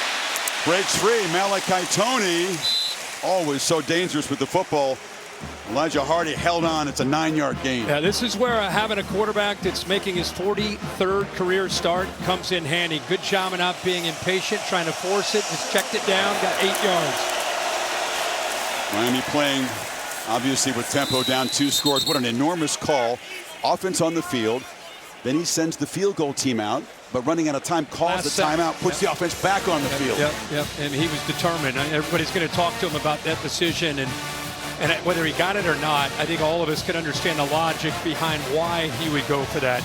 Speaker 1: breaks free. Malachi Tony always so dangerous with the football. Elijah Hardy held on. It's a 9-yard gain.
Speaker 2: Yeah, this is where having a quarterback that's making his 43rd career start comes in handy. Good job of not being impatient, trying to force it. Just checked it down, got 8 yards.
Speaker 1: Miami playing, obviously, with tempo, down 2 scores. What an enormous call. Offense on the field. Then he sends the field goal team out, but running out of time, calls the timeout, puts the offense back on the field.
Speaker 2: Yep, and he was determined. Everybody's going to talk to him about that decision, and whether he got it or not, I think all of us can understand the logic behind why he would go for that.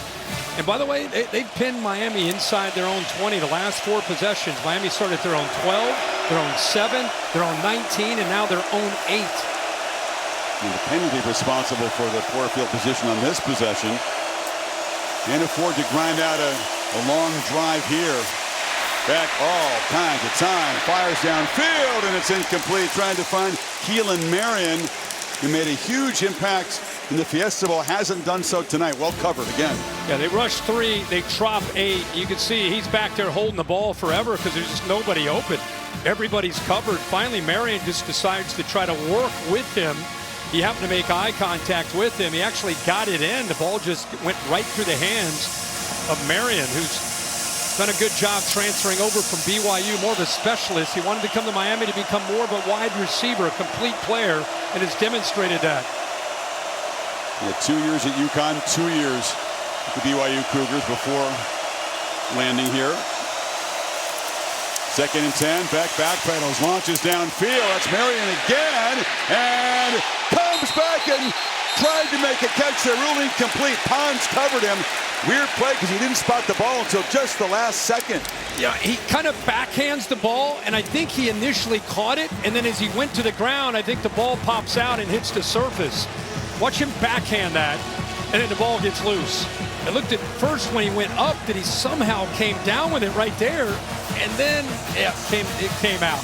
Speaker 2: And by the way, they pinned Miami inside their own 20 the last 4 possessions. Miami started their own 12, their own 7, their own 19, and now their own 8.
Speaker 1: Independently responsible for the poor field position on this possession. Can't afford to grind out a long drive here. Back all kinds of time. Fires downfield, and it's incomplete. Trying to find Keelan Marion, who made a huge impact in the Fiesta Bowl. Hasn't done so tonight. Well covered again.
Speaker 2: Yeah, they rush 3. They drop 8. You can see he's back there holding the ball forever because there's just nobody open. Everybody's covered. Finally, Marion just decides to try to work with him. He happened to make eye contact with him. He actually got it in. The ball just went right through the hands of Marion, who's done a good job transferring over from BYU, more of a specialist. He wanted to come to Miami to become more of a wide receiver, a complete player, and has demonstrated that.
Speaker 1: Yeah, 2 years at UConn, 2 years with the BYU Cougars before landing here. 2nd and 10, back pedals, launches downfield. That's Marion again, and comes back and tried to make a catch there, ruled incomplete. Pons covered him. Weird play because he didn't spot the ball until just the last second.
Speaker 2: Yeah, he kind of backhands the ball, and I think he initially caught it, and then as he went to the ground, I think the ball pops out and hits the surface. Watch him backhand that, and then the ball gets loose. I looked at first when he went up that he somehow came down with it right there, and then it came out.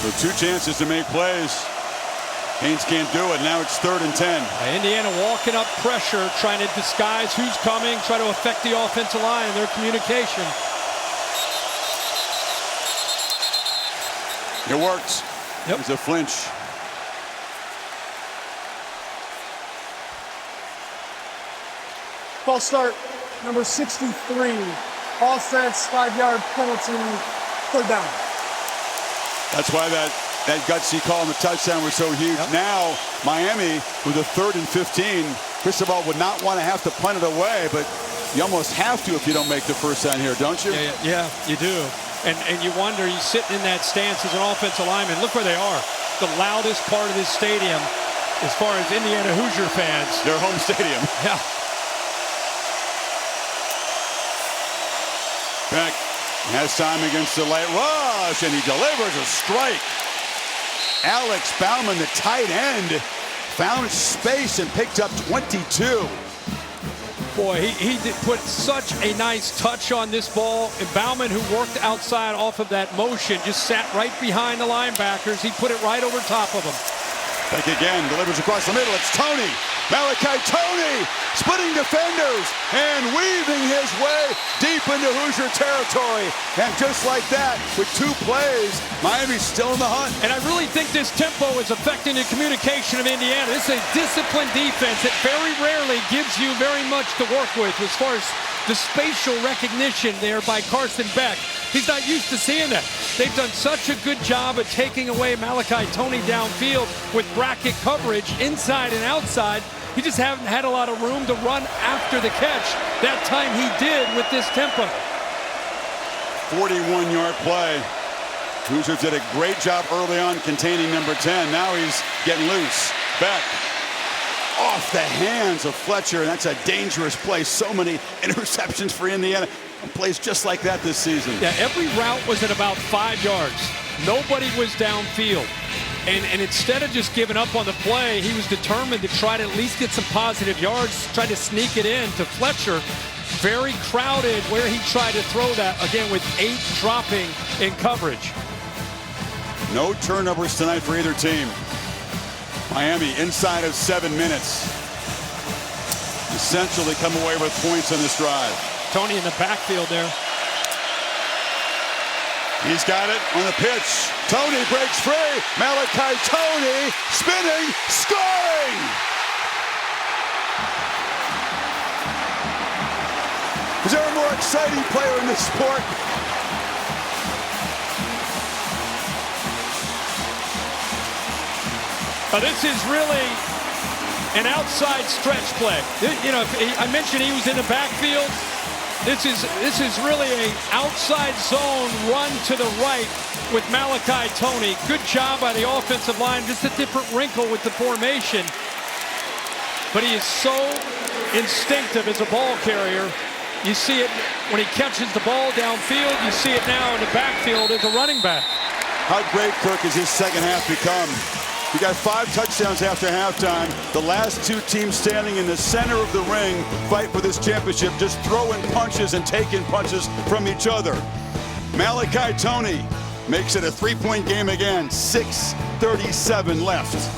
Speaker 1: So 2 chances to make plays. Haynes can't do it. Now it's 3rd and 10.
Speaker 2: Indiana walking up pressure, trying to disguise who's coming, try to affect the offensive line and their communication.
Speaker 1: It works.
Speaker 2: Yep.
Speaker 1: There's a flinch.
Speaker 4: False start, number 63. Offense, 5-yard penalty, 3rd down.
Speaker 1: That's why that gutsy call on the touchdown was so huge.
Speaker 2: Yep.
Speaker 1: Now, Miami with a 3rd and 15. Cristobal would not want to have to punt it away, but you almost have to if you don't make the first down here, don't you?
Speaker 2: Yeah, you do. And you wonder, he's sitting in that stance as an offensive lineman. Look where they are. The loudest part of this stadium as far as Indiana Hoosier fans.
Speaker 1: Their home stadium.
Speaker 2: Yeah.
Speaker 1: Beck has time against the light rush, and he delivers a strike. Alex Bauman, the tight end, found space and picked up 22.
Speaker 2: Boy, he did put such a nice touch on this ball. And Bauman, who worked outside off of that motion, just sat right behind the linebackers. He put it right over top of them.
Speaker 1: Beck again, delivers across the middle. It's Tony. Malachi Tony splitting defenders and weaving his way deep into Hoosier territory. And just like that, with 2 plays, Miami's still in the hunt.
Speaker 2: And I really think this tempo is affecting the communication of Indiana. This is a disciplined defense that very rarely gives you very much to work with as far as the spatial recognition there by Carson Beck. He's not used to seeing that. They've done such a good job of taking away Malachi Tony downfield with bracket coverage inside and outside. He just hasn't had a lot of room to run after the catch. That time he did with this tempo.
Speaker 1: 41-yard play. Hoosiers did a great job early on containing number 10. Now he's getting loose. Beck off the hands of Fletcher, and that's a dangerous play. So many interceptions for Indiana. Plays just like that this season.
Speaker 2: Yeah, every route was at about 5 yards. Nobody was downfield. And instead of just giving up on the play, he was determined to try to at least get some positive yards, try to sneak it in to Fletcher. Very crowded where he tried to throw that, again, with 8 dropping in coverage.
Speaker 1: No turnovers tonight for either team. Miami inside of 7 minutes. Essentially come away with points on this drive.
Speaker 2: Tony in the backfield there.
Speaker 1: He's got it on the pitch. Tony breaks free. Malachi Tony spinning, scoring! Is there a more exciting player in this sport?
Speaker 2: This is really an outside stretch play. You know, I mentioned he was in the backfield. This is really an outside zone run to the right with Malachi Tony. Good job by the offensive line. Just a different wrinkle with the formation. But he is so instinctive as a ball carrier. You see it when he catches the ball downfield. You see it now in the backfield as a running back.
Speaker 1: How great, Kirk, has his second half become? He got 5 touchdowns after halftime. The last 2 teams standing in the center of the ring fight for this championship, just throwing punches and taking punches from each other. Malachi Tony makes it a 3-point game again. 6:37 left.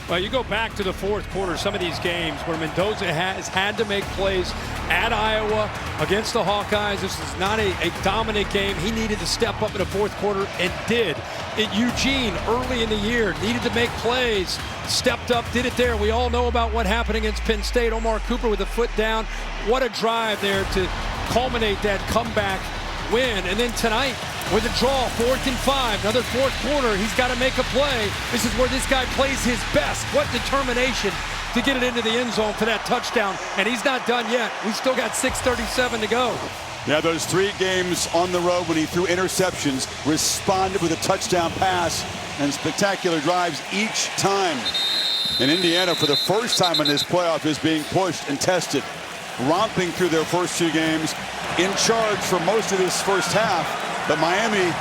Speaker 2: Well, you go back to the fourth quarter, some of these games where Mendoza has had to make plays at Iowa against the Hawkeyes. This is not a dominant game. He needed to step up in the fourth quarter and did. At Eugene, early in the year, needed to make plays, stepped up, did it there. We all know about what happened against Penn State. Omar Cooper with a foot down. What a drive there to culminate that comeback win. And then tonight, with a draw, 4th and 5, another fourth quarter, he's got to make a play. This is where this guy plays his best. What determination to get it into the end zone for that touchdown. And he's not done yet. We still got 6:37 to go.
Speaker 1: Yeah, those 3 games on the road when he threw interceptions, responded with a touchdown pass and spectacular drives each time. And Indiana, for the first time in this playoff, is being pushed and tested. Romping through their first 2 games, in charge for most of this first half. But Miami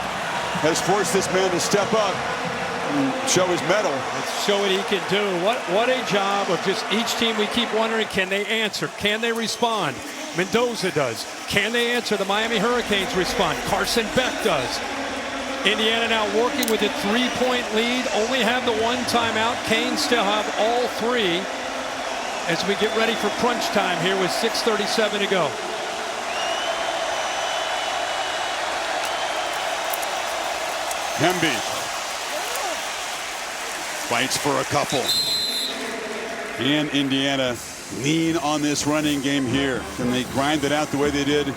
Speaker 1: has forced this man to step up and show his mettle.
Speaker 2: Let's show what he can do. What a job of just each team. We keep wondering, can they answer? Can they respond? Mendoza does. Can they answer? The Miami Hurricanes respond. Carson Beck does. Indiana now working with a 3-point lead. Only have the 1 timeout. Canes still have all 3 as we get ready for crunch time here with 6:37 to go.
Speaker 1: Hemby fights for a couple. And Indiana lean on this running game here. Can they grind it out the way they did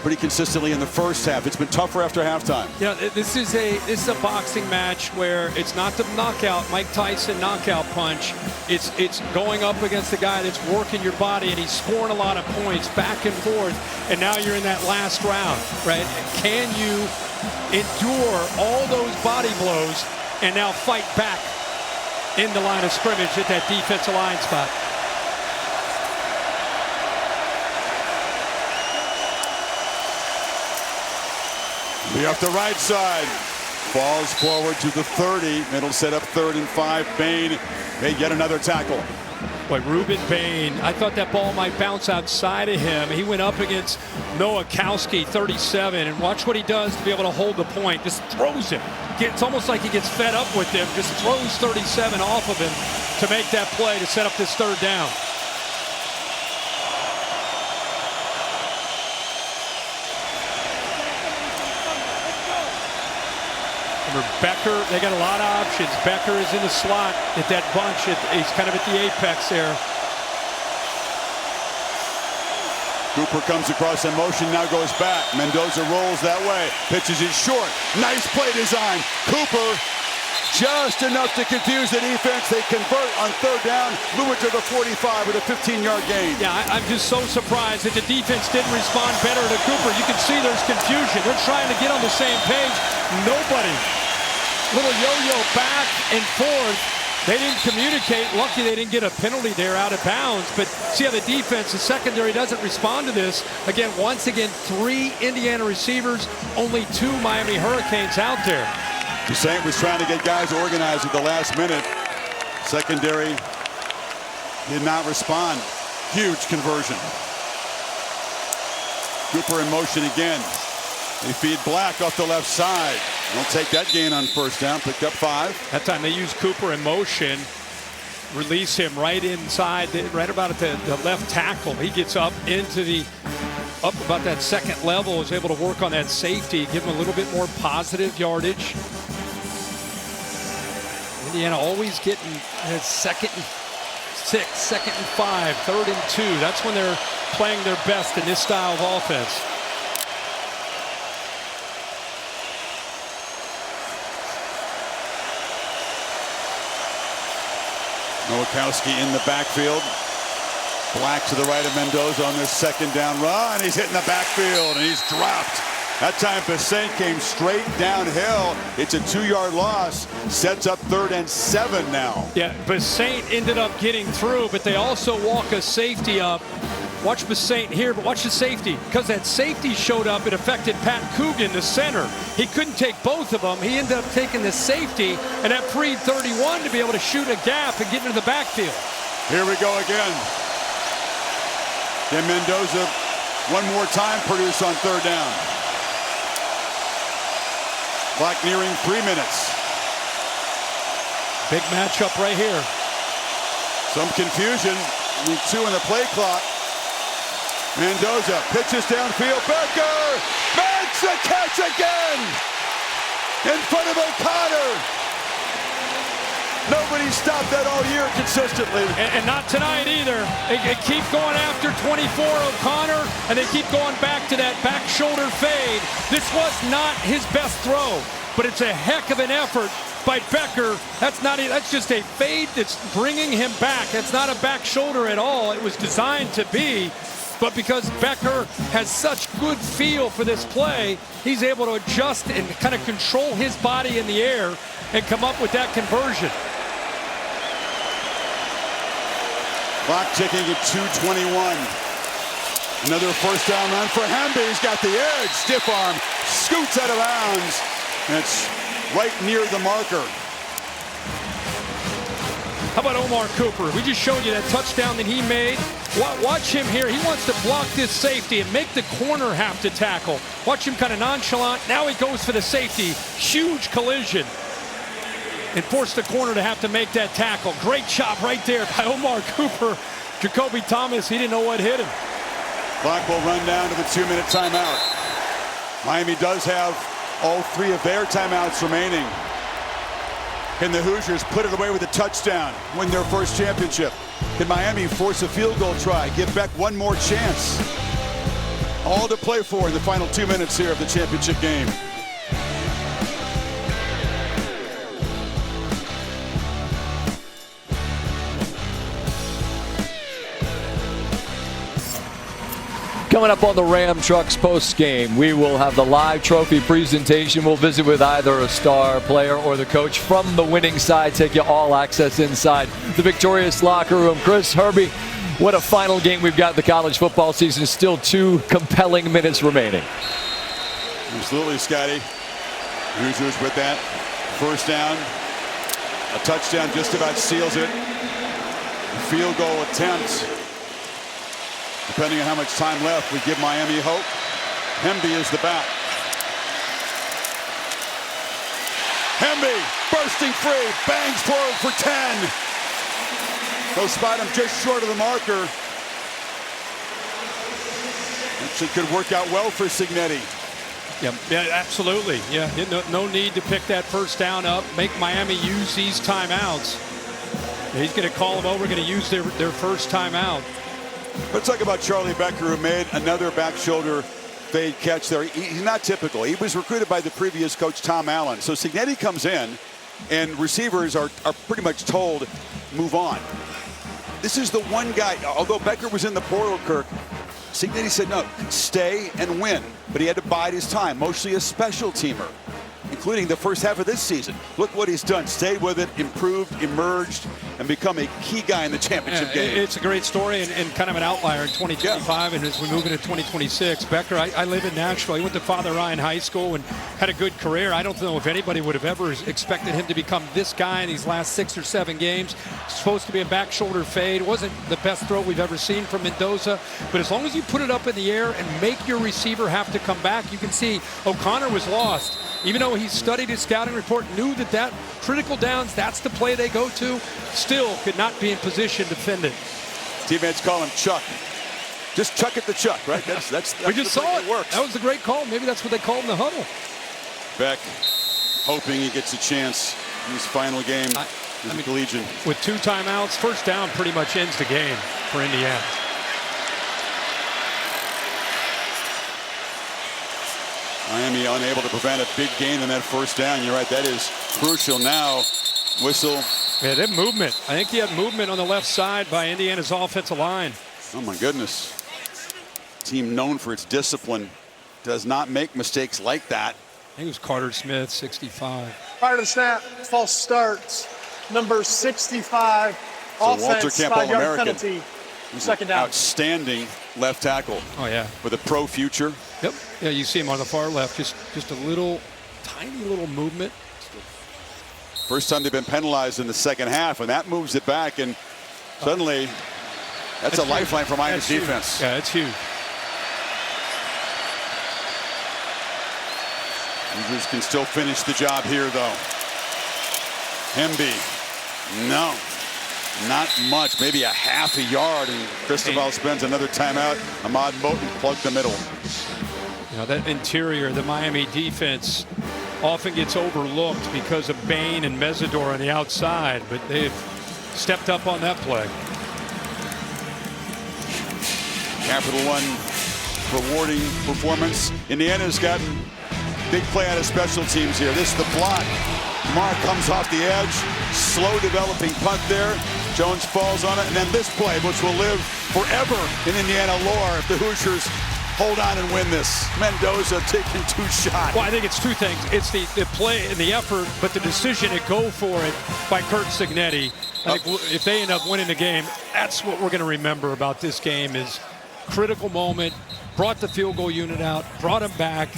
Speaker 1: pretty consistently in the first half? It's been tougher after halftime.
Speaker 2: Yeah, this is a boxing match where it's not the knockout, Mike Tyson knockout punch. It's going up against a guy that's working your body, and he's scoring a lot of points back and forth. And now you're in that last round, right? Can you endure all those body blows and now fight back in the line of scrimmage at that defensive line spot?
Speaker 1: Be off the right side. Falls forward to the 30. It'll set up 3rd and 5. Bain made yet another tackle.
Speaker 2: Boy, Ruben Bain, I thought that ball might bounce outside of him. He went up against Nowakowski, 37, and watch what he does to be able to hold the point. Just throws him. It's almost like he gets fed up with him. Just throws 37 off of him to make that play to set up this 3rd down. Becker, they got a lot of options. Becker is in the slot at that bunch. He's kind of at the apex there.
Speaker 1: Cooper comes across in motion, now goes back. Mendoza rolls that way. Pitches it short. Nice play design. Cooper just enough to confuse the defense. They convert on 3rd down. Move it to the 45 with a 15-yard gain.
Speaker 2: Yeah, I'm just so surprised that the defense didn't respond better to Cooper. You can see there's confusion. They're trying to get on the same page. Nobody. Little yo-yo back and forth. They didn't communicate. Lucky they didn't get a penalty there out of bounds. But see how the defense, the secondary, doesn't respond to this. Again, once again, 3 Indiana receivers, only 2 Miami Hurricanes out there.
Speaker 1: Toussaint was trying to get guys organized at the last minute. Secondary did not respond. Huge conversion. Cooper in motion again. They feed Black off the left side. They'll take that gain on first down. Picked up 5.
Speaker 2: That time they used Cooper in motion. Release him right inside, right about at the left tackle. He gets up about that second level, is able to work on that safety, give him a little bit more positive yardage. Indiana always getting a 2nd and 6, 2nd and 5, 3rd and 2. That's when they're playing their best in this style of offense.
Speaker 1: Nowakowski in the backfield. Black to the right of Mendoza on this 2nd down run. He's hitting the backfield and he's dropped. That time Bassett came straight downhill. It's a 2-yard loss. Sets up 3rd and 7 now.
Speaker 2: Yeah, Bassett ended up getting through, but they also walk a safety up. Watch Bassett here, but watch the safety. Because that safety showed up, it affected Pat Coogan, the center. He couldn't take both of them. He ended up taking the safety, and that freed 31 to be able to shoot a gap and get into the backfield.
Speaker 1: Here we go again. Then Mendoza one more time produce on 3rd down. Clock nearing 3 minutes.
Speaker 2: Big matchup right here.
Speaker 1: Some confusion. Need 2 in the play clock. Mendoza pitches downfield. Becker makes the catch again in front of O'Connor. Nobody stopped that all year consistently.
Speaker 2: And not tonight either. They keep going after 24 O'Connor, and they keep going back to that back shoulder fade. This was not his best throw, but it's a heck of an effort by Becker. That's just a fade that's bringing him back. That's not a back shoulder at all. It was designed to be. But because Becker has such good feel for this play, he's able to adjust and kind of control his body in the air and come up with that conversion.
Speaker 1: Clock ticking at 2:21. Another first down run for Hemby. He's got the edge. Stiff arm. Scoots out of bounds. And it's right near the marker.
Speaker 2: How about Omar Cooper? We just showed you that touchdown that he made. Watch him here. He wants to block this safety and make the corner have to tackle. Watch him kind of nonchalant. Now he goes for the safety. Huge collision. And force the corner to have to make that tackle. Great job right there by Omar Cooper. Jacoby Thomas, he didn't know what hit him.
Speaker 1: Clock will run down to the 2-minute timeout. Miami does have all 3 of their timeouts remaining. Can the Hoosiers put it away with a touchdown, win their first championship? Can Miami force a field goal try, give Beck one more chance? All to play for in the final 2 minutes here of the championship game.
Speaker 11: Coming up on the Ram Trucks post game, we will have the live trophy presentation. We'll visit with either a star player or the coach from the winning side, take you all access inside the victorious locker room. Chris, Herbie, what a final game we've got in the college football season. Still 2 compelling minutes remaining.
Speaker 1: Absolutely, Scotty. Hoosiers with that first down. A touchdown just about seals it. Field goal attempt. Depending on how much time left, we give Miami hope. Hemby is the back. Hemby bursting free, bangs forward for 10. They'll spot him just short of the marker. Actually could work out well for Cignetti.
Speaker 2: Yeah, absolutely. Yeah, no need to pick that first down up. Make Miami use these timeouts. He's going to call them over, going to use their first timeout.
Speaker 1: Let's talk about Charlie Becker, who made another back shoulder fade catch there. He's not typical. He was recruited by the previous coach, Tom Allen. So Cignetti comes in, and receivers are pretty much told, move on. This is the one guy, although Becker was in the portal, Kirk, Cignetti said, no, stay and win. But he had to bide his time, mostly a special teamer, including the first half of this season. Look what he's done. Stayed with it, improved, emerged, and become a key guy in the championship game.
Speaker 2: It's a great story and kind of an outlier in 2025. And as we move into 2026, Becker, I live in Nashville. He went to Father Ryan High School and had a good career. I don't know if anybody would have ever expected him to become this guy in these last 6 or 7 games. Supposed to be a back shoulder fade. Wasn't the best throw we've ever seen from Mendoza. But as long as you put it up in the air and make your receiver have to come back, you can see O'Connor was lost. Even though he studied his scouting report, knew that critical downs, that's the play they go to, still could not be in position to defend it.
Speaker 1: Teammates call him Chuck. Just chuck it to Chuck, right? That's
Speaker 2: we just saw it.
Speaker 1: Works.
Speaker 2: That was a great call. Maybe that's what they called in the huddle.
Speaker 1: Beck hoping he gets a chance in his final game as a collegian.
Speaker 2: With 2 timeouts, first down pretty much ends the game for Indiana.
Speaker 1: Miami unable to prevent a big gain in that first down. You're right, that is crucial now. Whistle.
Speaker 2: Yeah, they had movement. I think he had movement on the left side by Indiana's offensive line.
Speaker 1: Oh my goodness. Team known for its discipline does not make mistakes like that.
Speaker 2: I think it was Carter Smith, 65.
Speaker 4: Prior to the snap, false starts. Number 65,
Speaker 1: so
Speaker 4: offense,
Speaker 1: Walter Camp
Speaker 4: 5-yard
Speaker 1: All-American.
Speaker 4: penalty. Second down.
Speaker 1: Outstanding left tackle.
Speaker 2: Oh yeah.
Speaker 1: With a pro future.
Speaker 2: Yep. Yeah, you see him on the far left. Just a little, tiny little movement.
Speaker 1: First time they've been penalized in the second half, and that moves it back, and suddenly that's a lifeline for Miami's defense.
Speaker 2: Yeah, it's huge.
Speaker 1: Hoosiers can still finish the job here, though. Hemby, no, not much, maybe a half a yard, and Cristobal spends another timeout. Ahmad Moten plugged the middle.
Speaker 2: You know, that interior, the Miami defense often gets overlooked because of Bain and Mesidor on the outside, but they've stepped up on that play.
Speaker 1: Capital One rewarding performance. Indiana's gotten big play out of special teams here. This is the block. Mark comes off the edge. Slow developing punt there. Jones falls on it. And then this play, which will live forever in Indiana lore if the Hoosiers hold on and win this. Mendoza taking 2 shots.
Speaker 2: Well, I think it's 2 things. It's the play and the effort, but the decision to go for it by Curt Cignetti. I think if they end up winning the game, that's what we're going to remember about this game is critical moment, brought the field goal unit out, brought him back,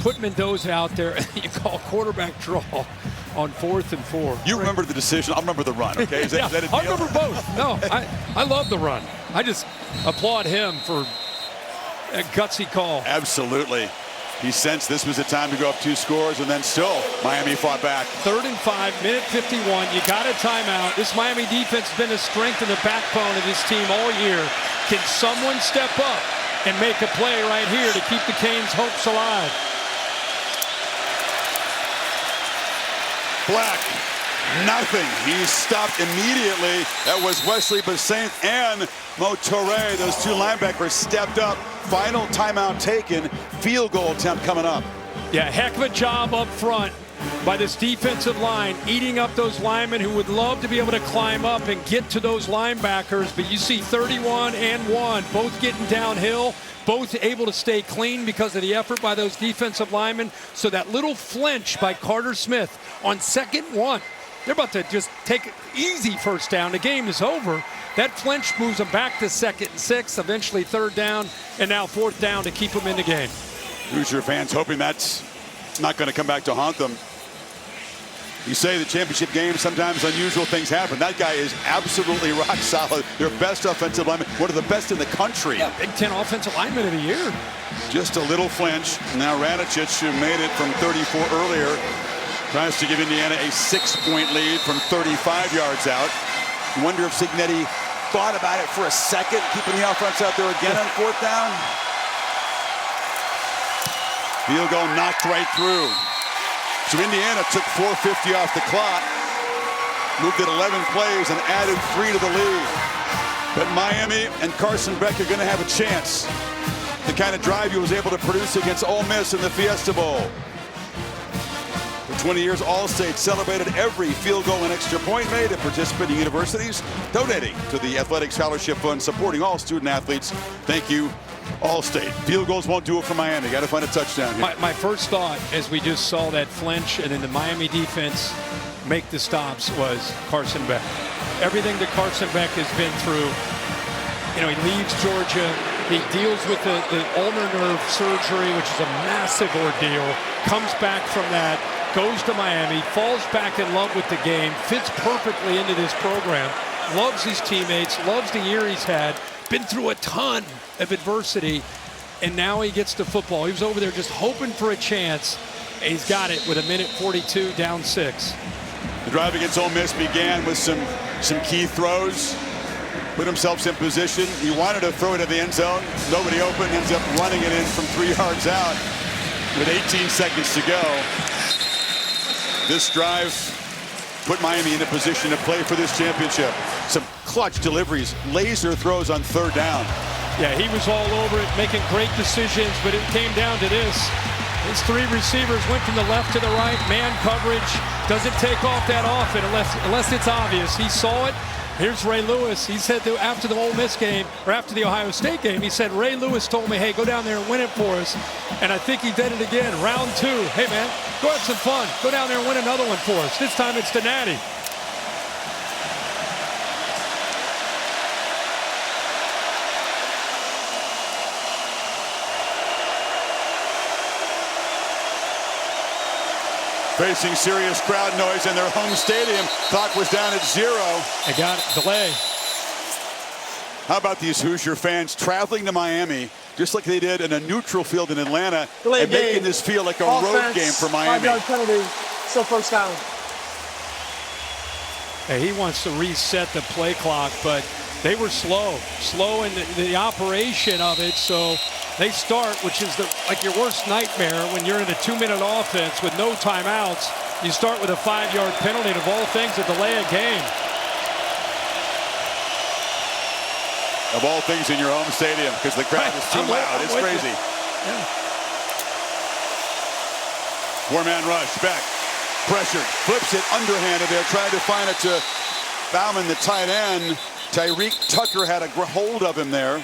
Speaker 2: put Mendoza out there, and you call quarterback draw on 4th and 4.
Speaker 1: You remember the decision. I'll remember the run, okay? Is that a deal?
Speaker 2: I remember both. No, I love the run. I just applaud him for a gutsy call.
Speaker 1: Absolutely. He sensed this was the time to go up 2 scores, and then still Miami fought back.
Speaker 2: 3rd and 5, minute 51. You got a timeout. This Miami defense has been a strength in the backbone of this team all year. Can someone step up and make a play right here to keep the Canes' hopes alive?
Speaker 1: Black, nothing. He stopped immediately. That was Wesley Bassint and Mo Toure. Those 2 linebackers stepped up. Final timeout taken. Field goal attempt coming up.
Speaker 2: Yeah, heck of a job up front by this defensive line, eating up those linemen who would love to be able to climb up and get to those linebackers. But you see 31 and 1, both getting downhill, both able to stay clean because of the effort by those defensive linemen. So that little flinch by Carter Smith on 2nd 1, they're about to just take an easy first down. The game is over. That flinch moves them back to 2nd and 6, eventually 3rd down, and now 4th down to keep them in the game.
Speaker 1: Hoosier fans hoping that's not going to come back to haunt them. You say the championship game, sometimes unusual things happen. That guy is absolutely rock solid. Their best offensive lineman, one of the best in the country.
Speaker 2: Yeah, Big Ten offensive lineman of the year.
Speaker 1: Just a little flinch. Now Radicic, who made it from 34 earlier, tries to give Indiana a 6-point lead from 35 yards out. You wonder if Cignetti thought about it for a second, keeping the offense out there again on 4th down. Field goal knocked right through. So Indiana took 4:50 off the clock, moved it 11 plays, and added 3 to the lead. But Miami and Carson Beck are going to have a chance. The kind of drive he was able to produce against Ole Miss in the Fiesta Bowl. For 20 years, All-State celebrated every field goal and extra point made at participating universities, donating to the Athletic Scholarship Fund, supporting all student athletes. Thank you, All-State. Field goals won't do it for Miami. Got to find a touchdown here.
Speaker 2: My first thought, as we just saw that flinch and then the Miami defense make the stops, was Carson Beck. Everything that Carson Beck has been through, you know, he leaves Georgia. He deals with the ulnar nerve surgery, which is a massive ordeal, comes back from that, goes to Miami, falls back in love with the game, fits perfectly into this program, loves his teammates, loves the year he's had, been through a ton of adversity, and now he gets the football. He was over there just hoping for a chance. He's got it with 1:42, down 6.
Speaker 1: The drive against Ole Miss began with some key throws. Put himself in position. He wanted to throw it in the end zone. Nobody open. Ends up running it in from 3 yards out with 18 seconds to go. This drive put Miami in a position to play for this championship. Some clutch deliveries, laser throws on 3rd down.
Speaker 2: Yeah, he was all over it, making great decisions, but it came down to this. His 3 receivers went from the left to the right. Man coverage doesn't take off that often unless it's obvious. He saw it. Here's Ray Lewis. He said after the Ole Miss game, or after the Ohio State game, he said, Ray Lewis told me, hey, go down there and win it for us. And I think he did it again. Round 2. Hey, man, go have some fun. Go down there and win another one for us. This time it's the Natty.
Speaker 1: Facing serious crowd noise in their home stadium. Clock was down at 0.
Speaker 2: They got it. Delay.
Speaker 1: How about these Hoosier fans traveling to Miami, just like they did in a neutral field in Atlanta, and making this feel like a road game for Miami.
Speaker 4: 5-yard penalty, still 1st down.
Speaker 2: Hey, he wants to reset the play clock, but they were slow in the operation of it. So they start, which is like your worst nightmare when you're in a 2-minute offense with no timeouts. You start with a 5-yard penalty, and of all things, a delay a game.
Speaker 1: Of all things in your home stadium, because the crowd is too loud. It's crazy.
Speaker 2: Yeah.
Speaker 1: 4-man rush, Beck, pressured, flips it underhanded there, trying to find it to Bauman, the tight end. Tyreek Tucker had a hold of him there.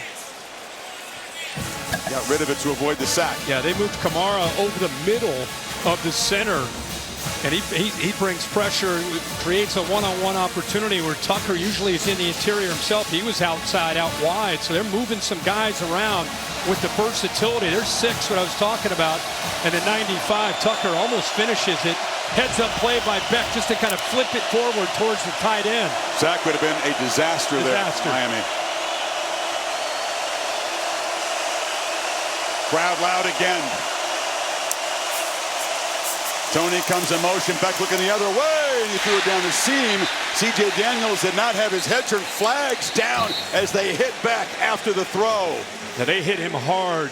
Speaker 1: Got rid of it to avoid the sack.
Speaker 2: Yeah, they moved Kamara over the middle of the center, and he brings pressure, creates a one-on-one opportunity where Tucker usually is in the interior himself. He was outside, out wide, so they're moving some guys around with the versatility. There's 6, what I was talking about, and the 95, Tucker almost finishes it. Heads up play by Beck just to kind of flip it forward towards the tight end.
Speaker 1: Sack would have been a disaster there, Miami. Crowd loud again. Tony comes in motion. Beck looking the other way. He threw it down the seam. C.J. Daniels did not have his head turned. Flags down as they hit Beck after the throw.
Speaker 2: Now they hit him hard.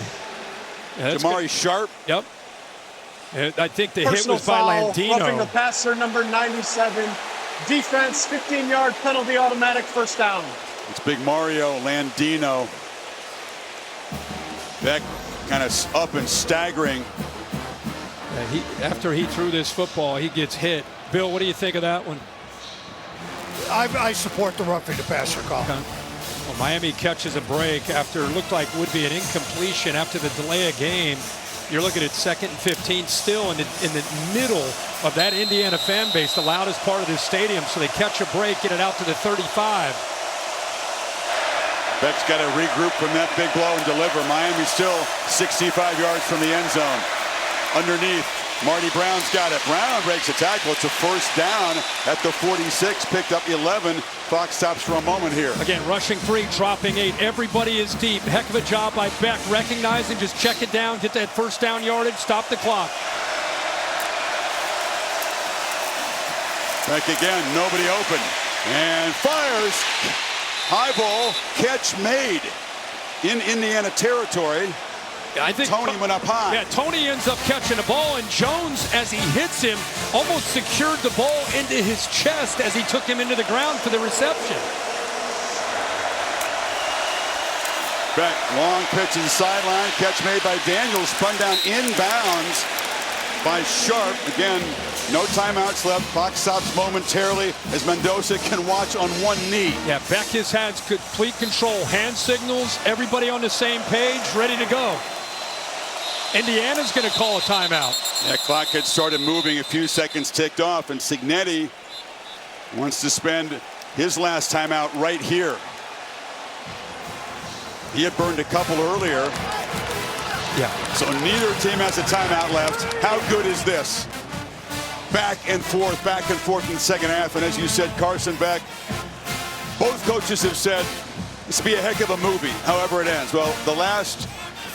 Speaker 1: Yeah, Jamari Sharp.
Speaker 2: Yep. And I think the
Speaker 4: Personal
Speaker 2: hit was by
Speaker 4: foul,
Speaker 2: Landino.
Speaker 4: Roughing the passer, number 97. Defense, 15-yard penalty, automatic, 1st down.
Speaker 1: It's big Mario Landino. Beck kind of up and staggering.
Speaker 2: After he threw this football, he gets hit. Bill, what do you think of that one?
Speaker 10: I support the roughing the passer call.
Speaker 2: Okay. Well, Miami catches a break after it looked like would be an incompletion after the delay of game. You're looking at 2nd and 15, still in the middle of that Indiana fan base, the loudest part of this stadium. So they catch a break, get it out to the 35.
Speaker 1: Beck's got to regroup from that big blow and deliver. Miami still 65 yards from the end zone. Underneath, Marty Brown's got it. Brown breaks a tackle. It's a 1st down at the 46. Picked up 11. Clock stops for a moment here.
Speaker 2: Again, rushing 3, dropping 8. Everybody is deep. Heck of a job by Beck. Recognizing, just check it down, get that 1st down yardage, stop the clock.
Speaker 1: Beck again, nobody open. And fires. High ball, catch made in Indiana territory.
Speaker 2: I think
Speaker 1: Tony went up high.
Speaker 2: Yeah, Tony ends up catching the ball, and Jones, as he hits him, almost secured the ball into his chest as he took him into the ground for the reception.
Speaker 1: Beck, long pitch to the sideline, catch made by Daniels, spun down inbounds by Sharp. Again, no timeouts left. Clock stops momentarily as Mendoza can watch on one knee.
Speaker 2: Yeah, Beck has had complete control. Hand signals, everybody on the same page, ready to go. Indiana's going to call a timeout.
Speaker 1: That clock had started moving. A few seconds ticked off, and Cignetti wants to spend his last timeout right here. He had burned a couple earlier.
Speaker 2: Yeah.
Speaker 1: So neither team has a timeout left. How good is this? Back and forth in the second half. And as you said, Carson Beck, both coaches have said this will be a heck of a movie, however it ends. Well, the last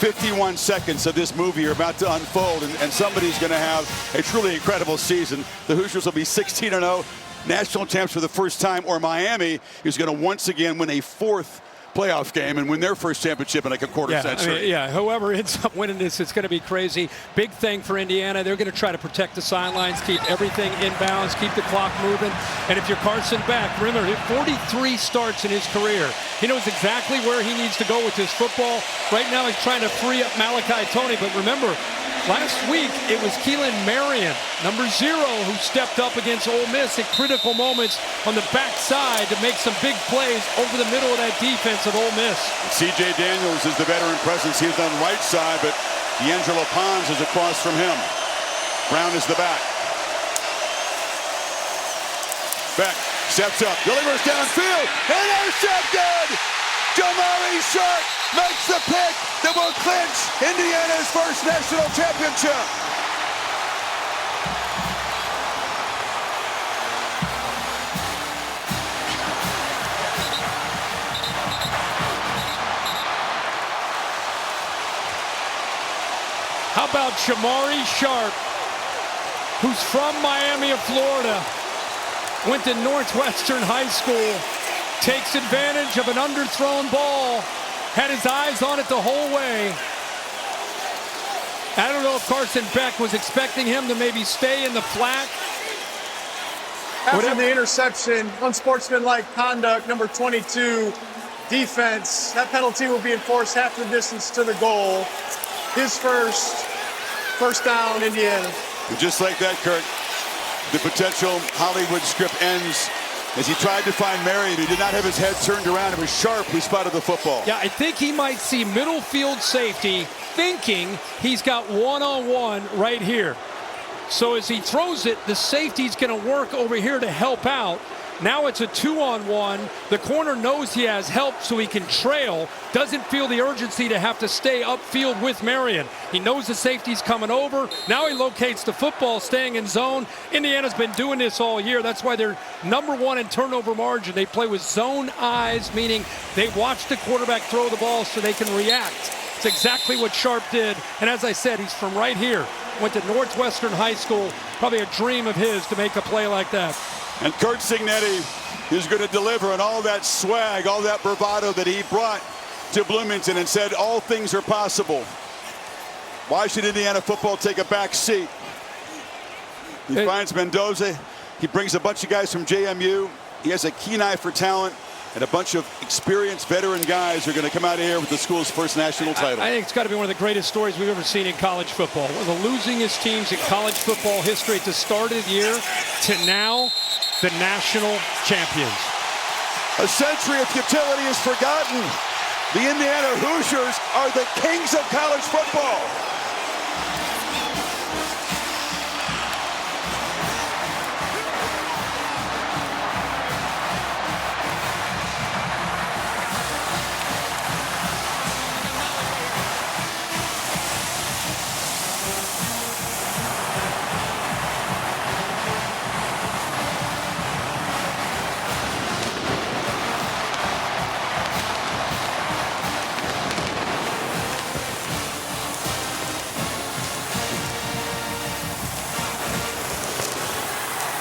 Speaker 1: 51 seconds of this movie are about to unfold, and somebody's going to have a truly incredible season. The Hoosiers will be 16-0, national champs for the first time, or Miami is going to once again win a fourth playoff game and win their first championship in like a quarter century.
Speaker 2: Whoever ends up winning this, it's going to be crazy. Big thing for Indiana. They're going to try to protect the sidelines, keep everything in bounds, keep the clock moving. And if you're Carson Beck, remember, 43 starts in his career. He knows exactly where he needs to go with his football. Right now he's trying to free up Malachi Toney, but remember, last week, it was Keelan Marion, number 0, who stepped up against Ole Miss at critical moments on the backside to make some big plays over the middle of that defense of Ole Miss.
Speaker 1: C.J. Daniels is the veteran presence. He's on the right side, but D'Angelo Pons is across from him. Brown is the back. Beck steps up, delivers downfield, intercepted! Jamari Sharp makes the pick that will clinch Indiana's first national championship.
Speaker 2: How about Jamari Sharp, who's from Miami of Florida, went to Northwestern High School, takes advantage of an underthrown ball, had his eyes on it the whole way. I don't know if Carson Beck was expecting him to maybe stay in the flat.
Speaker 4: After the interception, unsportsmanlike conduct, number 22, defense. That penalty will be enforced half the distance to the goal. His first down, Indiana.
Speaker 1: And just like that, Kurt, the potential Hollywood script ends. As he tried to find Marion, he did not have his head turned around. It was Sharp who spotted the football.
Speaker 2: Yeah, I think he might see middle field safety thinking he's got one-on-one right here. So as he throws it, the safety's going to work over here to help out. Now it's a 2-on-1. The corner knows he has help so he can trail. Doesn't feel the urgency to have to stay upfield with Marion. He knows the safety's coming over. Now he locates the football, staying in zone. Indiana's been doing this all year. That's why they're #1 in turnover margin. They play with zone eyes, meaning they watch the quarterback throw the ball so they can react. It's exactly what Sharp did. And as I said, he's from right here. Went to Northwestern High School. Probably a dream of his to make a play like that.
Speaker 1: And Kurt Cignetti is going to deliver, and all that swag, all that bravado that he brought to Bloomington and said all things are possible. Why should Indiana football take a back seat? He finds Mendoza. He brings a bunch of guys from JMU. He has a keen eye for talent, and a bunch of experienced veteran guys are going to come out of here with the school's first national title.
Speaker 2: I think it's got to be one of the greatest stories we've ever seen in college football. One of the losingest teams in college football history at the start of the year to now the national champions.
Speaker 1: A century of futility is forgotten. The Indiana Hoosiers are the kings of college football.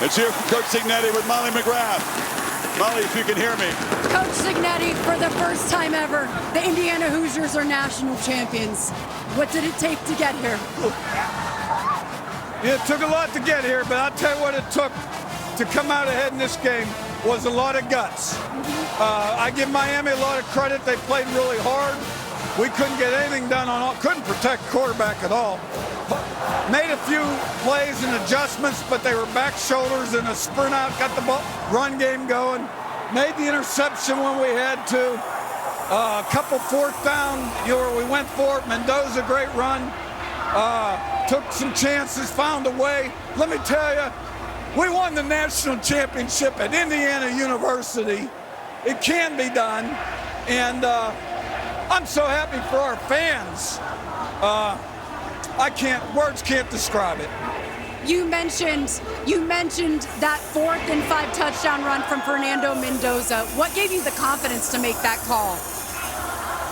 Speaker 1: Let's hear from Coach Cignetti with Molly McGrath. Molly, if you can hear me.
Speaker 7: Coach Cignetti, for the first time ever, the Indiana Hoosiers are national champions. What did it take to get here?
Speaker 6: It took a lot to get here, but I'll tell you what it took to come out ahead in this game was a lot of guts. I give Miami a lot of credit. They played really hard. We couldn't get anything done couldn't protect quarterback at all. Made a few plays and adjustments, but they were back shoulders and a sprint out, got the ball, run game going. Made the interception when we had to. A couple fourth down, we went for it. Mendoza, great run. Took some chances, found a way. Let me tell you, we won the national championship at Indiana University. It can be done, and I'm so happy for our fans. Words can't describe it.
Speaker 7: You mentioned that 4th and 5 touchdown run from Fernando Mendoza. What gave you the confidence to make that call?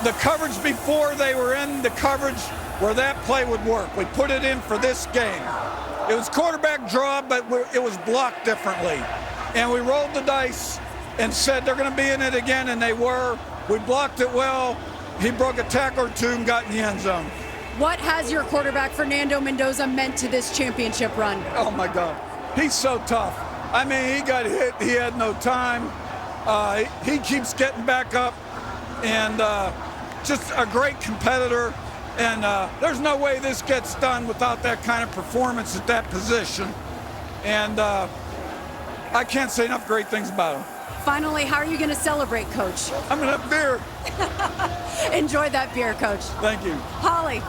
Speaker 6: the coverage before they were in the coverage where that play would work. We put it in for this game. It was quarterback draw, but it was blocked differently. And we rolled the dice and said they're going to be in it again, and they were. We blocked it well. He broke a tackle or two and got in the end zone.
Speaker 7: What has your quarterback, Fernando Mendoza, meant to this championship run?
Speaker 6: Oh, my God. He's so tough. I mean, he got hit. He had no time. He keeps getting back up, and just a great competitor. And there's no way this gets done without that kind of performance at that position. And I can't say enough great things about him.
Speaker 7: Finally, how are you going to celebrate, Coach?
Speaker 6: I'm going to have beer.
Speaker 7: Enjoy that beer, Coach.
Speaker 6: Thank you.
Speaker 7: Holly.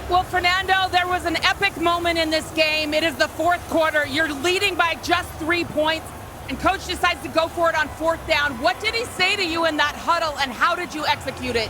Speaker 5: Well, Fernando, there was an epic moment in this game. It is the fourth quarter. You're leading by just 3 points, and Coach decides to go for it on fourth down. What did he say to you in that huddle, and how did you execute it?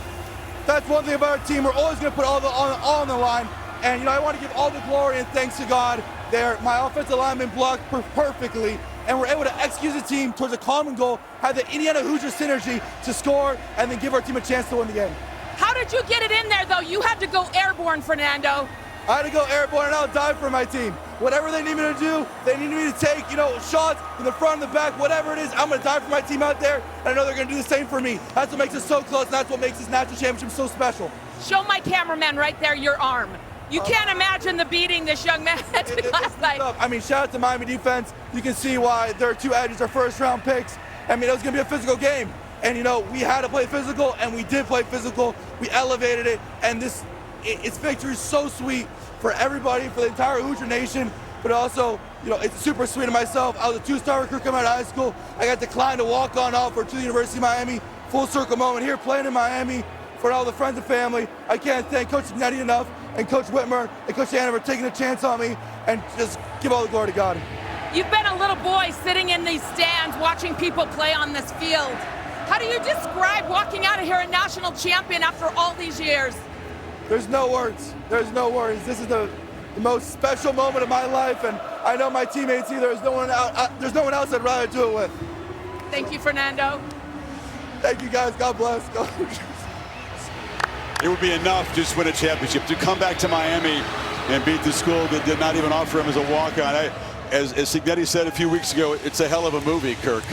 Speaker 12: That's one thing about our team. We're always going to put all on the line. And, I want to give all the glory and thanks to God there. My offensive lineman blocked perfectly, and we're able to execute the team towards a common goal, have the Indiana Hoosiers synergy to score, and then give our team a chance to win the game.
Speaker 5: How did you get it in there, though? You had to go airborne, Fernando.
Speaker 12: I had to go airborne, and I'll die for my team. Whatever they need me to do, they need me to take, shots in the front and the back, whatever it is, I'm going to die for my team out there, and I know they're going to do the same for me. That's what makes us so close, and that's what makes this national championship so special.
Speaker 5: Show my cameraman right there your arm. You can't imagine the beating this young man took last night.
Speaker 12: I mean, shout out to Miami defense. You can see why their two edges are first-round picks. I mean, it was going to be a physical game. And, we had to play physical, and we did play physical. We elevated it, and it's victory so sweet for everybody, for the entire Hoosier Nation, but also, it's super sweet to myself. I was a two-star recruit coming out of high school. I got declined to walk on offer to the University of Miami. Full circle moment here, playing in Miami for all the friends and family. I can't thank Coach Ignetti enough, and Coach Whitmer and Coach Anna for taking a chance on me, and just give all the glory to God.
Speaker 5: You've been a little boy sitting in these stands watching people play on this field. How do you describe walking out of here a national champion after all these years?
Speaker 12: There's no words. There's no words. This is the most special moment of my life, and I know my teammates either. There's no one else I'd rather do it with.
Speaker 5: Thank you, Fernando.
Speaker 12: Thank you, guys. God bless.
Speaker 1: It would be enough just to win a championship. To come back to Miami and beat the school that did not even offer him as a walk-on. As Signetti said a few weeks ago, it's a hell of a movie, Kirk.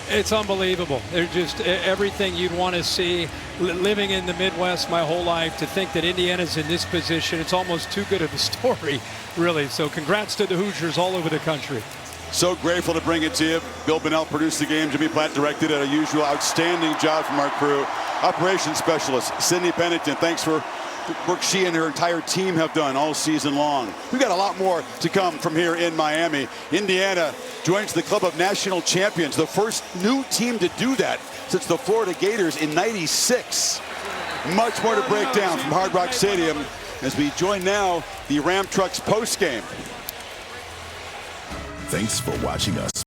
Speaker 2: It's unbelievable. They're just everything you'd want to see. Living in the Midwest my whole life, to think that Indiana's in this position, it's almost too good of a story, really. So congrats to the Hoosiers all over the country.
Speaker 1: So grateful to bring it to you. Bill Bennell produced the game. Jimmy Platt directed it. A usual outstanding job from our crew. Operations specialist Sydney Pennington, thanks for the work she and her entire team have done all season long. We've got a lot more to come from here in Miami. Indiana joins the club of national champions, the first new team to do that since the Florida Gators in '96. Much more to break down from Hard Rock Stadium as we join now the Ram Trucks postgame.
Speaker 13: Thanks for watching us.